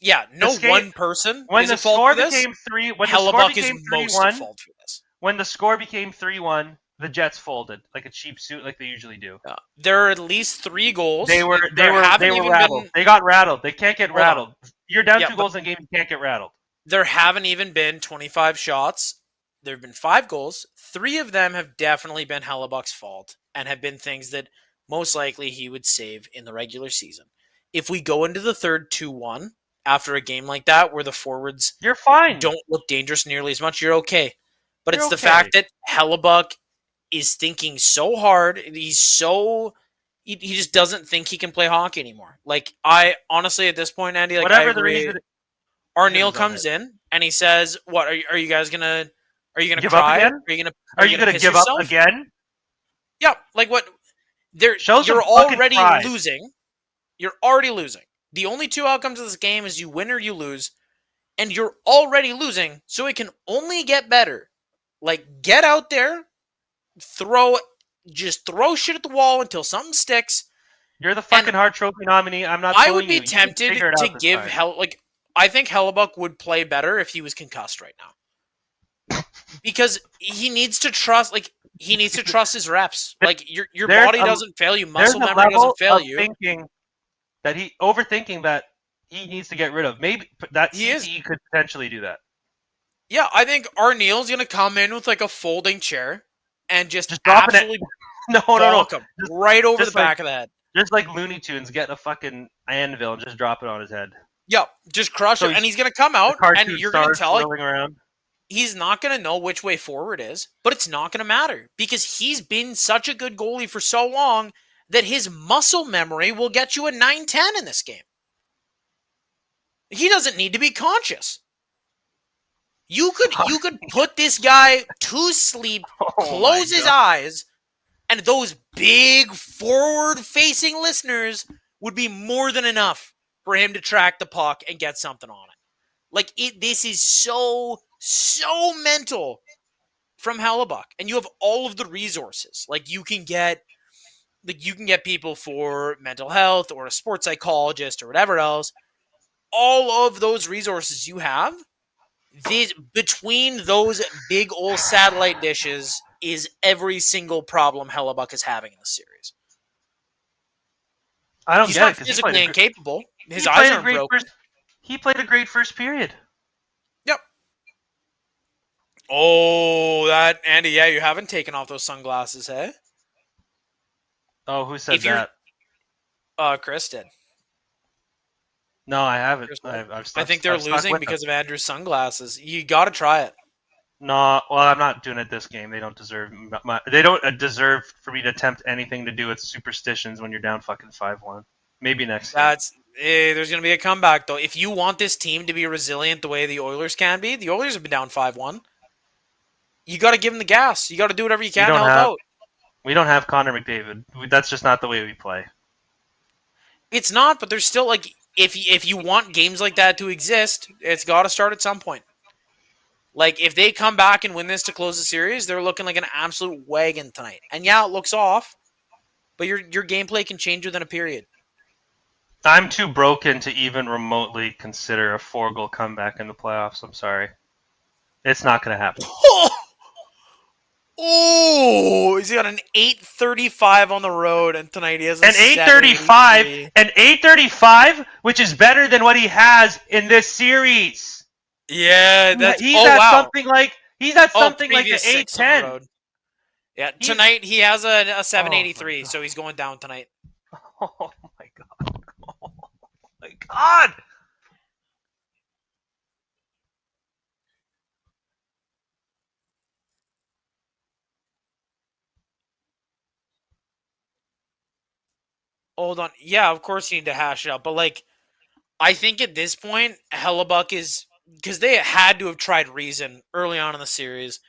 one person. When the score became 3, Hellebuck is most at fault for this. When the score became 3-1, the Jets folded like a cheap suit, like they usually do. There are at least 3 goals. They were rattled. They got rattled. They can't get rattled. You're down 2 goals in a game. You can't get rattled. There haven't even been 25 shots. There have been 5 goals. 3 of them have definitely been Hellebuck's fault and have been things that most likely he would save in the regular season. If we go into the third 2-1 after a game like that where the forwards you're fine. Don't look dangerous nearly as much, you're okay. But it's the fact that Hellebuck is thinking so hard. He just doesn't think he can play hockey anymore. Like, I honestly at this point, Andy, like, whatever I agree. the reason. Arneal comes in and he says, "What are you guys gonna? Are you gonna give cry? Up again? Are you gonna give yourself? Up again? Yeah, like what? You're already losing. You're already losing. The only 2 outcomes of this game is you win or you lose, and you're already losing. So it can only get better. Like, get out there, throw shit at the wall until something sticks. You're the fucking Hart Trophy nominee. I'm not. I would be tempted to give I think Hellebuck would play better if he was concussed right now. Because he needs to trust his reps. Like, your body doesn't fail you, muscle memory doesn't fail you. Overthinking that he needs to get rid of. Maybe that he could potentially do that. Yeah, I think Arneal's gonna come in with like a folding chair and just absolutely bonk him right over the back of the head. Just like Looney Tunes, get a fucking anvil and just drop it on his head. Yeah, just crush him, and he's gonna come out, and you're gonna tell he's not gonna know which way forward is, but it's not gonna matter because he's been such a good goalie for so long that his muscle memory will get you a 9-10 in this game. He doesn't need to be conscious. You could put this guy to sleep, close his eyes, and those big forward-facing listeners would be more than enough for him to track the puck and get something on it. Like, this is so mental from Hellebuck, and you have all of the resources. Like, you can get people for mental health or a sports psychologist or whatever else. All of those resources you have, between those big old satellite dishes is every single problem Hellebuck is having in the series. I don't He's get not it. physically incapable. His eyes aren't broken. He played a great first period. Yep. Oh, Andy, yeah, you haven't taken off those sunglasses, hey? Oh, who said that? Chris did. No, I haven't. I think they're losing because of Andrew's sunglasses. You got to try it. No, well, I'm not doing it this game. They don't deserve. They don't deserve for me to attempt anything to do with superstitions when you're down fucking 5-1. Maybe next game. There's going to be a comeback, though. If you want this team to be resilient the way the Oilers can be, the Oilers have been down 5-1. you got to give him the gas. You got to do whatever you can to don't help have- out. We don't have Connor McDavid. That's just not the way we play. It's not, but there's still like if you want games like that to exist, it's got to start at some point. Like if they come back and win this to close the series, they're looking like an absolute wagon tonight. And yeah, it looks off, but your gameplay can change within a period. I'm too broken to even remotely consider a 4-goal comeback in the playoffs. I'm sorry. It's not going to happen. Oh, he's got an 835 on the road, and tonight he has An 835, which is better than what he has in this series. Yeah, that's he's at something like an previous 6 on the 810. road. Yeah, tonight he has a 783, so he's going down tonight. Oh my god! Oh my god! Hold on. Yeah, of course you need to hash it out, but like, I think at this point, Hellebuck is because they had to have tried reason early on in the series.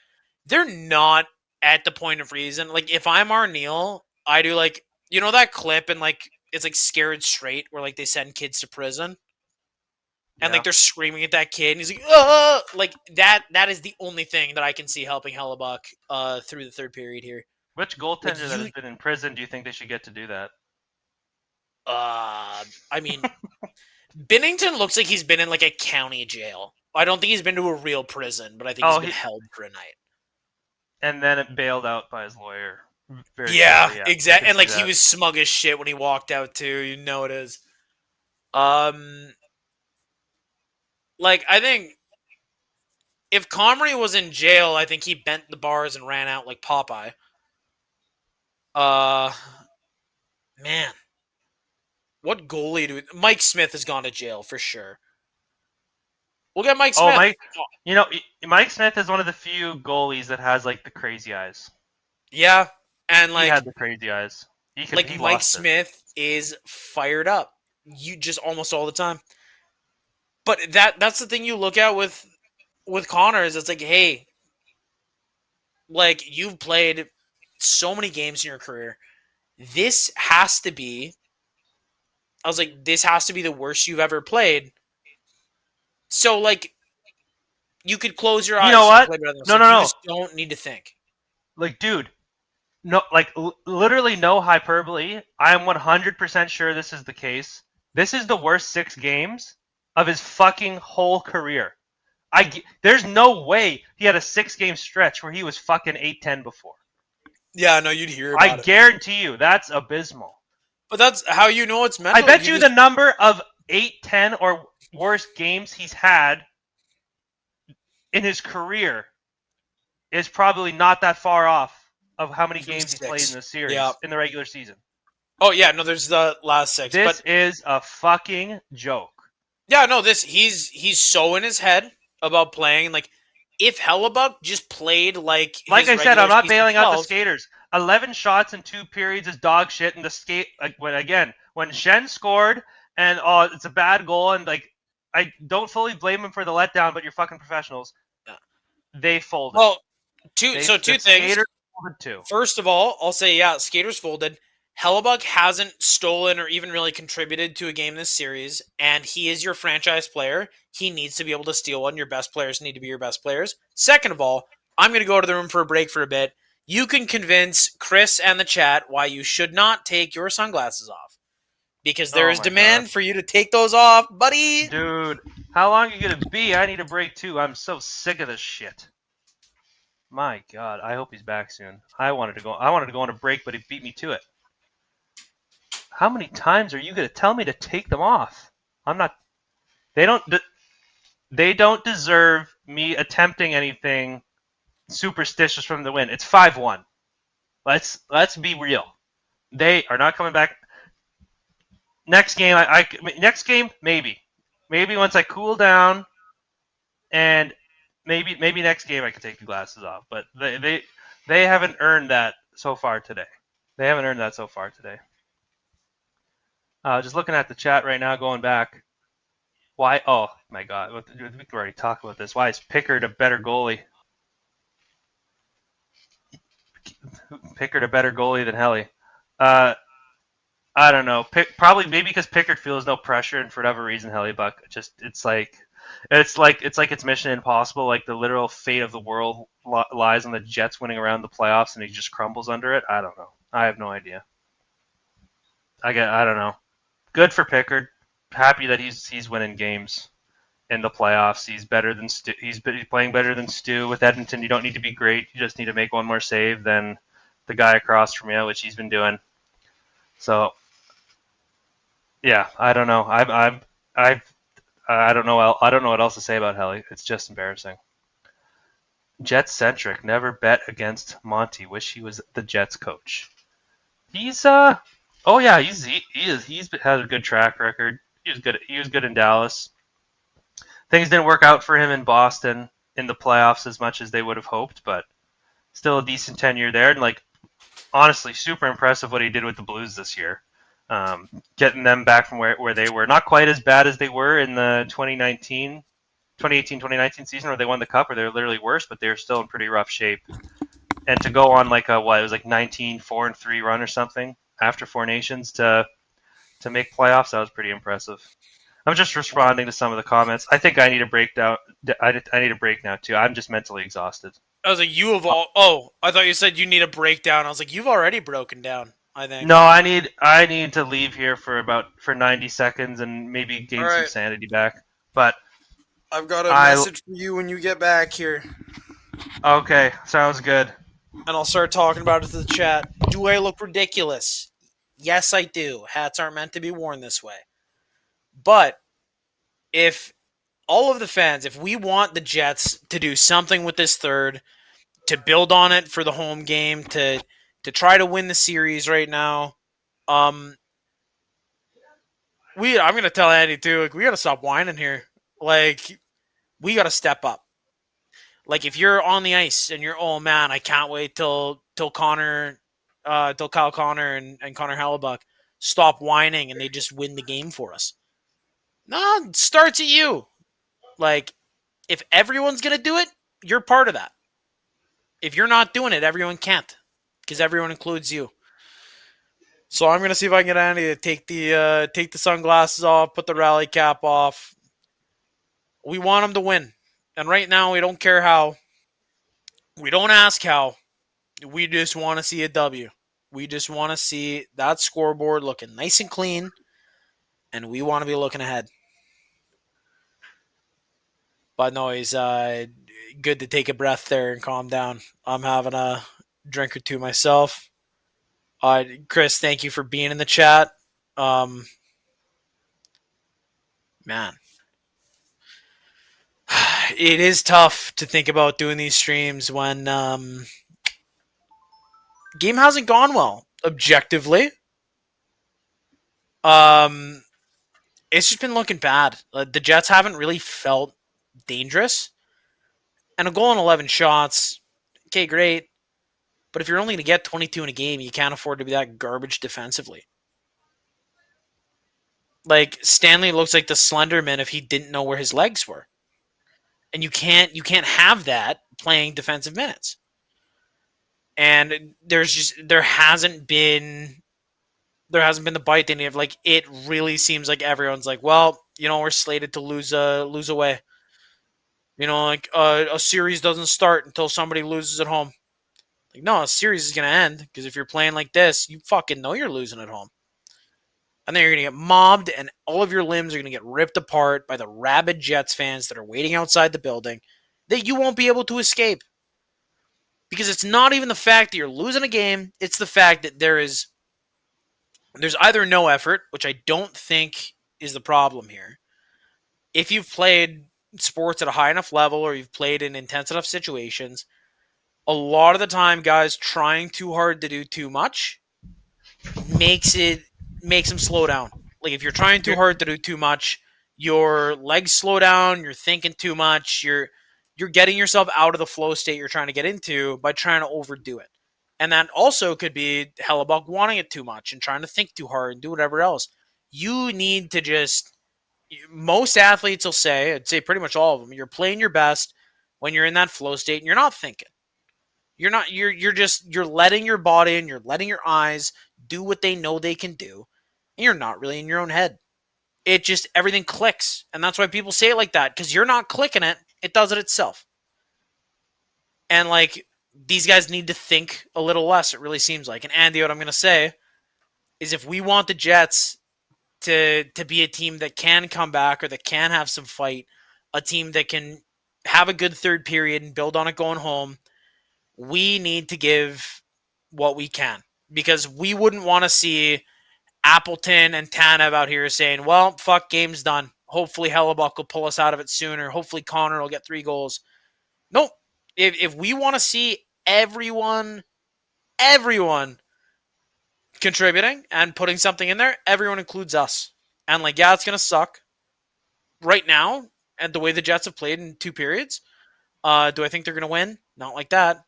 They're not at the point of reason. Like, if I'm Arneal, I do like that clip and like it's like Scared Straight where like they send kids to prison. And like they're screaming at that kid, and he's like, "Oh!" Like that. That is the only thing that I can see helping Hellebuck through the third period here. Which goaltender that has been in prison do you think they should get to do that? I mean, Binnington looks like he's been in like a county jail. I don't think he's been to a real prison, but I think he's been held for a night. And then it bailed out by his lawyer. Yeah, exactly. And like he was smug as shit when he walked out too. You know it is. Like, I think if Comrie was in jail, I think he bent the bars and ran out like Popeye. Man. What goalie do we... Mike Smith has gone to jail for sure. We'll get Mike Smith. Mike Smith is one of the few goalies that has like the crazy eyes. Yeah, and like he had the crazy eyes. Mike Smith is fired up. You just almost all the time. But that's the thing you look at with Connor is it's like, hey, like you've played so many games in your career. This has to be the worst you've ever played. So like you could close your eyes. You know what? No. You just don't need to think. Like, dude, no, like literally no hyperbole. I am 100% sure this is the case. This is the worst 6 games of his fucking whole career. There's no way he had a 6-game stretch where he was fucking 8-10 before. Yeah, no, you'd hear about it. I guarantee you, that's abysmal. But that's how you know it's mental. I bet you the number of 8-10 or worse games he's had in his career is probably not that far off of how many games he's played in the series in the regular season. Oh yeah, no, there's the last 6. This is a fucking joke. Yeah, no, he's so in his head about playing. Like, if Hellebuck just played like I said, I'm not bailing out the skaters. 11 shots in 2 periods is dog shit. And the skate when Shen scored and it's a bad goal and like I don't fully blame him for the letdown, but you're fucking professionals. Yeah. They folded. Well, two things. Too. First of all, I'll say skaters folded. Hellebuck hasn't stolen or even really contributed to a game this series, and he is your franchise player. He needs to be able to steal one. Your best players need to be your best players. Second of all, I'm going to go to the room for a break for a bit. You can convince Chris and the chat why you should not take your sunglasses off. Because there is demand for you to take those off, buddy. Dude, how long are you going to be? I need a break too. I'm so sick of this shit. My God, I hope he's back soon. I wanted to go on a break, but he beat me to it. How many times are you going to tell me to take them off? I'm not. They don't deserve me attempting anything superstitious from the win. It's 5-1. Let's be real. They are not coming back. Next game, maybe once I cool down, and maybe next game I can take the glasses off. But they haven't earned that so far today. Just looking at the chat right now, going back. Why? Oh my God, we can already talk about this. Why is Pickard a better goalie? Pickard a better goalie than Helly? I don't know. Probably maybe because Pickard feels no pressure, and for whatever reason, Hellebuck just it's like it's Mission Impossible. Like the literal fate of the world lies on the Jets winning around the playoffs, and he just crumbles under it. I don't know. I have no idea. I don't know. Good for Pickard. Happy that he's winning games in the playoffs. He's better than Stu. He's playing better than Stu with Edmonton. You don't need to be great. You just need to make one more save than the guy across from you, which he's been doing. So. Yeah, I don't know. I don't know. I don't know what else to say about Helly. It's just embarrassing. Jets centric. Never bet against Monty. Wish he was the Jets coach. He's oh yeah, he's has a good track record. He was good in Dallas. Things didn't work out for him in Boston in the playoffs as much as they would have hoped, but still a decent tenure there. And like honestly, super impressive what he did with the Blues this year. Getting them back from where they were. Not quite as bad as they were in the 2018-2019 season where they won the Cup, where they were literally worse, but they were still in pretty rough shape. And to go on like it was like 19-4-3 run or something after Four Nations to make playoffs, that was pretty impressive. I'm just responding to some of the comments. I think I need a breakdown. I need a break now too. I'm just mentally exhausted. I was like, you have all. Oh, I thought you said you need a breakdown. I was like, you've already broken down. I think. No, I need to leave here for 90 seconds and maybe gain some sanity back. But I've got a message for you when you get back here. Okay, sounds good. And I'll start talking about it to the chat. Do I look ridiculous? Yes, I do. Hats aren't meant to be worn this way. But if all of the fans, if we want the Jets to do something with this third, to build on it for the home game, to try to win the series right now, I'm gonna tell Andy too. Like, we gotta stop whining here. Like, we gotta step up. Like, if you're on the ice and you're, oh man, I can't wait till Kyle Connor and Connor Hellebuck stop whining and they just win the game for us. No, it starts at you. Like, if everyone's gonna do it, you're part of that. If you're not doing it, everyone can't, because everyone includes you. So I'm gonna see if I can get Andy to take the sunglasses off, put the rally cap off. We want him to win, and right now we don't care how. We don't ask how. We just want to see a W. We just want to see that scoreboard looking nice and clean, and we want to be looking ahead. But no, he's good to take a breath there and calm down. I'm having a drink or two myself. Chris, thank you for being in the chat. Man, it is tough to think about doing these streams when game hasn't gone well objectively. It's just been looking bad. The Jets haven't really felt dangerous. And a goal and 11 shots, okay, great. But if you're only going to get 22 in a game, you can't afford to be that garbage defensively. Like, Stanley looks like the Slenderman if he didn't know where his legs were. And you can't have that playing defensive minutes. And there hasn't been the bite in it. Like, it really seems like everyone's like, well, we're slated to lose away. Like a series doesn't start until somebody loses at home. Like, no, a series is going to end because if you're playing like this, you fucking know you're losing at home. And then you're going to get mobbed and all of your limbs are going to get ripped apart by the rabid Jets fans that are waiting outside the building that you won't be able to escape. Because it's not even the fact that you're losing a game, it's the fact that there's either no effort, which I don't think is the problem here. If you've played sports at a high enough level or you've played in intense enough situations, a lot of the time guys trying too hard to do too much makes them slow down. Like, if you're trying too hard to do too much, your legs slow down, you're thinking too much, you're getting yourself out of the flow state you're trying to get into by trying to overdo it. And that also could be Hellebuck wanting it too much and trying to think too hard and do whatever else. You need to just... Most athletes will say, I'd say pretty much all of them, you're playing your best when you're in that flow state and you're not thinking. You're not. You're letting your body and you're letting your eyes do what they know they can do, and you're not really in your own head. It just everything clicks, and that's why people say it like that because you're not clicking it. It does it itself, and like these guys need to think a little less. It really seems like. And Andy, what I'm gonna say is, if we want the Jets to be a team that can come back or that can have some fight, a team that can have a good third period and build on it going home, we need to give what we can, because we wouldn't want to see Appleton and Tanev out here saying, well, fuck, game's done. Hopefully Hellebuck will pull us out of it sooner. Hopefully Connor will get 3 goals. Nope. If we want to see everyone contributing and putting something in there, everyone includes us. And like, yeah, it's going to suck right now and the way the Jets have played in 2 periods. Do I think they're going to win? Not like that.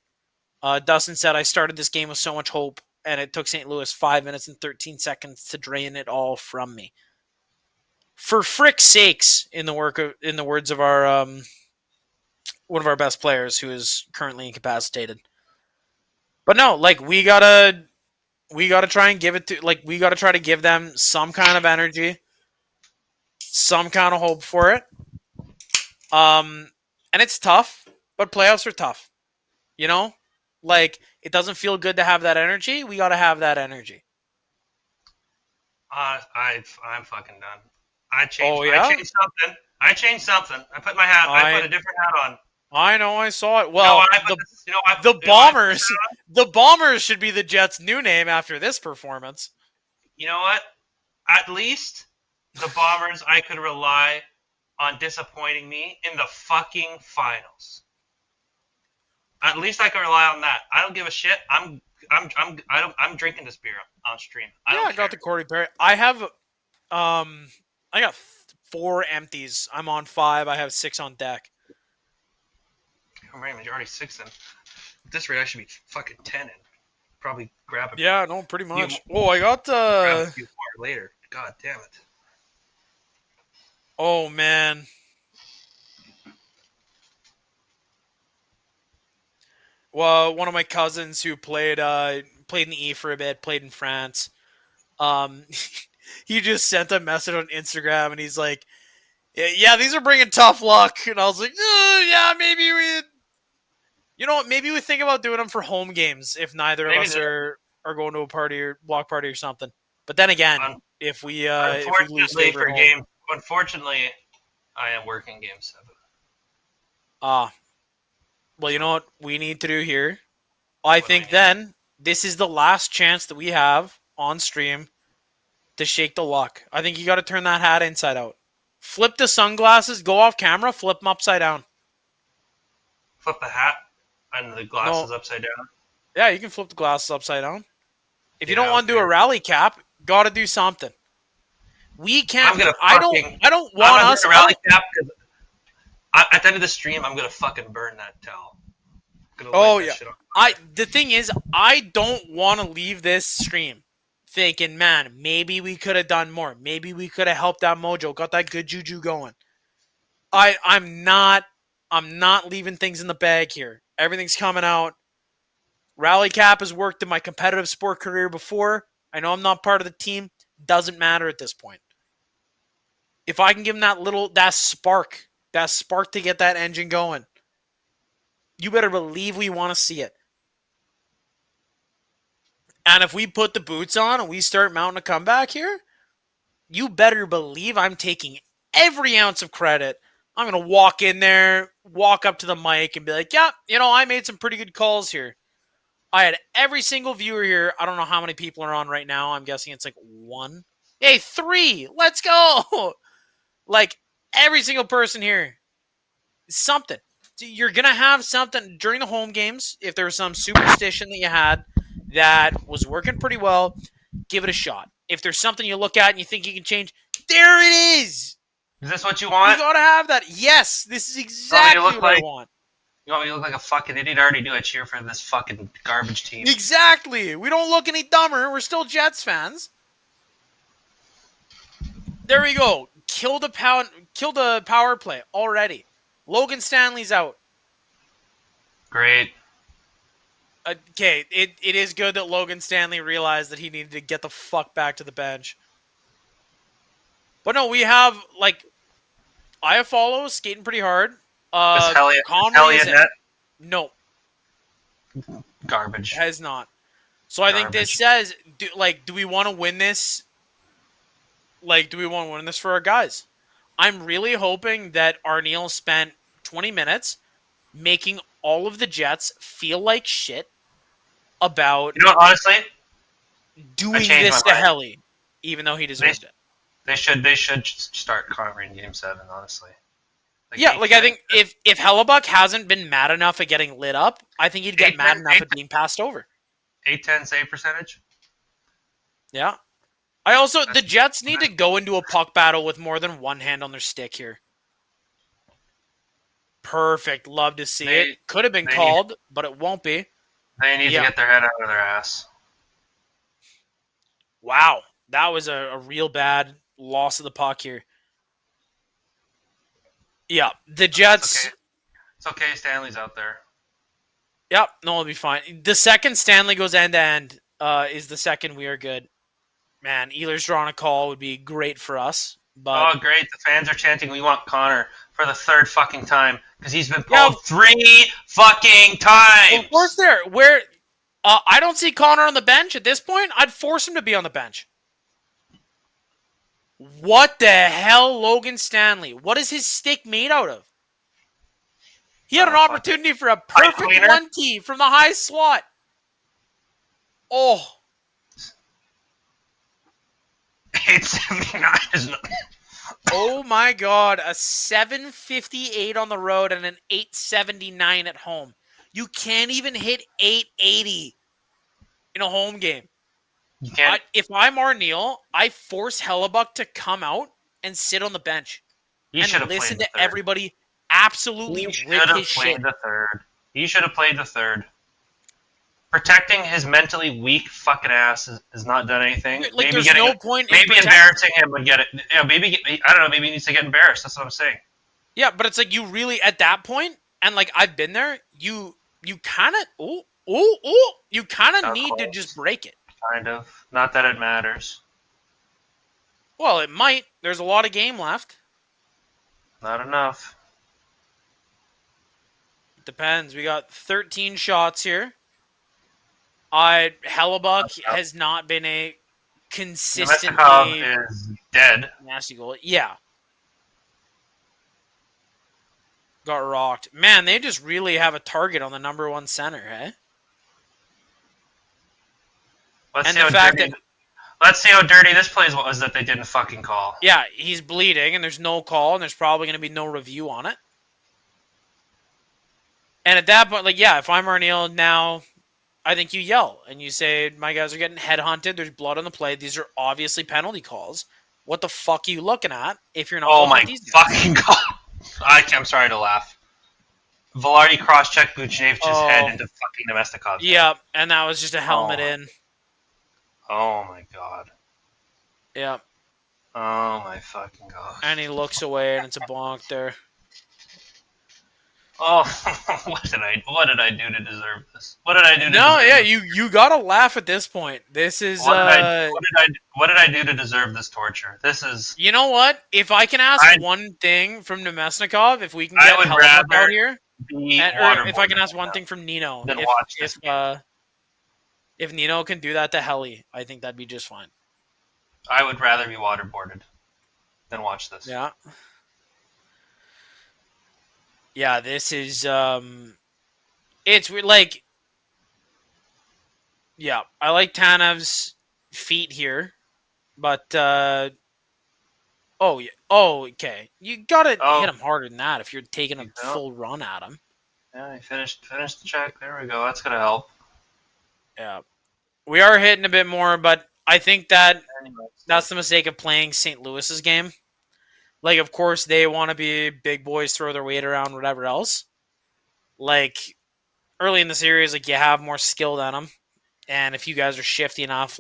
Dustin said, I started this game with so much hope, and it took St. Louis 5 minutes and 13 seconds to drain it all from me. For frick's sakes, in the words of our one of our best players who is currently incapacitated. But no, like we gotta try and give it to, like, we gotta try to give them some kind of energy, some kind of hope for it. And it's tough, but playoffs are tough. You know? Like, it doesn't feel good to have that energy. We got to have that energy. I'm fucking done. I changed. Oh, yeah? I changed something. I put my hat. I put a different hat on. I know. I saw it. Well, the Bombers should be the Jets' new name after this performance. You know what? At least the Bombers, I could rely on disappointing me in the fucking finals. At least I can rely on that. I don't give a shit. I'm drinking this beer on stream. I got the Corey Perry. I have, I got 4 empties. I'm on 5. I have 6 on deck. Oh man, you're already 6 in. At this rate, I should be fucking 10 in. Probably grab a. Yeah, no, pretty much. I got grab a few more later. God damn it. Oh man. Well, one of my cousins who played in the E for a bit, played in France. He just sent a message on Instagram, and he's like, "Yeah, these are bringing tough luck." And I was like, "Yeah, maybe we, maybe we think about doing them for home games if neither of us are going to a party or block party or something." But then again, if we lose for game, unfortunately, I am working game 7. Well, you know what we need to do here? I think then this is the last chance that we have on stream to shake the luck. I think you got to turn that hat inside out. Flip the sunglasses, go off camera, flip them upside down. Flip the hat and the glasses upside down? Yeah, you can flip the glasses upside down. If you don't want to do a rally cap, got to do something. We can't. I don't want us to rally cap because at the end of the stream, I'm gonna fucking burn that towel. Oh yeah. The thing is, I don't want to leave this stream thinking, man, maybe we could have done more. Maybe we could have helped that mojo, got that good juju going. I'm not leaving things in the bag here. Everything's coming out. Rally cap has worked in my competitive sport career before. I know I'm not part of the team. Doesn't matter at this point. If I can give them that spark to get that engine going, you better believe we want to see it. And if we put the boots on and we start mounting a comeback here, you better believe I'm taking every ounce of credit. I'm going to walk in there, walk up to the mic and be like, yeah, I made some pretty good calls here. I had every single viewer here. I don't know how many people are on right now. I'm guessing it's like 1. Hey, 3. Let's go. Like, every single person here. Something. You're going to have something during the home games. If there was some superstition that you had that was working pretty well, give it a shot. If there's something you look at and you think you can change, there it is. Is this what you want? You got to have that. Yes, this is exactly what I want. You want me to look like a fucking idiot? I already do. I cheer for this fucking garbage team. Exactly. We don't look any dumber. We're still Jets fans. There we go. Kill the power play already. Logan Stanley's out. Great. Okay, it is good that Logan Stanley realized that he needed to get the fuck back to the bench. But no, we have, like, Iafallo skating pretty hard. Conway is net? No, Garbage. has not. So I think this says, do we want to win this? Like, do we want to win this for our guys? I'm really hoping that Arniel spent 20 minutes making all of the Jets feel like shit about honestly, doing this to Helly, even though he deserved it. They should start Conway in Game 7, honestly. I think if Hellebuck hasn't been mad enough at getting lit up, I think he'd get mad enough at being passed over. 8-10 save percentage? Yeah. The Jets need to go into a puck battle with more than one hand on their stick here. Perfect. Love to see it. Could have been called, but it won't be. They need to get their head out of their ass. Wow. That was a real bad loss of the puck here. Yeah. The Jets... It's okay. Stanley's out there. Yep. No, it'll be fine. The second Stanley goes end-to-end is the second we are good. Man, Ehlers drawing a call would be great for us. But... Oh, great. The fans are chanting, we want Connor for the third fucking time. Because he's been pulled 3 fucking times. Of course I don't see Connor on the bench at this point. I'd force him to be on the bench. What the hell, Logan Stanley? What is his stick made out of? He had an opportunity for a perfect 1T from the high slot. Oh. 879 is not... Oh my god, a 758 on the road and an 879 at home. You can't even hit 880 in a home game. You can't. If I'm Arniel, I force Hellebuck to come out and sit on the bench and listen to everybody absolutely rip his shit. He should have played the third. Protecting his mentally weak fucking ass has not done anything. Like, there's no point in maybe embarrassing him would get it. Yeah, maybe I don't know. Maybe he needs to get embarrassed. That's what I'm saying. Yeah, but it's like you really at that point, and like I've been there. You kind of you kind of need to just break it. Kind of. Not that it matters. Well, it might. There's a lot of game left. Not enough. Depends. We got 13 shots here. Hellebuck has not been a consistently is dead. Nasty goal. Yeah. Got rocked. Man, they just really have a target on the number 1 center, eh? Let's see how dirty this play was that they didn't fucking call. Yeah, he's bleeding, and there's no call, and there's probably going to be no review on it. And at that point, if I'm Arniel now, I think you yell, and you say, my guys are getting headhunted, there's blood on the play, these are obviously penalty calls. What the fuck are you looking at if you're not looking at these guys? Fucking god. I'm sorry to laugh. Velarde cross-checked Buchnevich's head into fucking Nemestikov. Yeah, and that was just a helmet in. Oh my god. Yeah. Oh my fucking god. And he looks away, and it's a bonk there. Oh, what did I do to deserve this? What did I do? You gotta laugh at this point. This is what did I do to deserve this torture? This is. You know what? If I can ask one thing from Nemesnikov, if we can get Hellebuck out here, or if I can ask one thing from Nino, if Nino can do that to Helly, I think that'd be just fine. I would rather be waterboarded than watch this. Yeah. Yeah, this is, it's like, yeah, I like Tanev's feet here, but, okay. You gotta hit him harder than that if you're taking a full run at him. Yeah, he finished the check. There we go. That's gonna help. Yeah. We are hitting a bit more, but I think that's the mistake of playing St. Louis's game. Like, of course, they want to be big boys, throw their weight around, whatever else. Like, early in the series, you have more skill than them. And if you guys are shifty enough,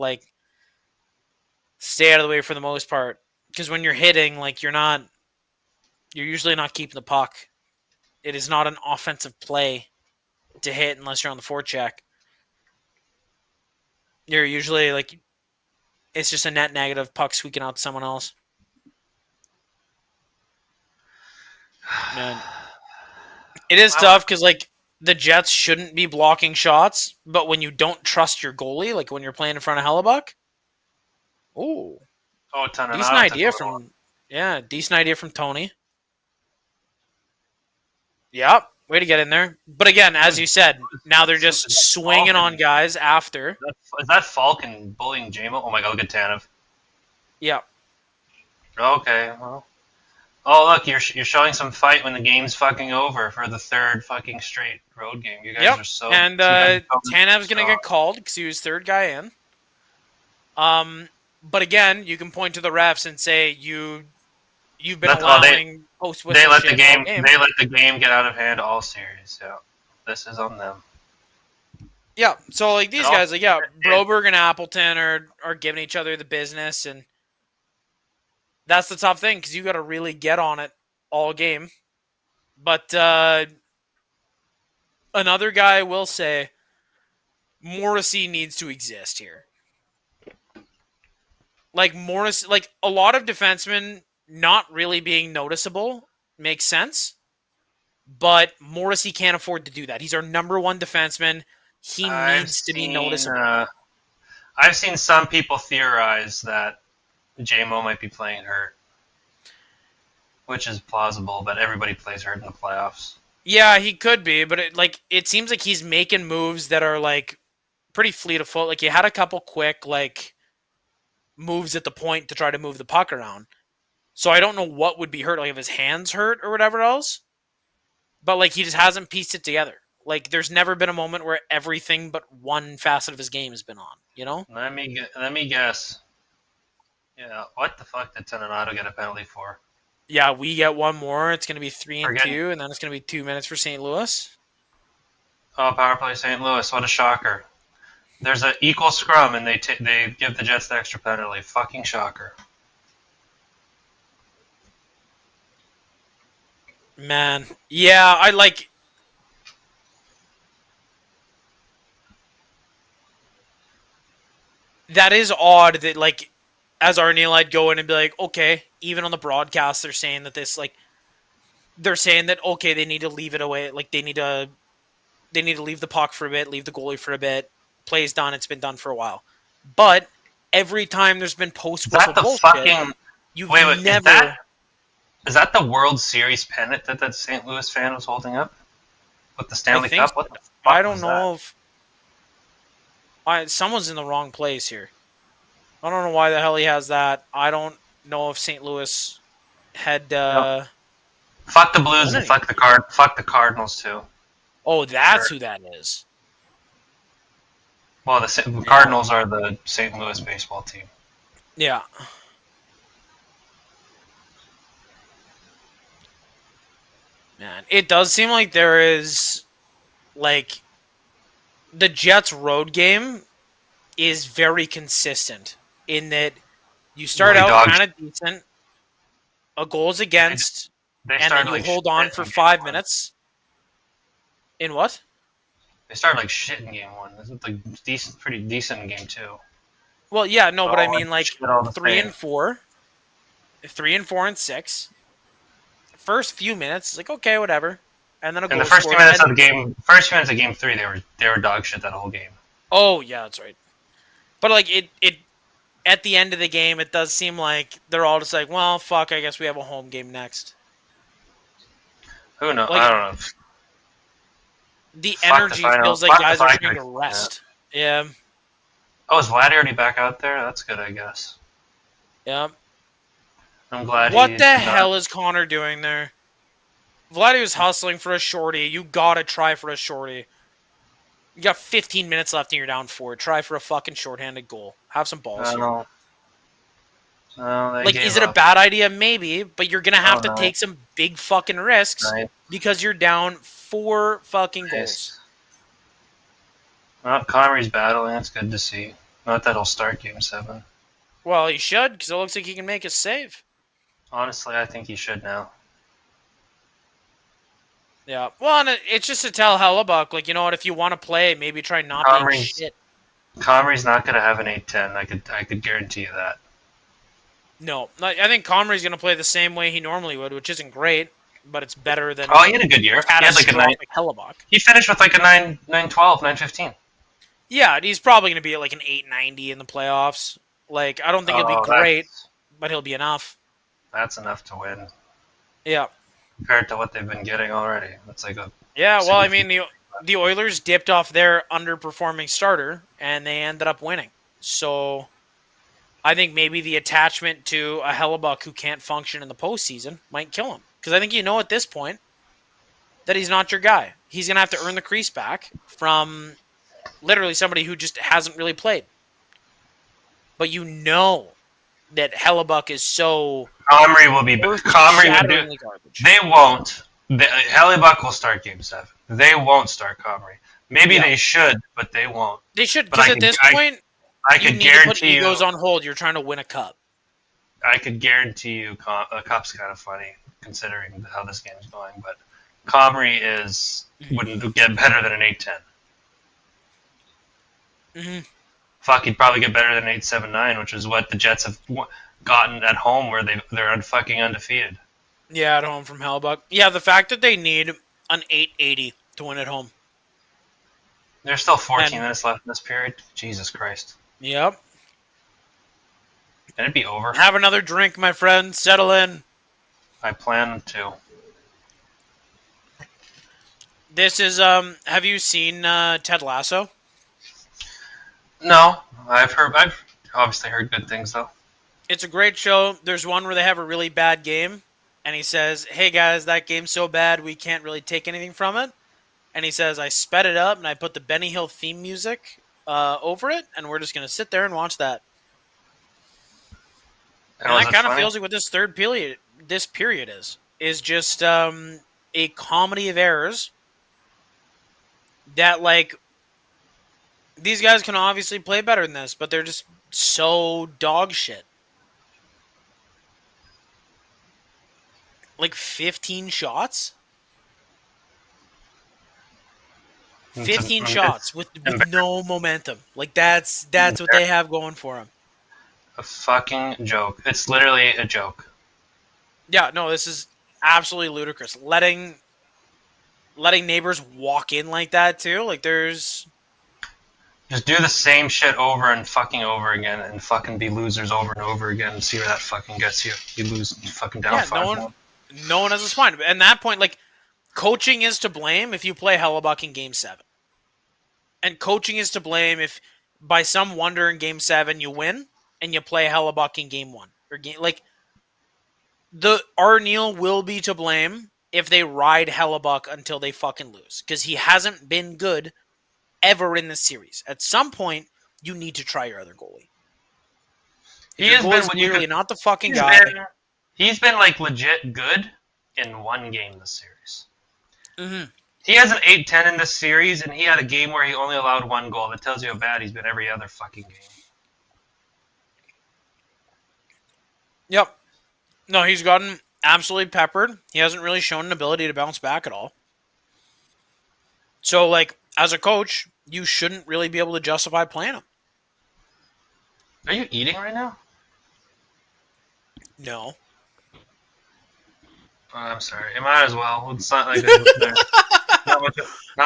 stay out of the way for the most part. Because when you're hitting, you're usually not keeping the puck. It is not an offensive play to hit unless you're on the forecheck. You're usually like, it's just a net negative, puck squeaking out to someone else. Man, it is tough because like the Jets shouldn't be blocking shots, but when you don't trust your goalie, like when you're playing in front of Hellebuck, oh, decent idea from Tony. Yep, way to get in there. But again, as you said, now they're just swinging on guys after. Is that Falcon bullying JMO? Oh my god, look at Tanev. Yeah. Okay, well. Oh look, you're showing some fight when the game's fucking over for the third fucking straight road game. You guys are so. And Tanev's gonna get called because he was third guy in. But again, you can point to the refs and say you've been allowing post whistle. They let the game. They let the game get out of hand all series. Yeah, this is on them. Yeah, so like these guys, like Broberg and Appleton are giving each other the business, and that's the tough thing because you got to really get on it all game. But another guy will say Morrissey needs to exist here. Like Morris, like a lot of defensemen not really being noticeable makes sense, but Morrissey can't afford to do that. He's our number one defenseman. He needs to be noticeable. I've seen some people theorize that JMO might be playing hurt, which is plausible, but everybody plays hurt in the playoffs. Yeah, he could be, but it seems like he's making moves that are like pretty fleet of foot. Like he had a couple quick like moves at the point to try to move the puck around. So I don't know what would be hurt, like if his hands hurt or whatever else. But like he just hasn't pieced it together. Like there's never been a moment where everything but one facet of his game has been on, you know? Let me guess. Yeah, what the fuck did Toninato get a penalty for? Yeah, we get one more. It's going to be 3-2, and then it's going to be 2 minutes for St. Louis. Oh, power play St. Louis. What a shocker. There's an equal scrum, and they give the Jets the extra penalty. Fucking shocker. Man. Yeah, I like... That is odd that, like, as Arneal, I'd go in and be like, okay, even on the broadcast, they're saying that this, like, they're saying that, okay, they need to leave it away. Like, they need to leave the puck for a bit, leave the goalie for a bit. Play's done. It's been done for a while. But every time there's been post-whistle bullshit, you've never... Is that the World Series pennant that St. Louis fan was holding up? With the Stanley Cup? What the fuck I don't know if... someone's in the wrong place here. I don't know why the hell he has that. I don't know if St. Louis had... Fuck the Blues and fuck the Cardinals, too. Oh, that's who that is. Well, the Cardinals are the St. Louis baseball team. Yeah. Man, it does seem like there is, like, the Jets' road game is very consistent in that you start out kind of decent, a goal's against, and then you hold on for 5 minutes. In what? They started like shit in game one. This is like pretty decent in game two. Well, yeah, no, but I mean like 3 and 4, 3 and 4 and 6. First few minutes, it's like okay, whatever, and then a goal. In the first few minutes of the game, game 3, they were dog shit that whole game. Oh yeah, that's right. But like it at the end of the game, it does seem like they're all just like, well, fuck, I guess we have a home game next. Who knows? Like, I don't know. The energy feels like guys are trying to rest. Yeah. Oh, is Vlad already back out there? That's good, I guess. Yeah. I'm glad. What the hell is Connor doing there? Vladdy was hustling for a shorty. You gotta try for a shorty. You got 15 minutes left and you're down 4. Try for a fucking shorthanded goal. Have some balls here. No, like, is it a bad idea? Maybe, but you're gonna have to take some big fucking risks because you're down 4 fucking goals. Well, Comrie's battling. That's good to see. Not that he'll start Game 7. Well, he should, because it looks like he can make a save. Honestly, I think he should now. Yeah. Well, and it's just to tell Hellebuck, like, you know what, if you want to play, maybe try not being shit. Comrie's not going to have an 8-10. I could guarantee you that. No, I think Comrie's going to play the same way he normally would, which isn't great, but it's better than Oh, he had a good year. He had like a 9. Hellebuck. He finished with like a 9-12, 9-15. Yeah, he's probably going to be at like an 890 in the playoffs. Like, I don't think he'll be great, but he'll be enough. That's enough to win. Yeah. Compared to what they've been getting already. That's like a... Yeah, well, I mean, the Oilers dipped off their underperforming starter, and they ended up winning. So I think maybe the attachment to a Hellebuck who can't function in the postseason might kill him. Because I think you know at this point that he's not your guy. He's going to have to earn the crease back from literally somebody who just hasn't really played. But you know that Hellebuck is so... Comrie will be... Comrie will do... Garbage. They won't. Hellebuck will start Game 7. They won't start Comrie. Maybe they should, but they won't. They should, because at this point, I could guarantee you... egos on hold. You're trying to win a cup. I could guarantee you a cup's kind of funny, considering how this game's going, but Comrie wouldn't get better than an 8-10. Mm-hmm. Fuck, he'd probably get better than 8-7-9, which is what the Jets have gotten at home, where they're fucking undefeated. Yeah, at home from Hellebuck. Yeah, the fact that they need an 880 to win at home. There's still 14 minutes left in this period. Jesus Christ. Yep. Can it be over? Have another drink, my friend. Settle in. I plan to. This is, have you seen Ted Lasso? No. I've obviously heard good things, though. It's a great show. There's one where they have a really bad game, and he says, hey guys, that game's so bad we can't really take anything from it. And he says, I sped it up and I put the Benny Hill theme music over it, and we're just going to sit there and watch that. And that kind of feels like what this period is just a comedy of errors that, like, these guys can obviously play better than this, but they're just so dog shit. Like 15 shots? 15 shots with no momentum. Like, that's what they have going for them. A fucking joke. It's literally a joke. Yeah, no, this is absolutely ludicrous. Letting neighbors walk in like that, too. Like, there's... Just do the same shit over and fucking over again and fucking be losers over and over again and see where that fucking gets you. You lose fucking down 5-1. No one has a spine. At that point, like, coaching is to blame if you play Hellebuck in Game 7. And coaching is to blame if, by some wonder in Game 7, you win and you play Hellebuck in Game 1. Our Neil will be to blame if they ride Hellebuck until they fucking lose. Because he hasn't been good ever in this series. At some point, you need to try your other goalie. He has been clearly not the fucking guy. He's been like legit good in one game this series. Mm-hmm. He has an 8-10 in this series, and he had a game where he only allowed one goal. That tells you how bad he's been every other fucking game. Yep. No, he's gotten absolutely peppered. He hasn't really shown an ability to bounce back at all. So, like, as a coach, you shouldn't really be able to justify playing him. Are you eating right now? No. Oh, I'm sorry. It might as well. It's not like not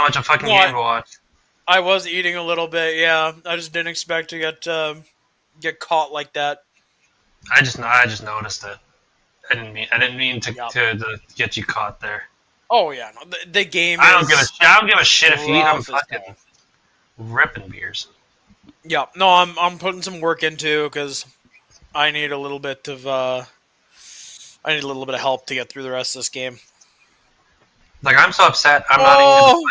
much a fucking game to watch. I was eating a little bit, yeah. I just didn't expect to get caught like that. I just noticed it. I didn't mean to get you caught there. Oh yeah, no, the game. I don't give a shit if you eat. I'm fucking ripping beers. Yeah, no, I'm putting some work into because I need a little bit of help to get through the rest of this game. Like, I'm so upset. I'm not even.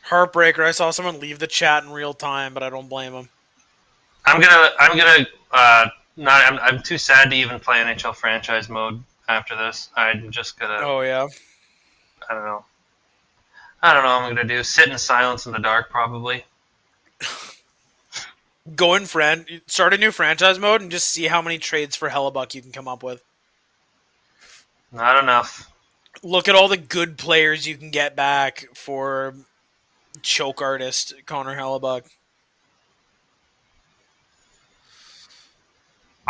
Heartbreaker! I saw someone leave the chat in real time, but I don't blame them. I'm too sad to even play NHL franchise mode after this. I'm just gonna. Oh yeah. I don't know what I'm gonna do. Sit in silence in the dark, probably. Start a new franchise mode and just see how many trades for Hellebuck you can come up with. Not enough. Look at all the good players you can get back for choke artist Connor Hellebuck.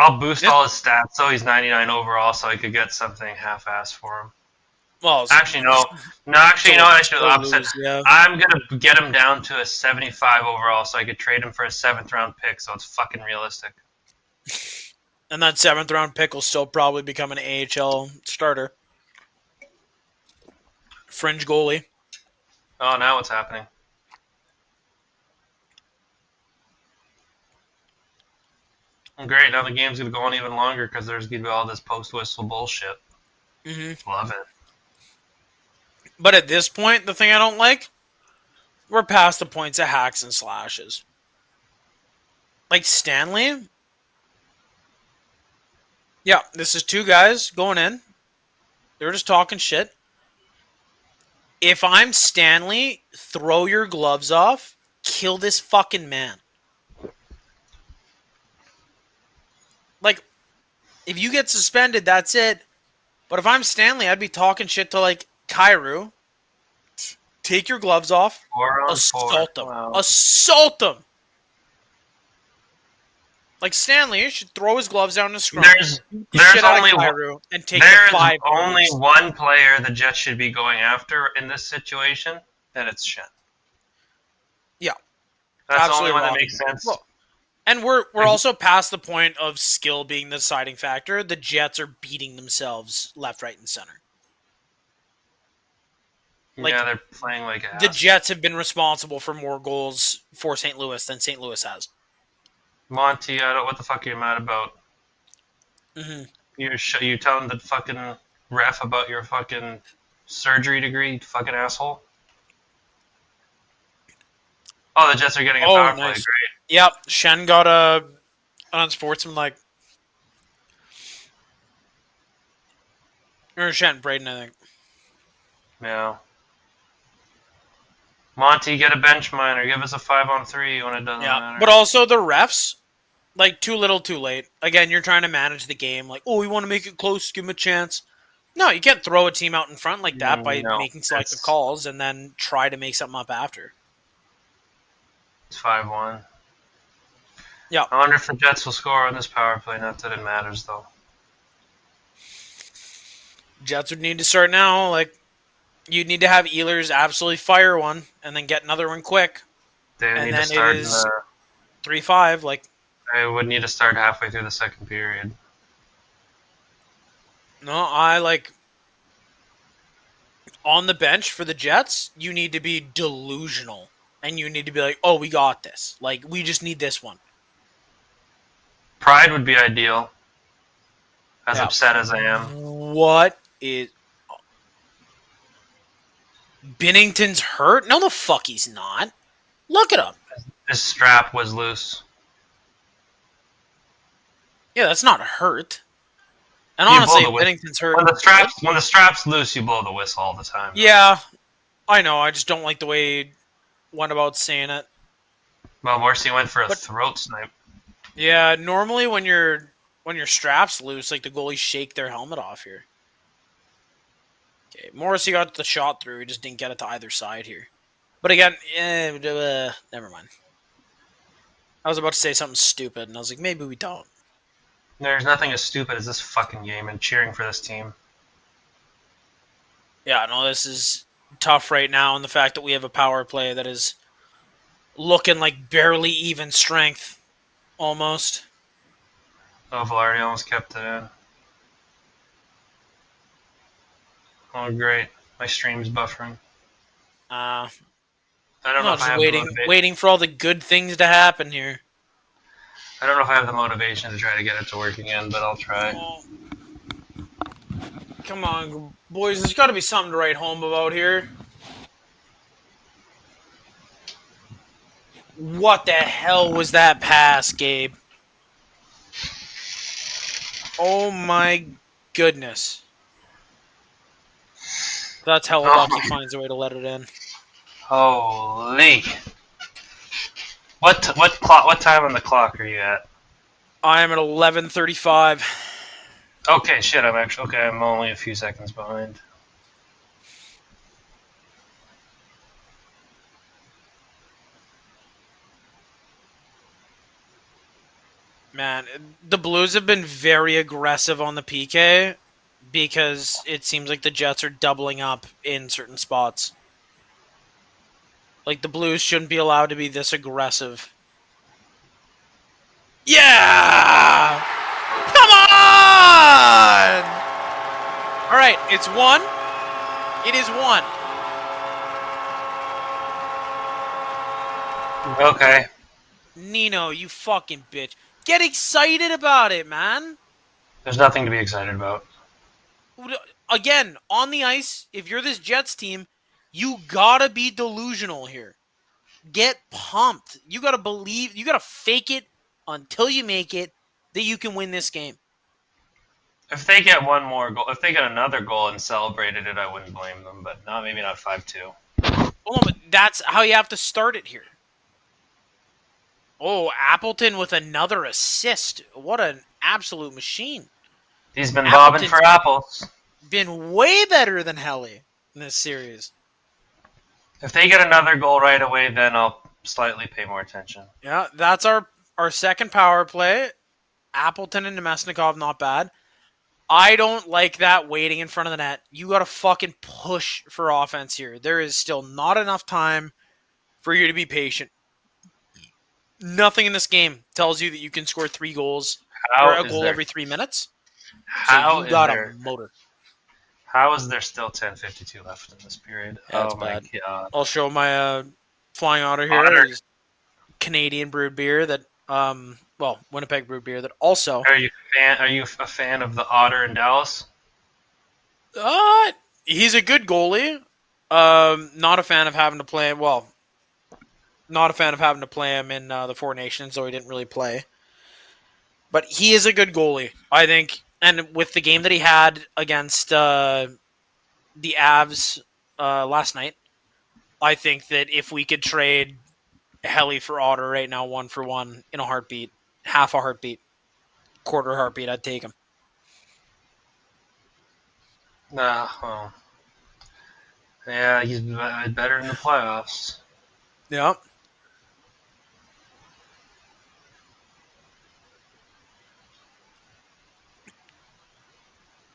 I'll boost all his stats so he's 99 overall, so I could get something half-assed for him. Well, actually, no. Actually, you know what? I should have opposite. Yeah. I'm gonna get him down to a 75 overall, so I could trade him for a 7th-round pick. So it's fucking realistic. And that 7th-round pick will still probably become an AHL starter. Fringe goalie. Oh, now what's happening? Great. Now the game's gonna go on even longer because there's gonna be all this post-whistle bullshit. Mm-hmm. Love it. But at this point, the thing I don't like, we're past the points of hacks and slashes. Like Stanley. Yeah, this is 2 guys going in. They're just talking shit. If I'm Stanley, throw your gloves off. Kill this fucking man. Like, if you get suspended, that's it. But if I'm Stanley, I'd be talking shit to, like, Kyrou. Take your gloves off. 4-on-4. Assault them. Wow. Assault them. Like, Stanley should throw his gloves down in the scrum. There's only and take the 5 only points. one player the Jets should be going after in this situation, and it's Shen. Yeah. That's the only Absolutely one that wrong. makes sense. Well, and we're also past the point of skill being the deciding factor. The Jets are beating themselves left, right, and center. Like, yeah, they're playing like ass. The Jets have been responsible for more goals for St. Louis than St. Louis has. Monty, what the fuck are you mad about? Mm-hmm. You telling the fucking ref about your fucking surgery degree, you fucking asshole? Oh, the Jets are getting a power play. Great. Yep, Shen got a unsportsmanlike. Or Shen, Braden, I think. Yeah. Monty, get a bench miner. Give us a 5-on-3 when it doesn't matter. But also the refs, like, too little, too late. Again, you're trying to manage the game. Like, oh, we want to make it close, give them a chance. No, you can't throw a team out in front like that by making selective calls and then try to make something up after. It's 5-1. Yeah. I wonder if the Jets will score on this power play. Not that it matters, though. Jets would need to start now. Like, you'd need to have Ehlers absolutely fire one and then get another one quick. They and need then to start it is 3-5. Like, I would need to start halfway through the second period. No, on the bench for the Jets, you need to be delusional. And you need to be like, oh, we got this. Like, we just need this one. Pride would be ideal. As upset as I am. What is... Binnington's hurt? No, the fuck he's not. Look at him. His strap was loose. Yeah, that's not hurt. And honestly, Binnington's hurt. When the strap's loose, you blow the whistle all the time. Yeah, I know. I just don't like the way he went about saying it. Well, Morrissey went for a throat snipe. Yeah, normally when your strap's loose, like the goalies shake their helmet off here. Okay, Morrissey got the shot through. He just didn't get it to either side here. But again, never mind. I was about to say something stupid, and I was like, maybe we don't. There's nothing as stupid as this fucking game and cheering for this team. Yeah, no, this is tough right now, and the fact that we have a power play that is looking like barely even strength, almost. Oh, Velarde almost kept it in. Oh, great. My stream's buffering. I don't know if I have waiting for all the good things to happen here. I don't know if I have the motivation to try to get it to work again, but I'll try. Oh. Come on, boys. There's got to be something to write home about here. What the hell was that pass, Gabe? Oh my goodness. That's how Lucky finds a way to let it in. Holy. What time on the clock are you at? I am at 11:35. Okay, shit, I'm only a few seconds behind. Man, the Blues have been very aggressive on the PK because it seems like the Jets are doubling up in certain spots. Like, the Blues shouldn't be allowed to be this aggressive. Yeah! Come on! All right, it's 1. It is 1. Okay. Nino, you fucking bitch. Get excited about it, man. There's nothing to be excited about. Again, on the ice, if you're this Jets team, you gotta be delusional here. Get pumped. You gotta believe, you gotta fake it until you make it that you can win this game. If they get one more goal, if they get another goal and celebrated it, I wouldn't blame them. But maybe not 5-2. Well, no, but that's how you have to start it here. Oh, Appleton with another assist. What an absolute machine. He's been bobbing for apples. Been way better than Helly in this series. If they get another goal right away, then I'll slightly pay more attention. Yeah, that's our second power play. Appleton and Nemesnikov, not bad. I don't like that waiting in front of the net. You got to fucking push for offense here. There is still not enough time for you to be patient. Nothing in this game tells you that you can score 3 goals or a goal every 3 minutes. So you got a motor. How is there still 10:52 left in this period? That's bad. My God. I'll show my Flying Otter here. Canadian brewed beer that, Winnipeg brewed beer that also. Are you a fan of the Otter in Dallas? He's a good goalie. Not a fan of having to play. Well, not a fan of having to play him in the Four Nations, so he didn't really play. But he is a good goalie, I think. And with the game that he had against the Avs last night, I think that if we could trade Helly for Otter right now, 1-for-1 in a heartbeat, half a heartbeat, quarter heartbeat, I'd take him. Well, yeah, he's better in the playoffs. Yeah.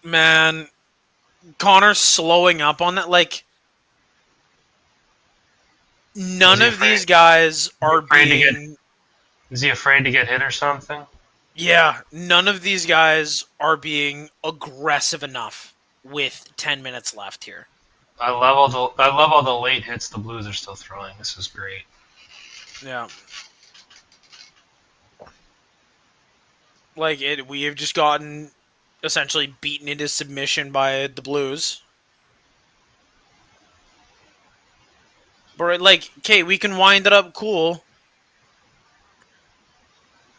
Man, Connor's slowing up on that. Like, none of these guys are being... Is he afraid to get hit or something? Yeah, none of these guys are being aggressive enough with 10 minutes left here. I love all the late hits the Blues are still throwing. This is great. Yeah. Like, we have just gotten essentially beaten into submission by the Blues. But, like, okay, we can wind it up cool.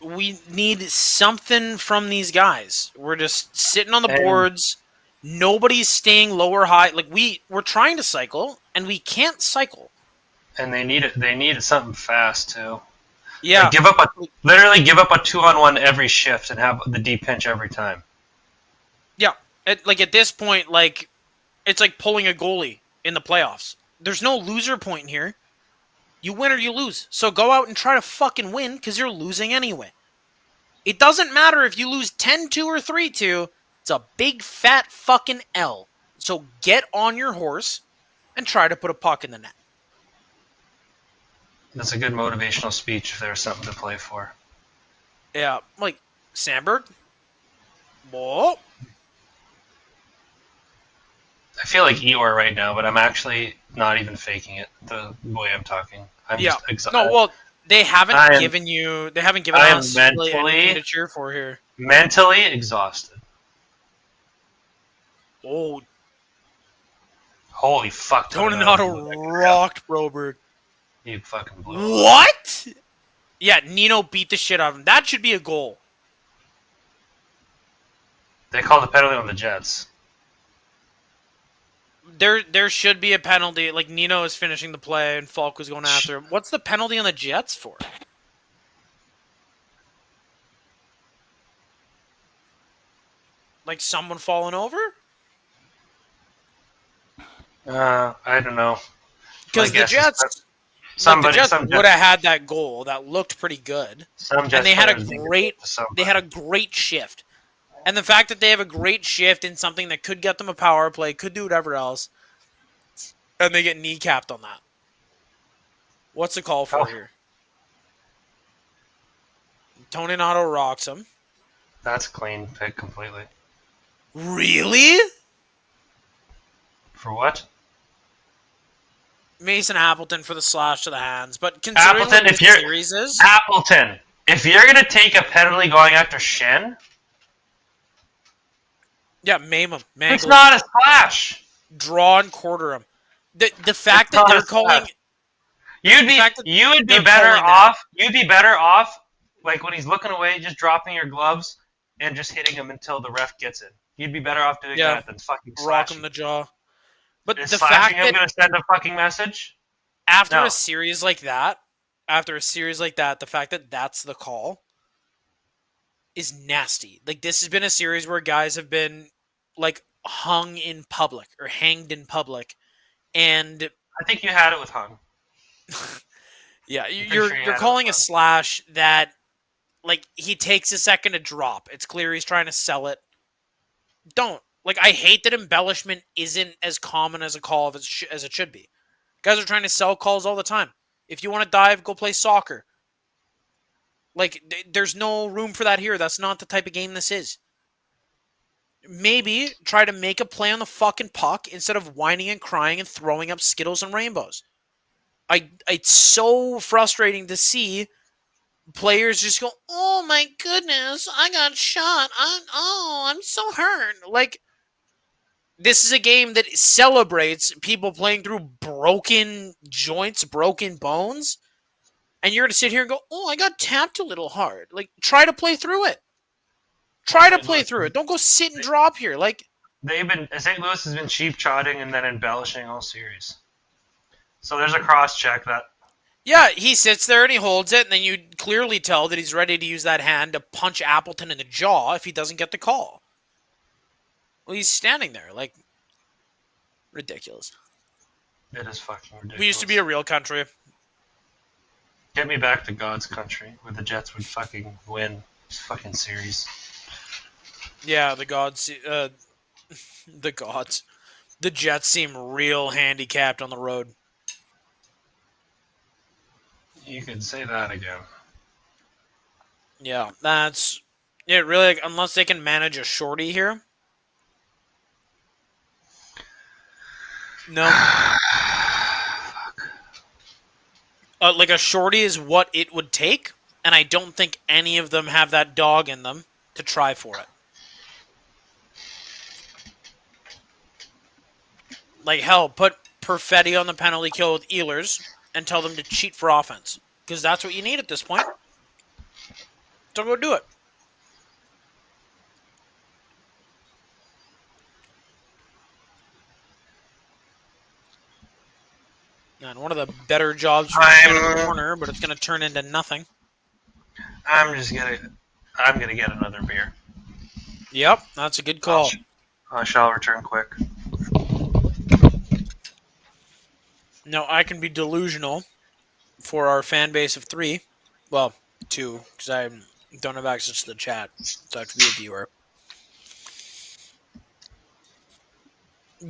We need something from these guys. We're just sitting on the boards. Nobody's staying lower high. Like, we're trying to cycle, and we can't cycle. And they need it. They need something fast too. Yeah. Like, literally give up a 2-on-1 every shift and have the deep pinch every time. Yeah. At this point, like, it's like pulling a goalie in the playoffs. There's no loser point here. You win or you lose. So go out and try to fucking win because you're losing anyway. It doesn't matter if you lose 10-2 or 3-2. It's a big fat fucking L. So get on your horse and try to put a puck in the net. That's a good motivational speech if there's something to play for. Yeah, like Sandberg. Whoa. I feel like Eeyore right now, but I'm actually not even faking it the way I'm talking. I'm just excited. No, well, they haven't given us really anything to cheer for here. Mentally exhausted. Oh. Holy fuck. Toninato rocked Broberg. You fucking blew. What? Yeah, Nino beat the shit out of him. That should be a goal. They called a penalty on the Jets. There should be a penalty. Like, Nino is finishing the play and Falk was going after him. What's the penalty on the Jets for? Like someone falling over? I don't know. Because the Jets the Jets would have had that goal that looked pretty good, and they had a great shift. And the fact that they have a great shift in something that could get them a power play, could do whatever else, and they get kneecapped on that. What's the call for here? Tony Nato rocks him. That's a clean pick completely. Really? For what? Mason Appleton for the slash to the hands, but considering Appleton, what the series is, Appleton, if you're gonna take a penalty going after Shen, yeah, maim him. It's not a slash. Draw and quarter him. The fact that they're calling, you'd be better off like when he's looking away, just dropping your gloves and just hitting him until the ref gets it. You'd be better off doing that than fucking slashing. Rock him the jaw. But is the fact that going to send a fucking message after a series like that, the fact that that's the call is nasty. Like, this has been a series where guys have been like hung in public or hanged in public, and I think you had it with hung. Yeah, you're calling a slash that, like, he takes a second to drop. It's clear he's trying to sell it. Don't. Like, I hate that embellishment isn't as common as a call as it should be. Guys are trying to sell calls all the time. If you want to dive, go play soccer. Like, there's no room for that here. That's not the type of game this is. Maybe try to make a play on the fucking puck instead of whining and crying and throwing up Skittles and rainbows. It's so frustrating to see players just go, oh my goodness, I got shot. I'm so hurt. Like, this is a game that celebrates people playing through broken joints, broken bones. And you're going to sit here and go, oh, I got tapped a little hard. Like, try to play through it. Don't go sit and drop here. Like, St. Louis has been cheap trotting and then embellishing all series. So there's a cross check that. Yeah, he sits there and he holds it, and then you clearly tell that he's ready to use that hand to punch Appleton in the jaw if he doesn't get the call. Well, he's standing there, like, ridiculous. It is fucking ridiculous. We used to be a real country. Get me back to God's country, where the Jets would fucking win this fucking series. Yeah, the gods. The gods. The Jets seem real handicapped on the road. You could say that again. Yeah, that's... Yeah, really, like, unless they can manage a shorty here. No. Like, a shorty is what it would take, and I don't think any of them have that dog in them to try for it. Like, hell, put Perfetti on the penalty kill with Ehlers and tell them to cheat for offense. Because that's what you need at this point. So go do it. And one of the better jobs for the corner, but it's going to turn into nothing. I'm gonna get another beer. Yep, that's a good call. I shall return quick. No, I can be delusional for our fan base of 3. Well, 2, because I don't have access to the chat, so I have to be a viewer.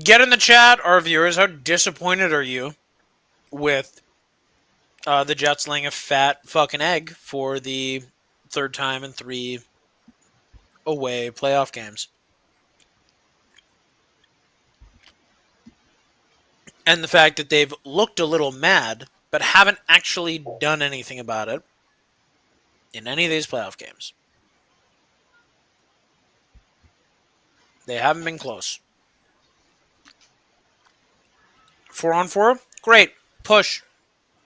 Get in the chat, our viewers. How disappointed are you with the Jets laying a fat fucking egg for the 3rd time in 3 away playoff games? And the fact that they've looked a little mad, but haven't actually done anything about it in any of these playoff games. They haven't been close. 4-on-4? Great. Push.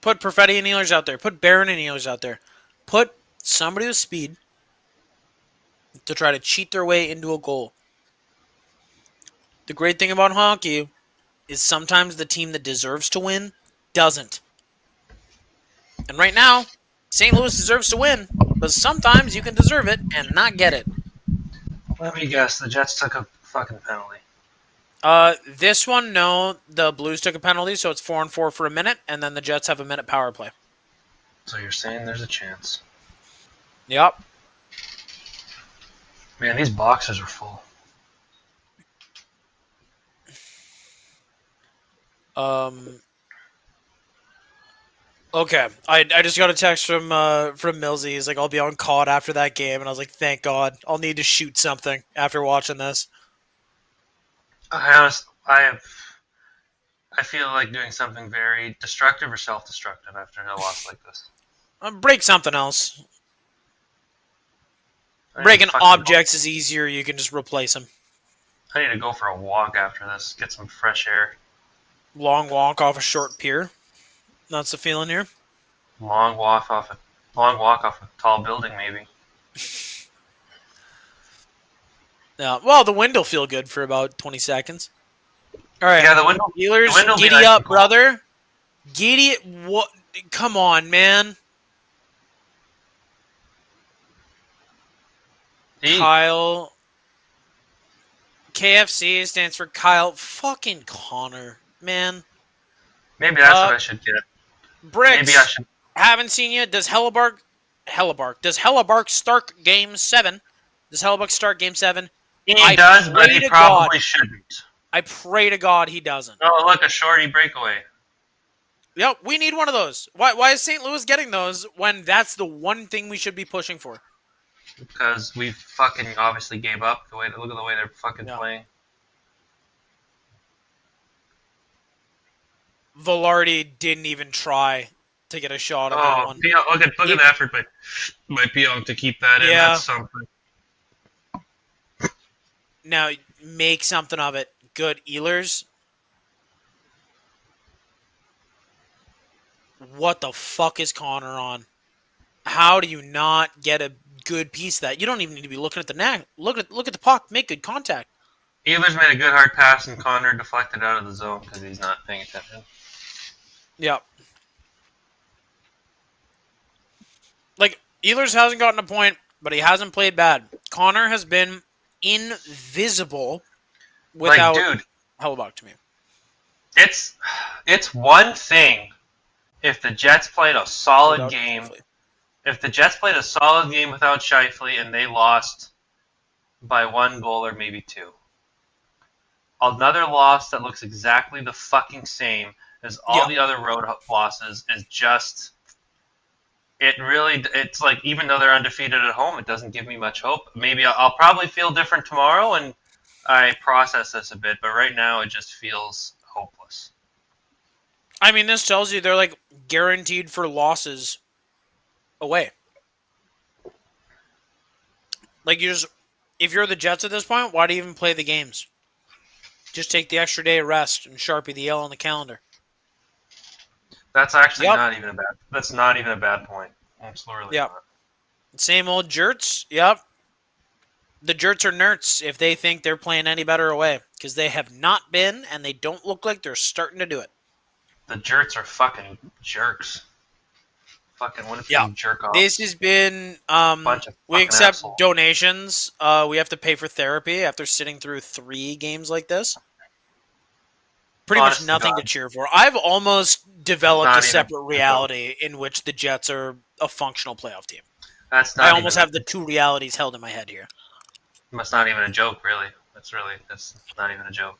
Put Perfetti and Ehlers out there. Put Barron and Ehlers out there. Put somebody with speed to try to cheat their way into a goal. The great thing about hockey is sometimes the team that deserves to win doesn't. And right now, St. Louis deserves to win, but sometimes you can deserve it and not get it. Let me guess, the Jets took a fucking penalty. This one, no. The Blues took a penalty, so it's 4-4 for a minute, and then the Jets have a minute power play. So you're saying there's a chance? Yep. Man, these boxes are full. Okay. I just got a text from Millsy. He's like, I'll be on COD after that game, and I was like, thank God. I'll need to shoot something after watching this. I feel like doing something very destructive or self-destructive after a loss like this. Break something else. Breaking objects is easier. You can just replace them. I need to go for a walk after this. Get some fresh air. Long walk off a short pier. That's the feeling here. Long walk off a tall building, maybe. Yeah. Well, the wind will feel good for about 20 seconds. All right. Yeah, the window. Steelers, giddy up, brother. Giddy. What? Come on, man. Kyle. KFC stands for Kyle fucking Connor, man. Maybe that's what I should get. Bricks. Maybe I should. Haven't seen you. Does Hellebark start Game 7? Does Hellebark start Game 7? He does, but he probably shouldn't. I pray to God he doesn't. Oh, look, a shorty breakaway. Yep, we need one of those. Why is St. Louis getting those when that's the one thing we should be pushing for? Because we fucking obviously gave up. Look at the way they're fucking playing. Velarde didn't even try to get a shot on that one. Look at the effort by Pionk to keep that in. That's something. Now, make something of it. Good. Ehlers. What the fuck is Connor on? How do you not get a good piece of that? You don't even need to be looking at the net. Look at the puck. Make good contact. Ehlers made a good hard pass, and Connor deflected out of the zone because he's not paying attention. Yep. Like, Ehlers hasn't gotten a point, but he hasn't played bad. Connor has been invisible without Hellebuck to me. It's one thing if the Jets played a solid game. If the Jets played a solid game without Scheifele and they lost by 1 goal or maybe 2. Another loss that looks exactly the fucking same as all the other road losses is just... It's like, even though they're undefeated at home, it doesn't give me much hope. Maybe I'll probably feel different tomorrow and I process this a bit, but right now it just feels hopeless. I mean, this tells you they're like guaranteed for losses away. Like, if you're the Jets at this point, why do you even play the games? Just take the extra day of rest and Sharpie the L on the calendar. That's actually not even a bad point. Absolutely not. Same old Jerts. Yep. The Jerts are nerds if they think they're playing any better away, because they have not been, and they don't look like they're starting to do it. The Jerts are fucking jerks. Fucking Winnipeg jerk off. This has been we accept donations. We have to pay for therapy after sitting through 3 games like this. Pretty much nothing to cheer for. I've almost developed a separate reality in which the Jets are a functional playoff team. I almost have the 2 realities held in my head here. That's not even a joke, really. That's not even a joke.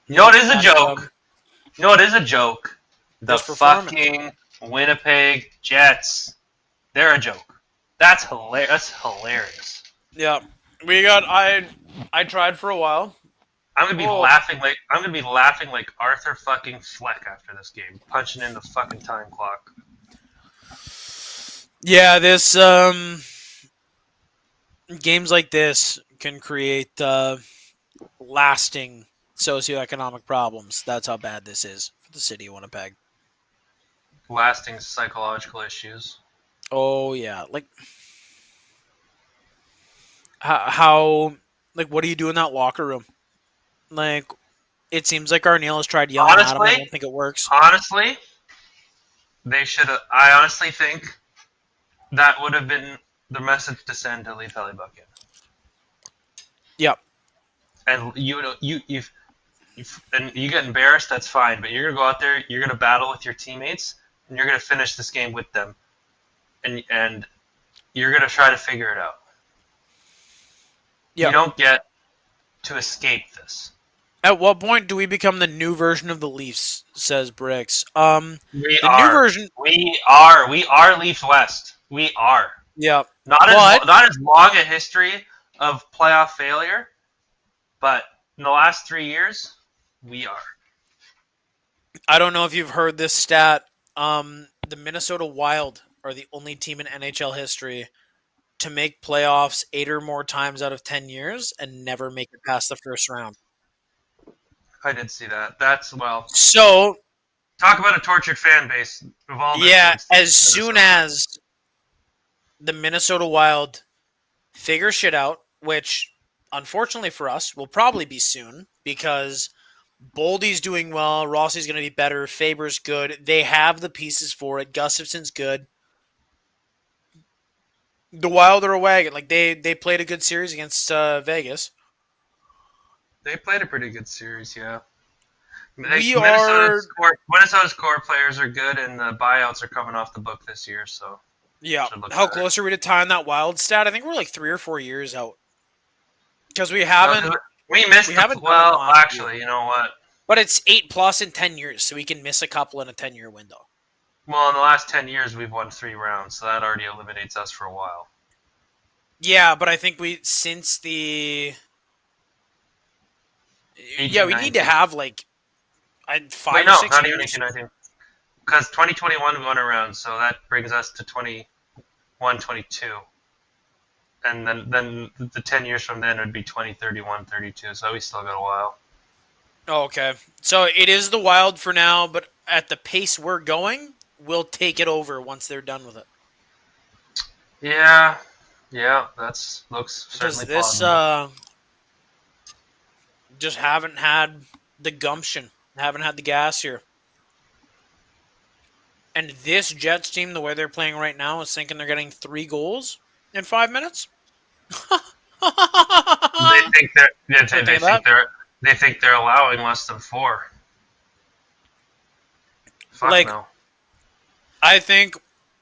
You know what is a joke? You know what is a joke? The fucking Winnipeg Jets. They're a joke. That's hilarious. Yeah. I tried for a while. I'm gonna be laughing like Arthur fucking Fleck after this game, punching in the fucking time clock. Yeah, this games like this can create lasting socioeconomic problems. That's how bad this is for the city of Winnipeg. Lasting psychological issues. Oh yeah, like how like what do you do in that locker room? Like, it seems like Arneal has tried yelling at him. I don't think it works. Honestly, they should have. I honestly think that would have been the message to send to leave Hellebuck in. Yep. and and you get embarrassed, that's fine. But you're gonna go out there, you're gonna battle with your teammates, and you're gonna finish this game with them, and you're gonna try to figure it out. Yeah. You don't get to escape this. At what point do we become the new version of the Leafs? Says Bricks. We the are. new version. We are Leafs West. We are. Yeah. Not as long a history of playoff failure, but in the last 3 years, we are. I don't know if you've heard this stat. The Minnesota Wild are the only team in NHL history to make playoffs 8 or more times out of 10 years and never make it past the first round. I did see that. So talk about a tortured fan base. As soon as the Minnesota Wild figure shit out, which unfortunately for us will probably be soon because Boldy's doing well, Rossi's going to be better, Faber's good. They have the pieces for it. Gustafson's good. The Wild are a wagon. Like they played a good series against Vegas. They played a pretty good series, yeah. Minnesota's core players are good, and the buyouts are coming off the book this year. So yeah, how close are we to tying that Wild stat? I think we're like 3 or 4 years out because we haven't. We missed. Actually, you know what? But it's 8+ in 10 years, so we can miss a couple in a 10-year window. Well, in the last 10 years, we've won 3 rounds, so that already eliminates us for a while. Yeah, but I think since the. 18, we need to have like 5 or 6 years. Not even 18-19. Because 2021 we won a round, so that brings us to 21-22. And then the 10 years from then would be 20-31-32, so we still got a while. Oh, okay. So it is the Wild for now, but at the pace we're going, we'll take it over once they're done with it. Yeah, that looks certainly possible. Just haven't had the gumption, haven't had the gas here. And this Jets team, the way they're playing right now, is thinking they're getting 3 goals in 5 minutes. They think they're allowing less than 4. Fuck no. I think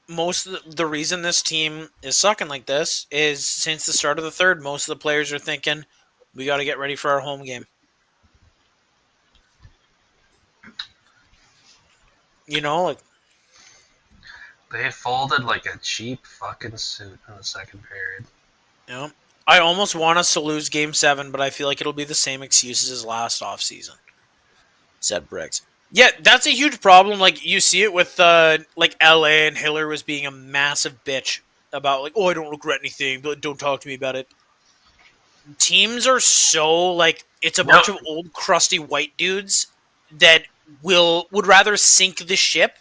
most of the reason this team is sucking like this is since the start of the third, most of the players are thinking, we got to get ready for our home game. You know, like they folded like a cheap fucking suit in the second period. Yeah, I almost want us to lose Game 7, but I feel like it'll be the same excuses as last offseason. Said Briggs. Yeah, that's a huge problem. Like you see it with like LA and Hiller was being a massive bitch about like, oh, I don't regret anything, but don't talk to me about it. Teams are so like it's a bunch of old crusty white dudes that would rather sink the ship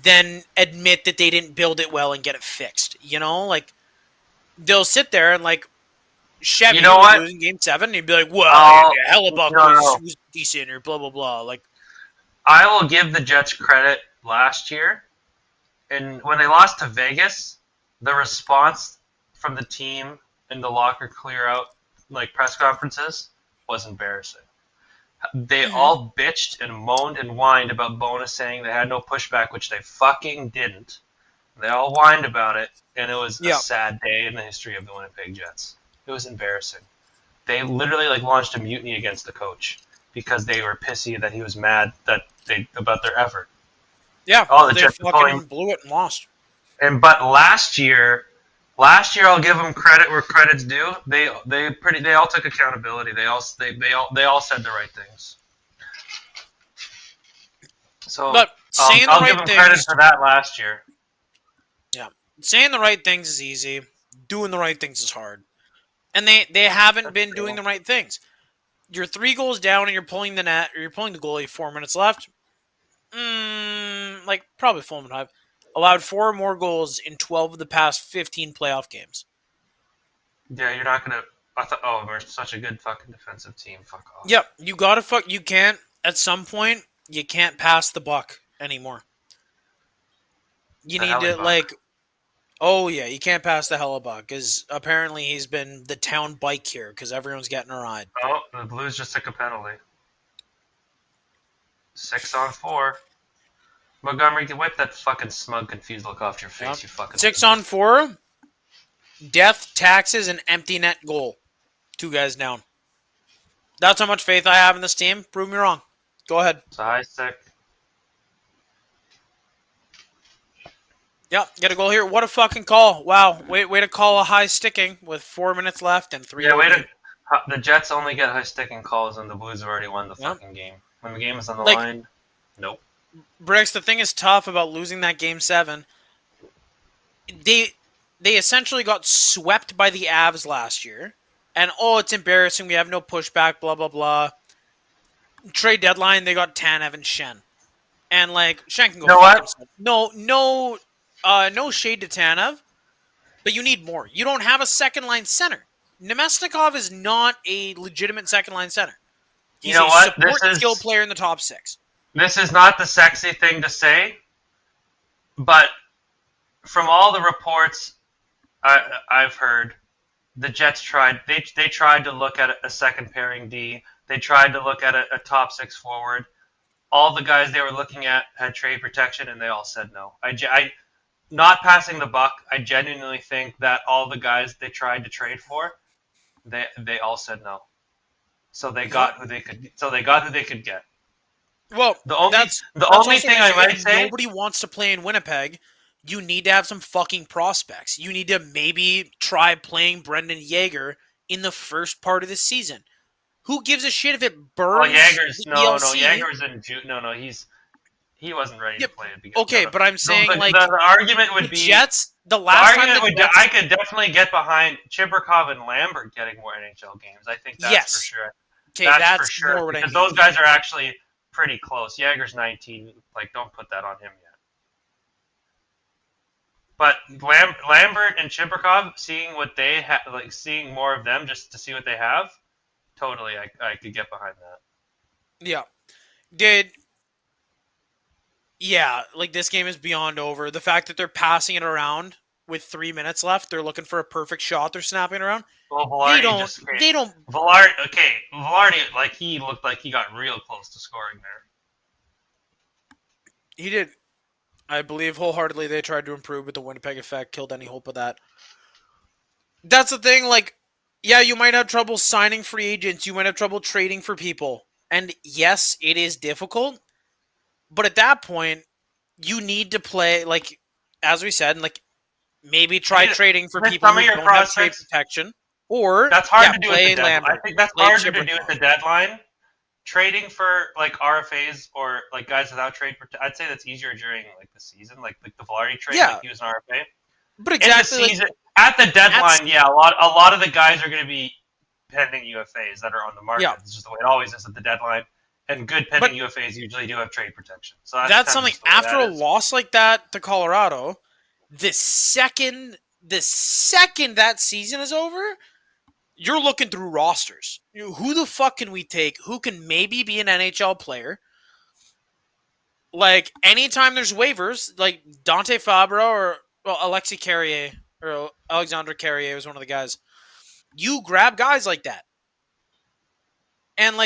than admit that they didn't build it well and get it fixed. You know, like they'll sit there and like Chevy losing Game 7, and you'd be like, well, Hellebuck was decent or blah blah blah. Like I will give the Jets credit last year, and when they lost to Vegas, the response from the team in the locker clear out like press conferences was embarrassing. They all bitched and moaned and whined about Bonus saying they had no pushback, which they fucking didn't. They all whined about it, and it was a sad day in the history of the Winnipeg Jets. It was embarrassing. They literally like launched a mutiny against the coach because they were pissy that he was mad about their effort. Yeah, the they Jets fucking blew it and lost. But last year I'll give them credit where credit's due. They all took accountability. They all said the right things. So but I'll give them credit for that last year. Yeah, saying the right things is easy. Doing the right things is hard, and they haven't been doing the right things. You're 3 goals down, and you're pulling the net, or you're pulling the goalie. 4 minutes left. Like probably 4 minutes. Allowed 4 more goals in 12 of the past 15 playoff games. Yeah, you're not gonna. I thought, we're such a good fucking defensive team. Fuck off. Yep, you gotta You can't. At some point, you can't pass the buck anymore. You need to Oh, yeah, you can't pass the Hellebuck because apparently he's been the town bike here because everyone's getting a ride. Oh, the Blues just took a penalty. 6-on-4. Montgomery, wipe that fucking smug, confused look off your face, you fucking... 6-on-4. Death, taxes, and empty net goal. 2 guys down. That's how much faith I have in this team. Prove me wrong. Go ahead. It's a high stick. Yep, get a goal here. What a fucking call. Wow. Way to call a high sticking with 4 minutes left and 3. Yeah, way to... The Jets only get high sticking calls when the Blues have already won the fucking game. When the game is on the line, nope. Bricks, the thing is tough about losing that Game 7. They essentially got swept by the Avs last year. And, it's embarrassing. We have no pushback, blah, blah, blah. Trade deadline, they got Tanev and Shen. And, Shen can go fuck himself. No shade to Tanev, but you need more. You don't have a second-line center. Nemesnikov is not a legitimate second-line center. He's a support skill player in the top 6. This is not the sexy thing to say, but from all the reports I've heard, the Jets tried. They tried to look at a second pairing D. They tried to look at a top 6 forward. All the guys they were looking at had trade protection, and they all said no. Not passing the buck. I genuinely think that all the guys they tried to trade for, they all said no. So they got who they could. So they got who they could get. Well, the only thing I might say, nobody wants to play in Winnipeg. You need to have some fucking prospects. You need to maybe try playing Brendan Yeager in the first part of the season. Who gives a shit if it burns? Oh, Yeager's in June. No, he wasn't ready to play at the beginning. Okay, but I'm saying the argument would be Jets. I could definitely get behind Chibrikov and Lambert getting more NHL games. I think that's for sure. Okay, that's for sure. More what I need. Those guys are actually pretty close. Yeager's 19. Don't put that on him yet. But Lambert and Chibrikov, seeing what they have, seeing more of them just to see what they have, totally, I could get behind that. Yeah. This game is beyond over. The fact that they're passing it around with 3 minutes left, they're looking for a perfect shot. They're snapping around. Well, Velarde Velarde, he looked like he got real close to scoring there. He did. I believe wholeheartedly they tried to improve, but the Winnipeg effect killed any hope of that. That's the thing, you might have trouble signing free agents. You might have trouble trading for people. And yes, it is difficult. But at that point, you need to play, as we said, maybe try trading for people who don't have trade protection. Or that's hard to do play at the deadline. Lambert. I think that's harder to do at the deadline. Trading for RFAs or guys without trade protection, I'd say that's easier during the season, like the Velarde trade, he was an RFA. But exactly, in the season, at the deadline, a lot of the guys are going to be pending UFAs that are on the market. Yeah. It's just the way it always is at the deadline. And good pending UFAs usually do have trade protection. So that's something. After a loss like that to Colorado, the second that season is over, you're looking through rosters. Who the fuck can we take? Who can maybe be an NHL player? Anytime there's waivers, Dante Fabra or Alexis Carrier or Alexandre Carrier was one of the guys. You grab guys like that. And,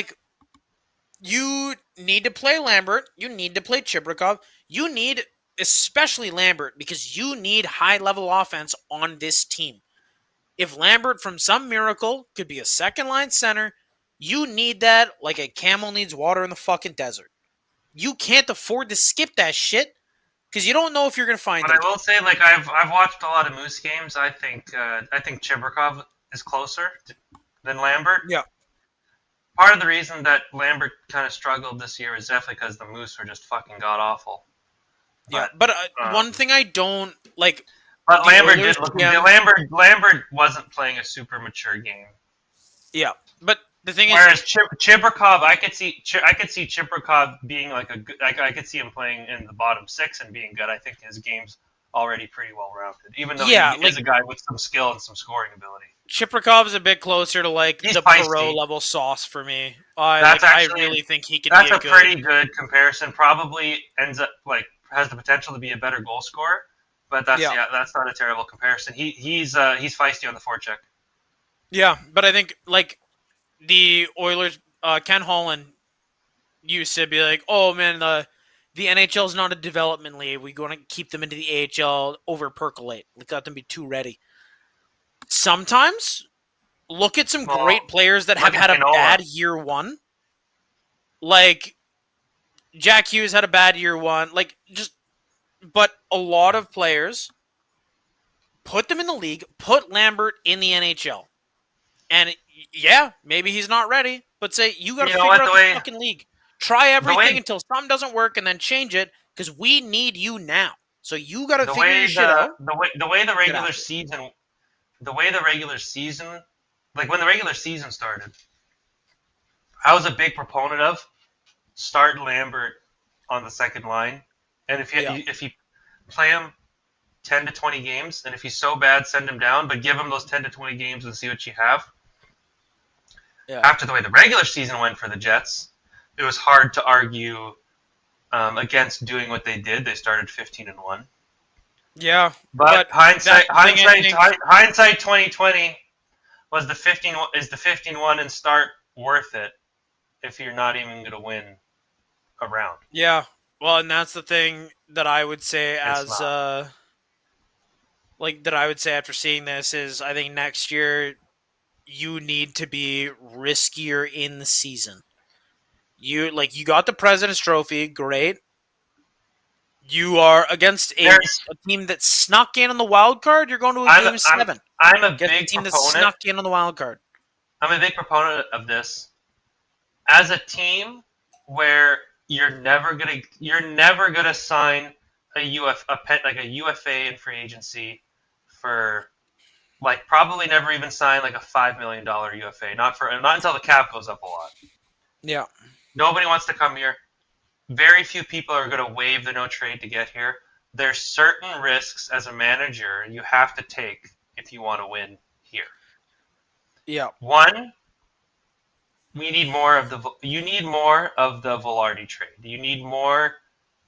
you need to play Lambert. You need to play Chibrikov. You need, especially Lambert, because you need high-level offense on this team. If Lambert, from some miracle, could be a second-line center, you need that like a camel needs water in the fucking desert. You can't afford to skip that shit because you don't know if you're going to find it. But I will say, I've watched a lot of Moose games. I think Chibrikov is closer than Lambert. Yeah. Part of the reason that Lambert kind of struggled this year is definitely because the Moose were just fucking god-awful. But one thing I don't like... But Lambert wasn't playing a super mature game. Yeah, but the thing is, Chibrikov, I could see Chibrikov being I could see him playing in the bottom 6 and being good. I think his game's already pretty well rounded, even though he is a guy with some skill and some scoring ability. Chibrikov is a bit closer to the Perot level sauce for me. I really think he can. That's a pretty good comparison. Probably ends up has the potential to be a better goal scorer. But that's that's not a terrible comparison. He's feisty on the forecheck. Yeah, but I think like the Oilers, Ken Holland used to be like, "Oh man, the NHL is not a development league. We're going to keep them into the AHL over percolate. Let them be too ready." Sometimes look at some great players that have had a bad year one. Like Jack Hughes had a bad year one. But a lot of players put them in the league, put Lambert in the NHL. And yeah, maybe he's not ready, but say you got to figure out the fucking league. Try everything until something doesn't work, and then change it because we need you now. So you got to figure your shit out. The way the regular season, like when the regular season started, I was a big proponent of start Lambert on the second line, and if you play him 10 to 20 games, and if he's so bad, send him down, but give him those 10 to 20 games and see what you have. Yeah. After the way the regular season went for the Jets, it was hard to argue against doing what they did. They started 15-1. Yeah, but hindsight 2020 was the 15-1 and start worth it if you're not even going to win a round. Yeah, well, and that's the thing that I would say after seeing this is I think next year you need to be riskier in the season. You got the President's Trophy, great. You are against a team that snuck in on the wild card. You're going to a game 7. I'm a big team proponent. that snuck in on the wild card. I'm a big proponent of this. As a team where you're never gonna sign a UFA in free agency for probably never even sign a $5 million UFA. Not until the cap goes up a lot. Yeah. Nobody wants to come here. Very few people are going to waive the no trade to get here. There's certain risks as a manager you have to take if you want to win here. Yeah. One, you need more of the Velarde trade. You need more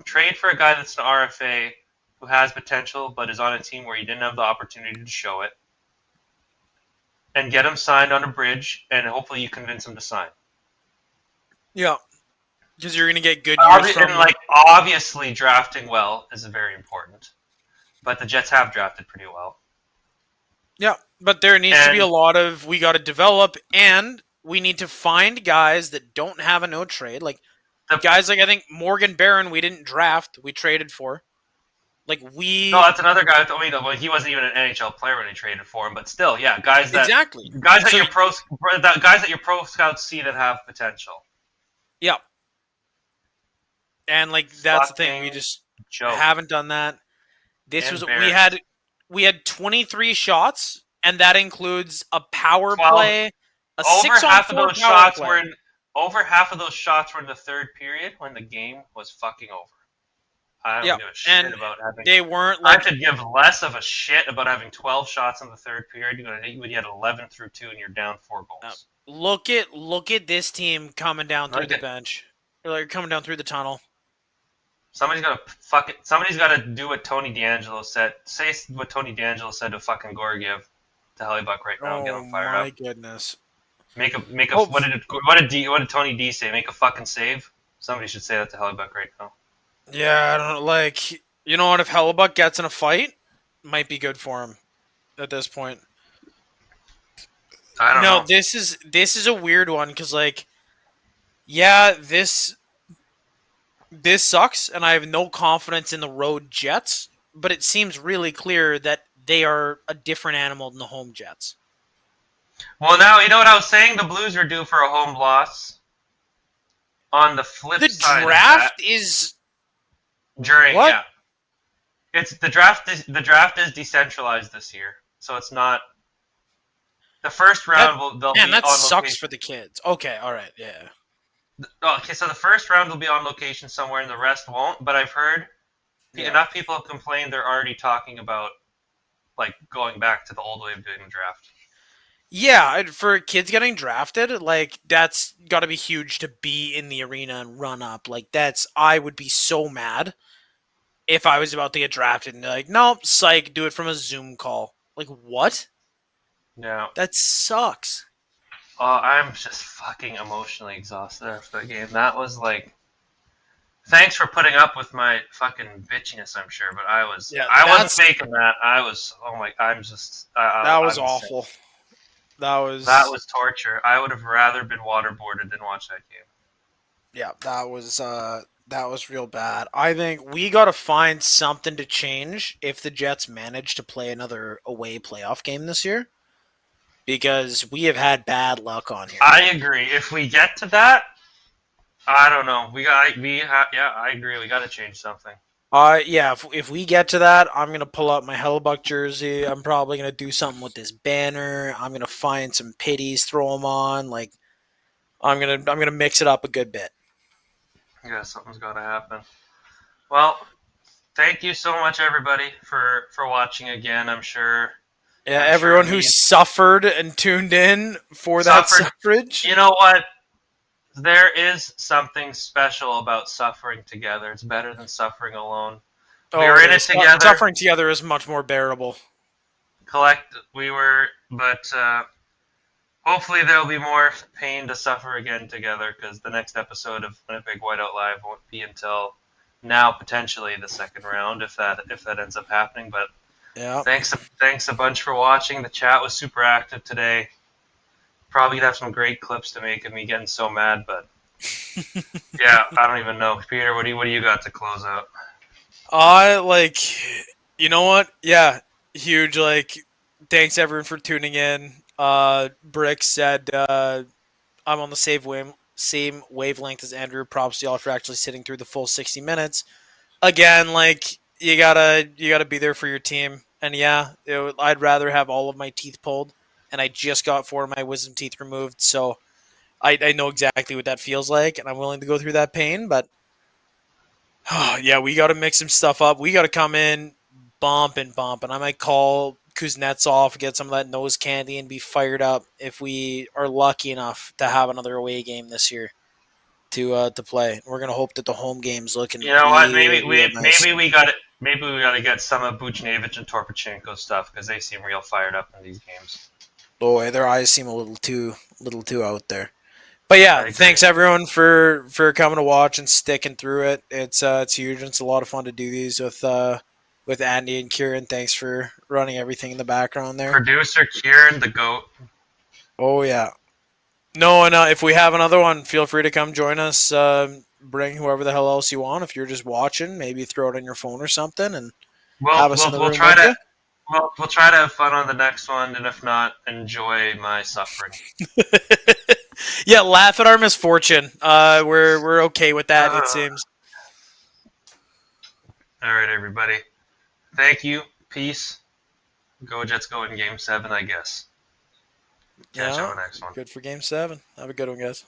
trade for a guy that's an RFA who has potential but is on a team where you didn't have the opportunity to show it. And get him signed on a bridge, and hopefully you convince him to sign. Yeah. Because you're going to get good years from him. Obviously, drafting well is very important. But the Jets have drafted pretty well. Yeah, but there needs to be a lot of, we got to develop, and we need to find guys that don't have a no trade. Guys I think Morgan Barron, we didn't draft, we traded for. No, that's another guy. He wasn't even an NHL player when they traded for him, but still, yeah, guys that your pro scouts see that have potential. Yeah, and that's the thing, we just haven't done that. We had 23 shots, and that includes a power play, a 6-on-4 power play. Over half of those shots were in the third period when the game was fucking over. I don't give a shit about having. They weren't I could give less of a shit about having 12 shots in the third period. You had 11 through 2, and you're down 4 goals. Look at this team coming down through the bench, or coming down through the tunnel. Somebody's got to do what Tony DeAngelo said. Say what Tony DeAngelo said to fucking Gorgiev to Hellebuck right now and get him fired up. Oh my goodness! Make a. What did Tony D say? Make a fucking save. Somebody should say that to Hellebuck right now. Yeah, I don't know. You know what? If Hellebuck gets in a fight, might be good for him at this point. I don't know. No, this is a weird one because this sucks, and I have no confidence in the road Jets. But it seems really clear that they are a different animal than the home Jets. Well, now you know what I was saying. The Blues are due for a home loss. On the flip side, the draft is. During what? Yeah, it's the draft. The draft is decentralized this year, so it's not. The first round they'll be that on sucks location. for the kids. Okay, all right, yeah. Okay, so the first round will be on location somewhere, and the rest won't. But I've heard enough people have complained they're already talking about going back to the old way of doing the draft. Yeah, for kids getting drafted, that's got to be huge to be in the arena and run up. I would be so mad if I was about to get drafted and they're like, nope, psych, do it from a Zoom call. Like, what? Yeah. That sucks. Oh, I'm just fucking emotionally exhausted after that game. That was like, thanks for putting up with my fucking bitchiness, I'm sure, but I wasn't faking that. I was, oh my, I'm just, that was I'm awful. sick. That was torture. I would have rather been waterboarded than watch that game. Yeah, that was real bad. I think we got to find something to change if the Jets manage to play another away playoff game this year, because we have had bad luck on here. I agree. If we get to that, I don't know. I agree. We got to change something. Yeah, if we get to that, I'm gonna pull out my Hellebuck jersey. I'm probably gonna do something with this banner. I'm gonna find some pitties, throw them on. Like, I'm gonna mix it up a good bit. Yeah, something's got to happen. Well, thank you so much, everybody, for watching again. I'm sure. Yeah, everyone who suffered and tuned in for that suffrage. You know what? There is something special about suffering together. It's better than suffering alone. We were in it together. Suffering together is much more bearable. But hopefully there'll be more pain to suffer again together, because the next episode of Winnipeg Whiteout Live won't be until now, potentially the second round, if that ends up happening. But yeah, thanks a bunch for watching. The chat was super active today. Probably gonna have some great clips to make of me getting so mad, but yeah, I don't even know. Peter, what do you got to close out? You know what? Yeah, huge. Thanks everyone for tuning in. Brick said I'm on the same wavelength as Andrew. Props to y'all for actually sitting through the full 60 minutes. Again, you gotta be there for your team. And yeah, I'd rather have all of my teeth pulled, and I just got 4 of my wisdom teeth removed, so I know exactly what that feels like, and I'm willing to go through that pain. But yeah, we got to mix some stuff up. We got to come in bump, and I might call Kuznetsov, get some of that nose candy, and be fired up if we are lucky enough to have another away game this year to play. We're gonna hope that the home game's looking. You know what? Maybe we got to get some of Buchnevich and Torpachenko stuff, because they seem real fired up in these games. Boy, their eyes seem a little too out there. But yeah, thanks everyone for coming to watch and sticking through it. It's huge. It's a lot of fun to do these with Andy and Kieran. Thanks for running everything in the background there. Producer Kieran, the GOAT. Oh yeah. No, and if we have another one, feel free to come join us. Bring whoever the hell else you want. If you're just watching, maybe throw it on your phone or something, and have us in the room try with you. We'll try to have fun on the next one, and if not, enjoy my suffering. Yeah, laugh at our misfortune. We're okay with that, it seems. All right, everybody. Thank you. Peace. Go Jets, go in Game 7, I guess. Catch you on the next one. Good for Game 7. Have a good one, guys.